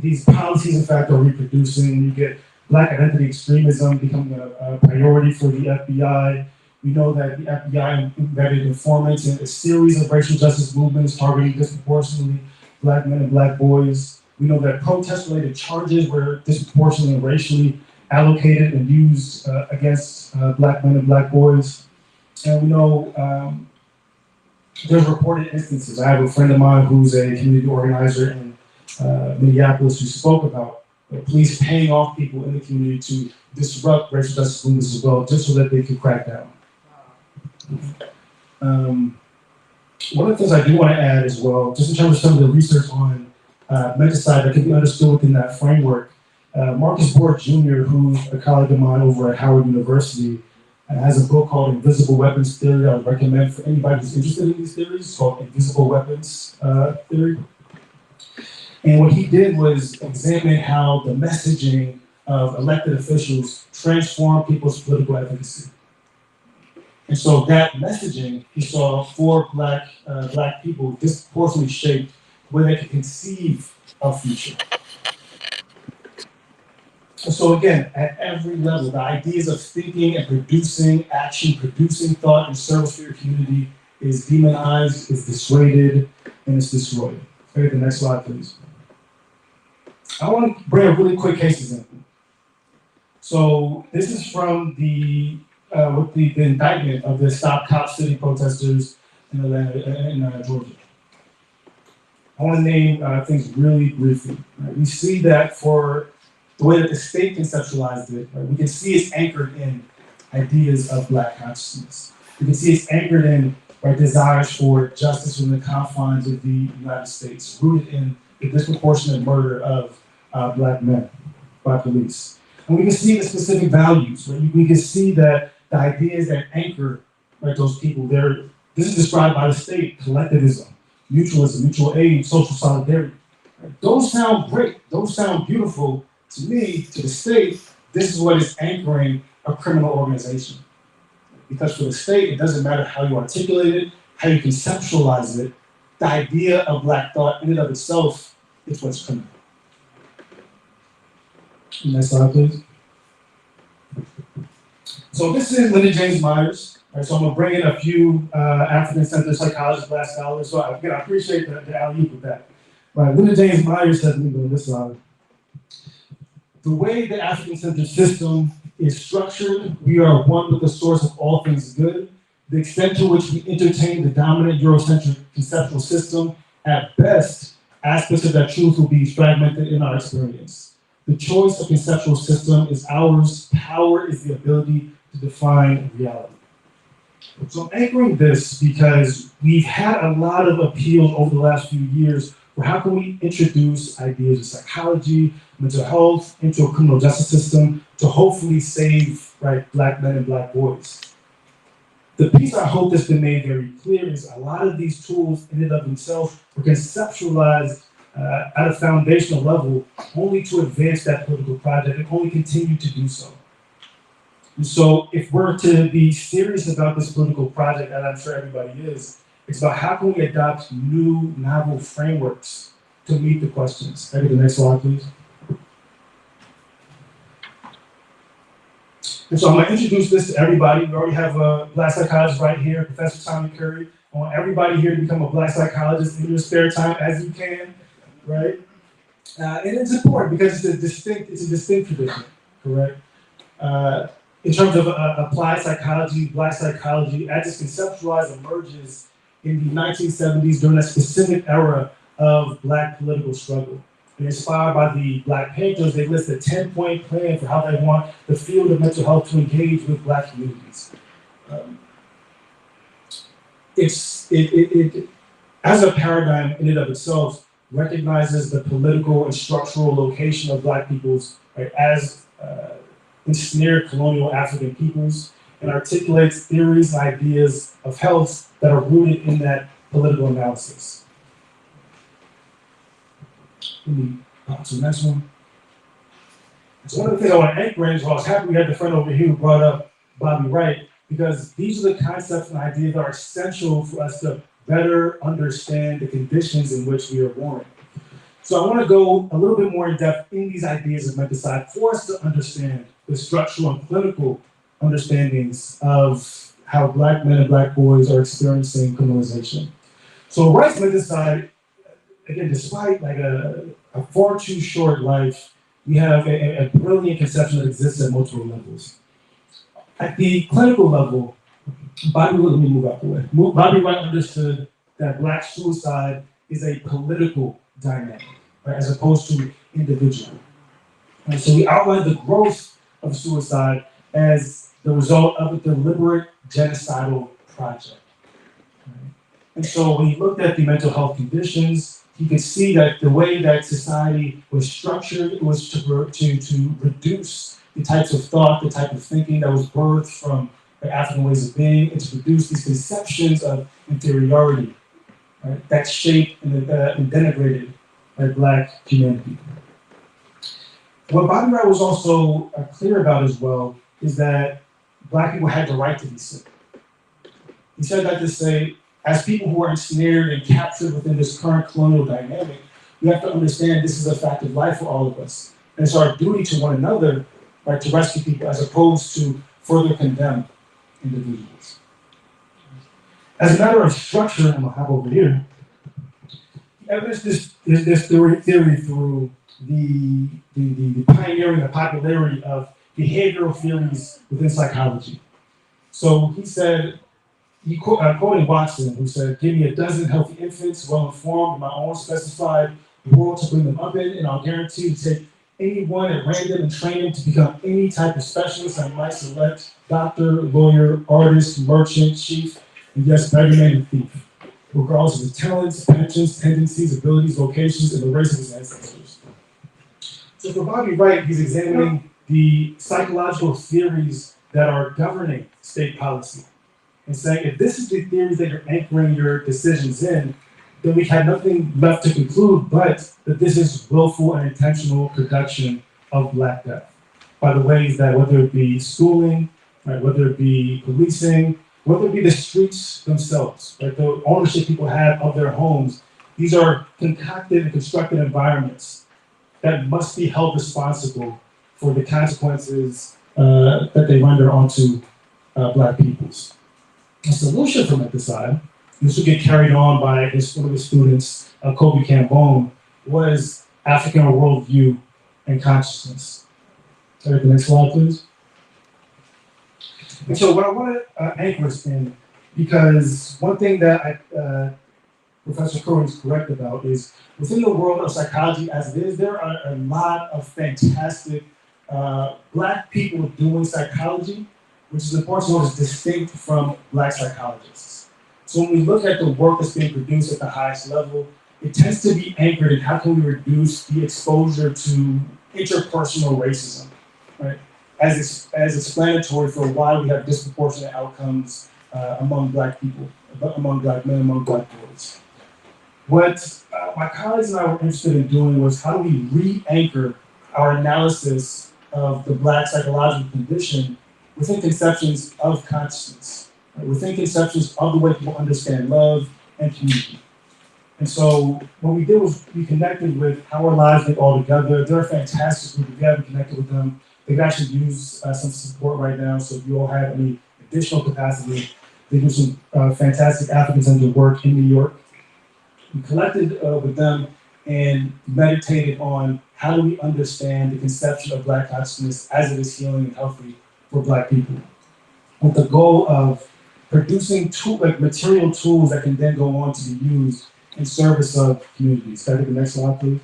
these policies, in fact, are reproducing. You get Black identity extremism becoming a priority for the FBI. We know that the FBI embedded informants in a series of racial justice movements targeting disproportionately Black men and Black boys. We know that protest-related charges were disproportionately and racially allocated and used against Black men and Black boys. And we know there's reported instances. I have a friend of mine who's a community organizer in Minneapolis who spoke about police paying off people in the community to disrupt racial justice movements as well, just so that they could crack down. One of the things I do want to add as well, just in terms of some of the research on menticide that can be understood within that framework, Marcus Borg Jr., who's a colleague of mine over at Howard University, has a book called Invisible Weapons Theory I would recommend for anybody who's interested in these theories. It's called Invisible Weapons Theory. And what he did was examine how the messaging of elected officials transformed people's political efficacy. And so that messaging, he saw for Black people disproportionately shaped the way they could conceive of future. So again, at every level, the ideas of thinking and producing action, producing thought in service for your community is demonized, is dissuaded, and is destroyed. Okay, the next slide, please. I want to bring a really quick case example. So this is from the indictment of the Stop Cop City protesters in Atlanta, Georgia. I want to name things really briefly. Right? We see that for the way that the state conceptualized it, right? We can see it's anchored in ideas of Black consciousness. We can see it's anchored in desires for justice within the confines of the United States, rooted in the disproportionate murder of Black men by police. And we can see the specific values. Right? We can see that the ideas that anchor those people, this is described by the state: collectivism, mutualism, mutual aid, social solidarity. Right? Those sound great. Those sound beautiful. To me, to the state, this is what is anchoring a criminal organization. Because for the state, it doesn't matter how you articulate it, how you conceptualize it, the idea of Black thought in and of itself is what's criminal. Next slide, please. So this is Linda James Myers. Right, so I'm gonna bring in a few African-centered psychologists, Black scholars. So I appreciate the alley-oop with that. Right, Linda James Myers says, let me go on this slide. The way the African-centered system is structured, we are one with the source of all things good. The extent to which we entertain the dominant Eurocentric conceptual system, at best, aspects of that truth will be fragmented in our experience. The choice of conceptual system is ours. Power is the ability to define reality. So I'm anchoring this because we've had a lot of appeals over the last few years or how can we introduce ideas of psychology, mental health into a criminal justice system to hopefully save, right, Black men and Black boys. The piece I hope that's been made very clear is a lot of these tools in and of themselves were conceptualized at a foundational level only to advance that political project and only continue to do so. And so if we're to be serious about this political project, and I'm sure everybody is, it's about how can we adopt new, novel frameworks to meet the questions. Maybe the next slide, please. And so I'm gonna introduce this to everybody. We already have a Black psychologist right here, Professor Tommy Curry. I want everybody here to become a Black psychologist in your spare time as you can, right? And it's important because it's a distinct tradition, correct? In terms of applied psychology, Black psychology, as it's conceptualized, emerges in the 1970s during a specific era of Black political struggle. And inspired by the Black Panthers, they list a 10-point plan for how they want the field of mental health to engage with Black communities. It as a paradigm in and of itself, recognizes the political and structural location of Black peoples, right, as ensnared colonial African peoples, and articulates theories and ideas of health that are rooted in that political analysis. Let me pop to the next one. So one of the things I want to anchor in is I was happy we had the friend over here who brought up Bobby Wright, because these are the concepts and ideas that are essential for us to better understand the conditions in which we are born. So I want to go a little bit more in depth in these ideas of menticide for us to understand the structural and clinical understandings of how Black men and Black boys are experiencing criminalization. So Wright's menticide, again, despite like a far too short life, we have a brilliant conception that exists at multiple levels. At the clinical level, let me move out the way. Bobby Wright understood that Black suicide is a political dynamic, right, as opposed to individual. And so we outlined the growth of suicide as the result of a deliberate genocidal project. Right? And so when he looked at the mental health conditions, he could see that the way that society was structured was to reduce the types of thought, the type of thinking that was birthed from the African ways of being, and to produce these conceptions of inferiority, right, that shaped and denigrated by Black humanity. What Bobby Wright was also clear about as well is that Black people had the right to be sick. He said that to say, as people who are ensnared and captured within this current colonial dynamic, we have to understand this is a fact of life for all of us. And it's our duty to one another, right, to rescue people as opposed to further condemn individuals. As a matter of structure, I'm gonna hop over here. Evidence this theory through the pioneering and popularity of behavioral theories within psychology. So he said, quoting Watson, who said, "Give me a dozen healthy infants, well-informed, in my own specified world to bring them up in, and I'll guarantee to take anyone at random and train them to become any type of specialist I might select: doctor, lawyer, artist, merchant, chief, and yes, beggarman and thief, regardless of his talents, penchants, tendencies, abilities, vocations, and the race of his ancestors." So for Bobby Wright, he's examining the psychological theories that are governing state policy and saying, if this is the theories that you're anchoring your decisions in, then we have nothing left to conclude but that this is willful and intentional production of Black death by the ways that, whether it be schooling, right, whether it be policing, whether it be the streets themselves, right, the ownership people have of their homes, these are concocted and constructed environments that must be held responsible for the consequences that they render onto Black peoples. The solution from that side, this would get carried on by one of his students, Kobe Cambone, was African worldview and consciousness. All right, the next slide, please. And so what I want to anchor us in, because one thing that Professor Curry is correct about is within the world of psychology as it is, there are a lot of fantastic Black people doing psychology, which is important to know is distinct from Black psychologists. So when we look at the work that's being produced at the highest level, it tends to be anchored in how can we reduce the exposure to interpersonal racism, right? As explanatory for why we have disproportionate outcomes among Black people, among Black men, among Black boys. What my colleagues and I were interested in doing was how do we re-anchor our analysis of the Black psychological condition within conceptions of consciousness, right? Within conceptions of the way people understand love and community. And so what we did was we connected with How Our Lives Link All Together. They're a fantastic group. If you haven't connected with them, they could actually use some support right now. So if you all have any additional capacity, they do some fantastic African-centered work in New York. We collected with them and meditated on how do we understand the conception of Black consciousness as it is healing and healthy for Black people, with the goal of producing material tools that can then go on to be used in service of communities. Can I get the next slide, please?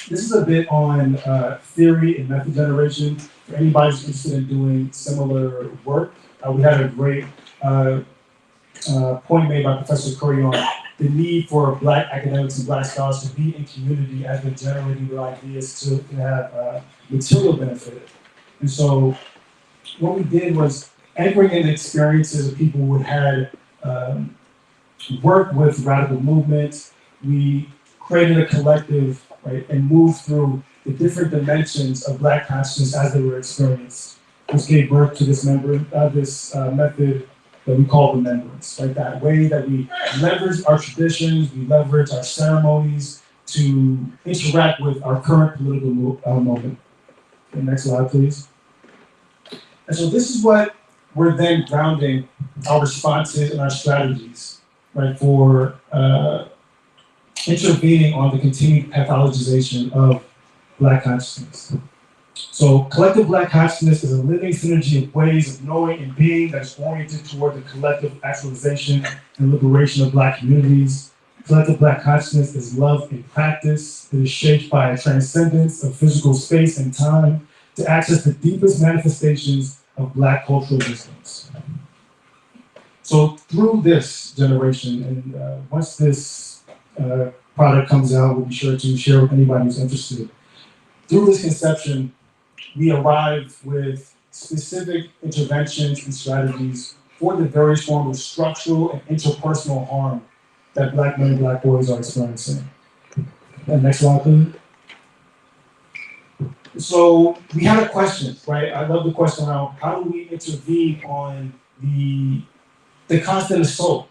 This is a bit on theory and method generation. For anybody who's interested in doing similar work, we had a great point made by Professor Curry on the need for Black academics and Black scholars to be in community as they're generating their ideas to have material benefit. And so what we did was anchoring in the experiences of people who had worked with radical movements. We created a collective, right, and moved through the different dimensions of Black consciousness as they were experienced, which gave birth to this method that we call remembrance, right? That way that we leverage our traditions, we leverage our ceremonies to interact with our current political moment. Okay, next slide, please. And so this is what we're then grounding our responses and our strategies, right, for intervening on the continued pathologization of Black consciousness. So collective Black consciousness is a living synergy of ways of knowing and being that is oriented toward the collective actualization and liberation of Black communities. Collective Black consciousness is love in practice. It is shaped by a transcendence of physical space and time to access the deepest manifestations of Black cultural existence. So through this generation, and once this product comes out, we'll be sure to share with anybody who's interested. Through this conception, we arrive with specific interventions and strategies for the various forms of structural and interpersonal harm that Black men and Black boys are experiencing. And next slide, please. So we had a question, right? I love the question around how do we intervene on the constant assault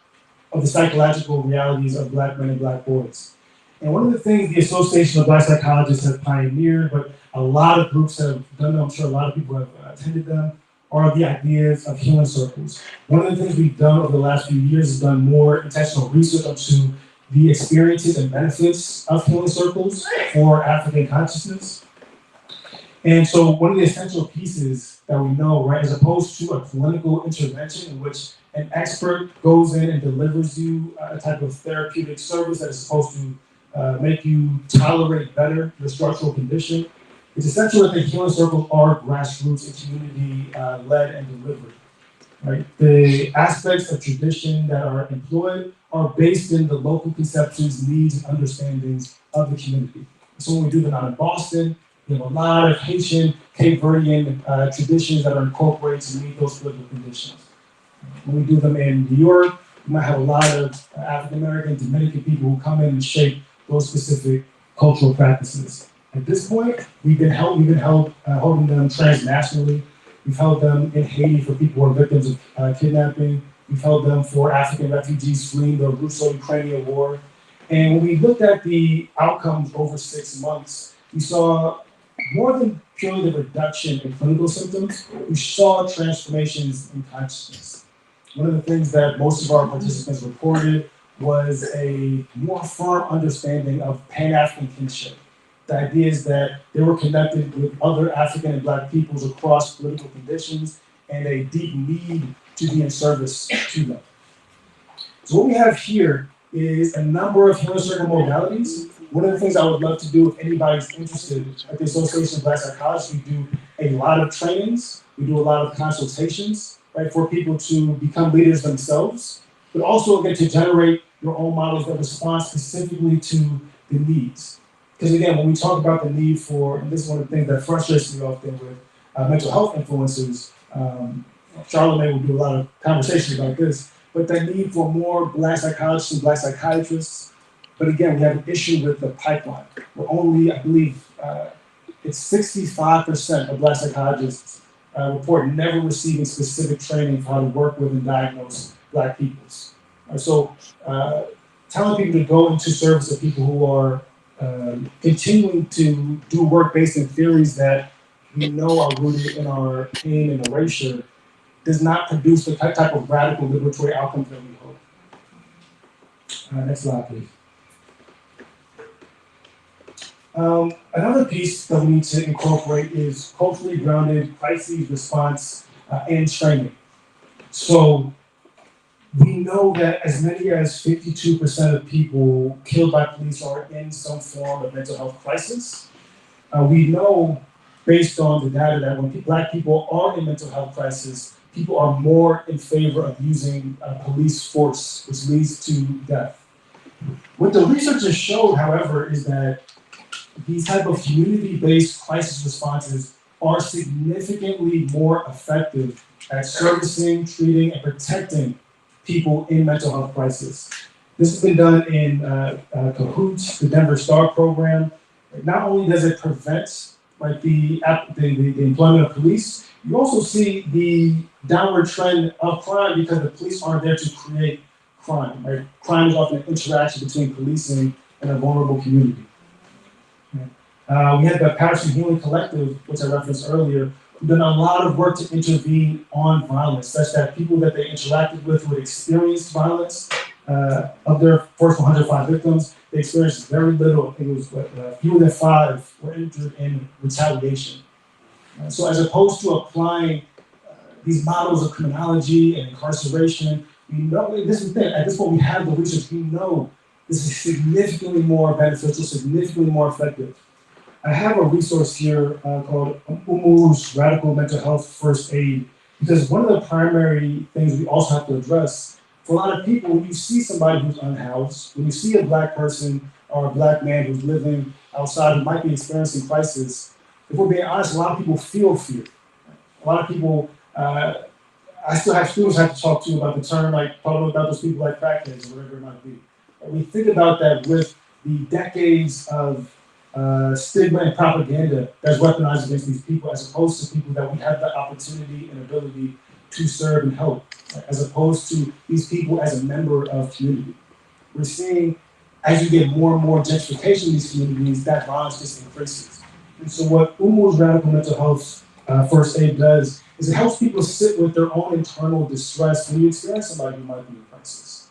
of the psychological realities of Black men and Black boys. And one of the things the Association of Black Psychologists has pioneered, but a lot of groups have done, I'm sure a lot of people have attended them, are the ideas of healing circles. One of the things we've done over the last few years is done more intentional research into the experiences and benefits of healing circles for African consciousness. And so one of the essential pieces that we know, right, as opposed to a clinical intervention in which an expert goes in and delivers you a type of therapeutic service that is supposed to make you tolerate better your structural condition, it's essential that the healing circles are grassroots and community led and delivered. Right? The aspects of tradition that are employed are based in the local conceptions, needs, and understandings of the community. So when we do them out in Boston, we have a lot of Haitian, Cape Verdean traditions that are incorporated to meet those political conditions. When we do them in New York, we might have a lot of African American, Dominican people who come in and shape those specific cultural practices. At this point, we've been holding them transnationally. We've held them in Haiti for people who are victims of kidnapping. We've held them for African refugees fleeing the Russo-Ukrainian war. And when we looked at the outcomes over 6 months, we saw more than purely the reduction in clinical symptoms, we saw transformations in consciousness. One of the things that most of our participants reported was a more firm understanding of Pan-African kinship. The idea is that they were connected with other African and Black peoples across political conditions and a deep need to be in service to them. So what we have here is a number of healing circle modalities. One of the things I would love to do if anybody's interested at the Association of Black Psychologists, we do a lot of trainings, we do a lot of consultations, right, for people to become leaders themselves, but also again to generate your own models that respond specifically to the needs. Because again, when we talk about the need for, and this is one of the things that frustrates me often with mental health influencers, Charlamagne will do a lot of conversations about this, but the need for more Black psychologists and Black psychiatrists. But again, we have an issue with the pipeline. We're only, I believe, it's 65% of Black psychologists report never receiving specific training for how to work with and diagnose Black peoples. So telling people to go into service of people who are continuing to do work based in theories that we know are rooted in our pain and erasure does not produce the type of radical liberatory outcomes that we hope. Next slide, please. Another piece that we need to incorporate is culturally grounded crises response and training. So we know that as many as 52% of people killed by police are in some form of mental health crisis. We know, based on the data, that when Black people are in mental health crisis, people are more in favor of using police force, which leads to death. What the researchers showed, however, is that these type of community-based crisis responses are significantly more effective at servicing, treating, and protecting people in mental health crisis. This has been done in Cahoots, the Denver Star program. Not only does it prevent the employment of police, you also see the downward trend of crime because the police aren't there to create crime. Right? Crime is often an interaction between policing and a vulnerable community. We had the Patterson Healing Collective, which I referenced earlier, who've done a lot of work to intervene on violence, such that people that they interacted with who had experienced violence, of their first 105 victims, they experienced very little. I think it was fewer than 5 were injured in retaliation. So as opposed to applying these models of criminology and incarceration, we know, this is the thing, at this point we have the research, we know this is significantly more beneficial, significantly more effective. I have a resource here called Umu's Radical Mental Health First Aid, because one of the primary things we also have to address, for a lot of people, when you see somebody who's unhoused, when you see a Black person or a Black man who's living outside who might be experiencing crisis, if we're being honest, a lot of people feel fear. A lot of people, I still have students I have to talk to about the term, like talking about those people like crackheads or whatever it might be. And we think about that with the decades of stigma and propaganda that's weaponized against these people, as opposed to people that we have the opportunity and ability to serve and help, right? As opposed to these people as a member of community. We're seeing, as you get more and more gentrification in these communities, that violence just increases. And so what Umu's Radical Mental Health First Aid does is it helps people sit with their own internal distress when you experience somebody who might be in crisis.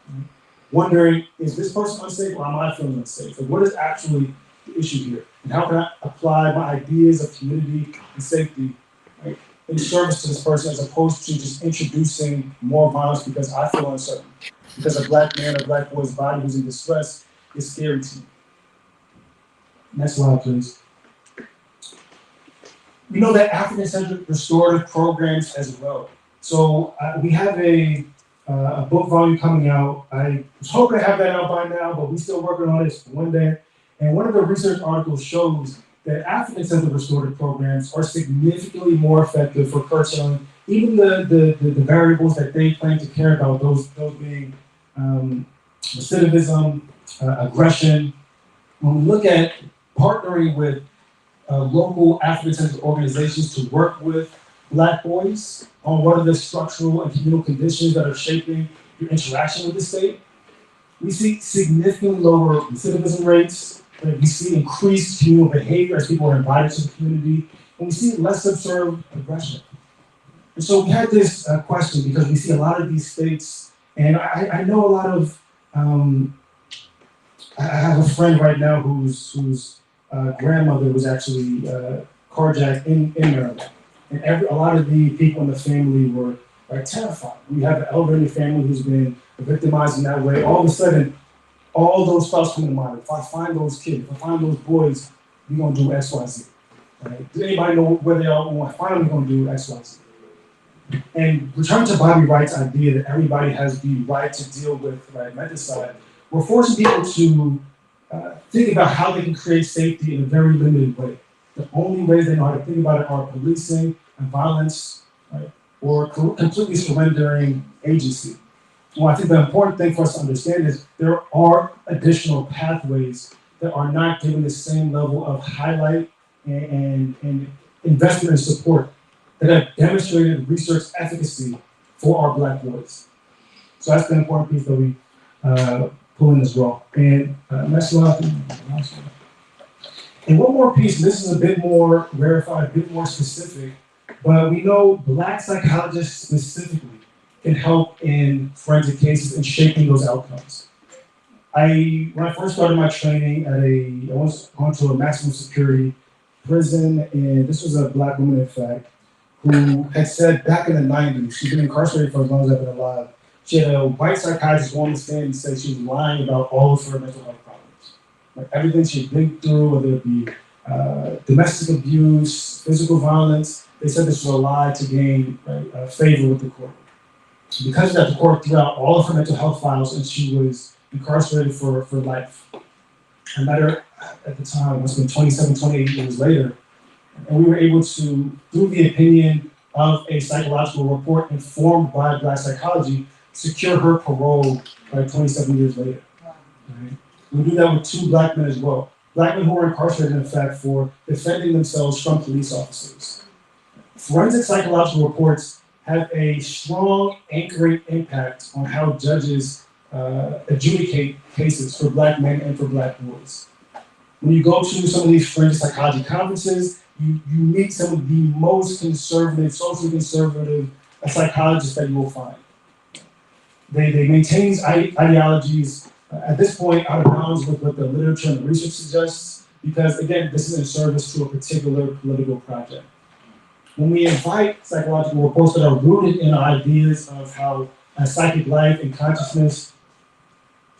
Right? Wondering, is this person unsafe or am I feeling unsafe? Like, what is actually the issue here? And how can I apply my ideas of community and safety, right, in service to this person, as opposed to just introducing more violence because I feel uncertain? Because a Black man or Black boy's body who's in distress is scary to me. Next slide, please. We know that African-centered restorative programs as well. So we have a book volume coming out. I was hoping to have that out by now, but we're still working on it for one day. And one of the research articles shows that African-centered restorative programs are significantly more effective for curtailing even the variables that they claim to care about, those being recidivism, aggression. When we look at partnering with local African-centered organizations to work with Black boys on what are the structural and communal conditions that are shaping your interaction with the state, we see significantly lower recidivism rates. We see increased communal behavior as people are invited to the community, and we see less observed aggression. And so we had this question because we see a lot of these states, and I know a lot of, I have a friend right now whose grandmother was actually carjacked in Maryland. And a lot of the people in the family were terrified. We have an elder in the family who's been victimized in that way. All of a sudden, all those thoughts come to mind. If I find those kids, if I find those boys, we're gonna do X, Y, Z. Right? Does anybody know where they are? When I find them, we're gonna do X, Y, Z. And return to Bobby Wright's idea that everybody has the right to deal with menticide, we're forcing people to think about how they can create safety in a very limited way. The only ways they know how to think about it are policing and violence, right? Or completely surrendering agency. Well, I think the important thing for us to understand is there are additional pathways that are not given the same level of highlight and investment and support that have demonstrated research efficacy for our Black boys. So that's the important piece that we pull in as well. And next one. And one more piece, this is a bit more rarefied, a bit more specific, but we know Black psychologists specifically can help in forensic cases and shaping those outcomes. When I first started my training I was going to a maximum security prison, and this was a Black woman, in fact, who had said back in the 90s, she'd been incarcerated for as long as I've been alive. She had a white psychiatrist go on the stand and say she was lying about all of her mental health problems. Like everything she'd been through, whether it be domestic abuse, physical violence, they said this was a lie to gain favor with the court. Because of that, the court threw out all of her mental health files and she was incarcerated for life. I met her at the time, it must have been 27, 28 years later, and we were able to, through the opinion of a psychological report informed by Black psychology, secure her parole 27 years later. Right? We do that with 2 Black men as well. Black men who were incarcerated, in fact, for defending themselves from police officers. Forensic psychological reports have a strong anchoring impact on how judges adjudicate cases for Black men and for Black boys. When you go to some of these forensic psychology conferences, you meet some of the most conservative, socially conservative psychologists that you will find. They maintain these ideologies at this point out of bounds with what the literature and the research suggests, because again, this is in service to a particular political project. When we invite psychological reports that are rooted in ideas of how psychic life and consciousness,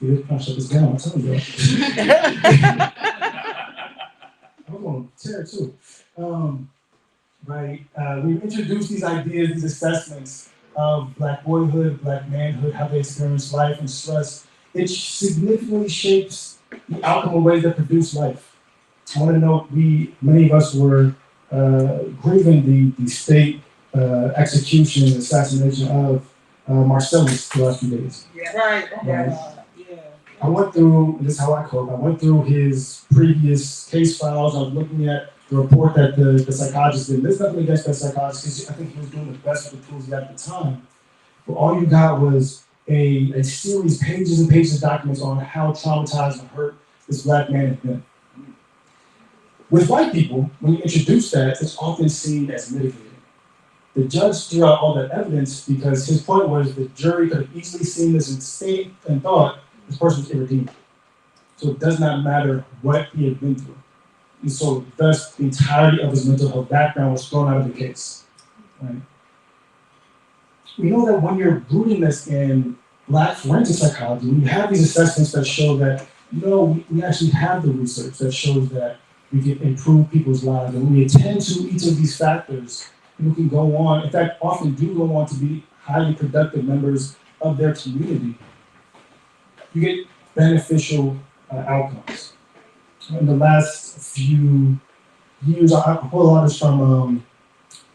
I'm trying to shut this down, I'm telling you. I'm going to tear too. We introduce these ideas, these assessments of Black boyhood, Black manhood, how they experience life and stress. It significantly shapes the outcome of ways that produce life. I want to note, many of us were grieving the state execution and assassination of Marcellus the last few days. Yeah. Right. Yeah. I went through, this is how I cope, I went through his previous case files. I was looking at the report that the psychologist did. There's nothing against that psychologist because I think he was doing the best with the tools he had at the time. But all you got was a series, pages and pages of documents on how traumatized and hurt this Black man had been. With white people, when you introduce that, it's often seen as mitigating. The judge threw out all that evidence because his point was the jury could have easily seen this and thought this person was irredeemable. So it does not matter what he had been through. And so thus the entirety of his mental health background was thrown out of the case. Right? We know that when you're rooting this in Black forensic psychology, we have these assessments that show that, we actually have the research that shows that we can improve people's lives. And when we attend to each of these factors, people can go on, in fact, often do go on to be highly productive members of their community. You get beneficial outcomes. In the last few years, I pull a lot of this from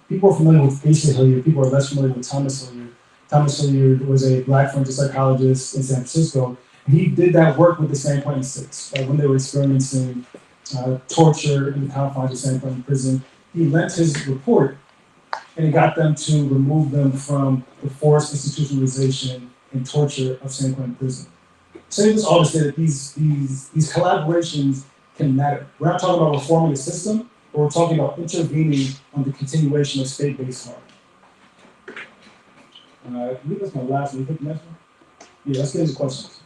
people are familiar with ACLU, people are less familiar with Thomas Hilliard. Thomas Hilliard was a Black forensic psychologist in San Francisco. And he did that work with the San Quentin Six when they were experiencing torture in the confines of San Quentin prison. He lent his report and it got them to remove them from the forced institutionalization and torture of San Quentin prison. Saying this all to say that these collaborations can matter. We're not talking about reforming the system, but we're talking about intervening on the continuation of state-based harm. I believe that's my last one. You pick the next one? Yeah, let's get into questions.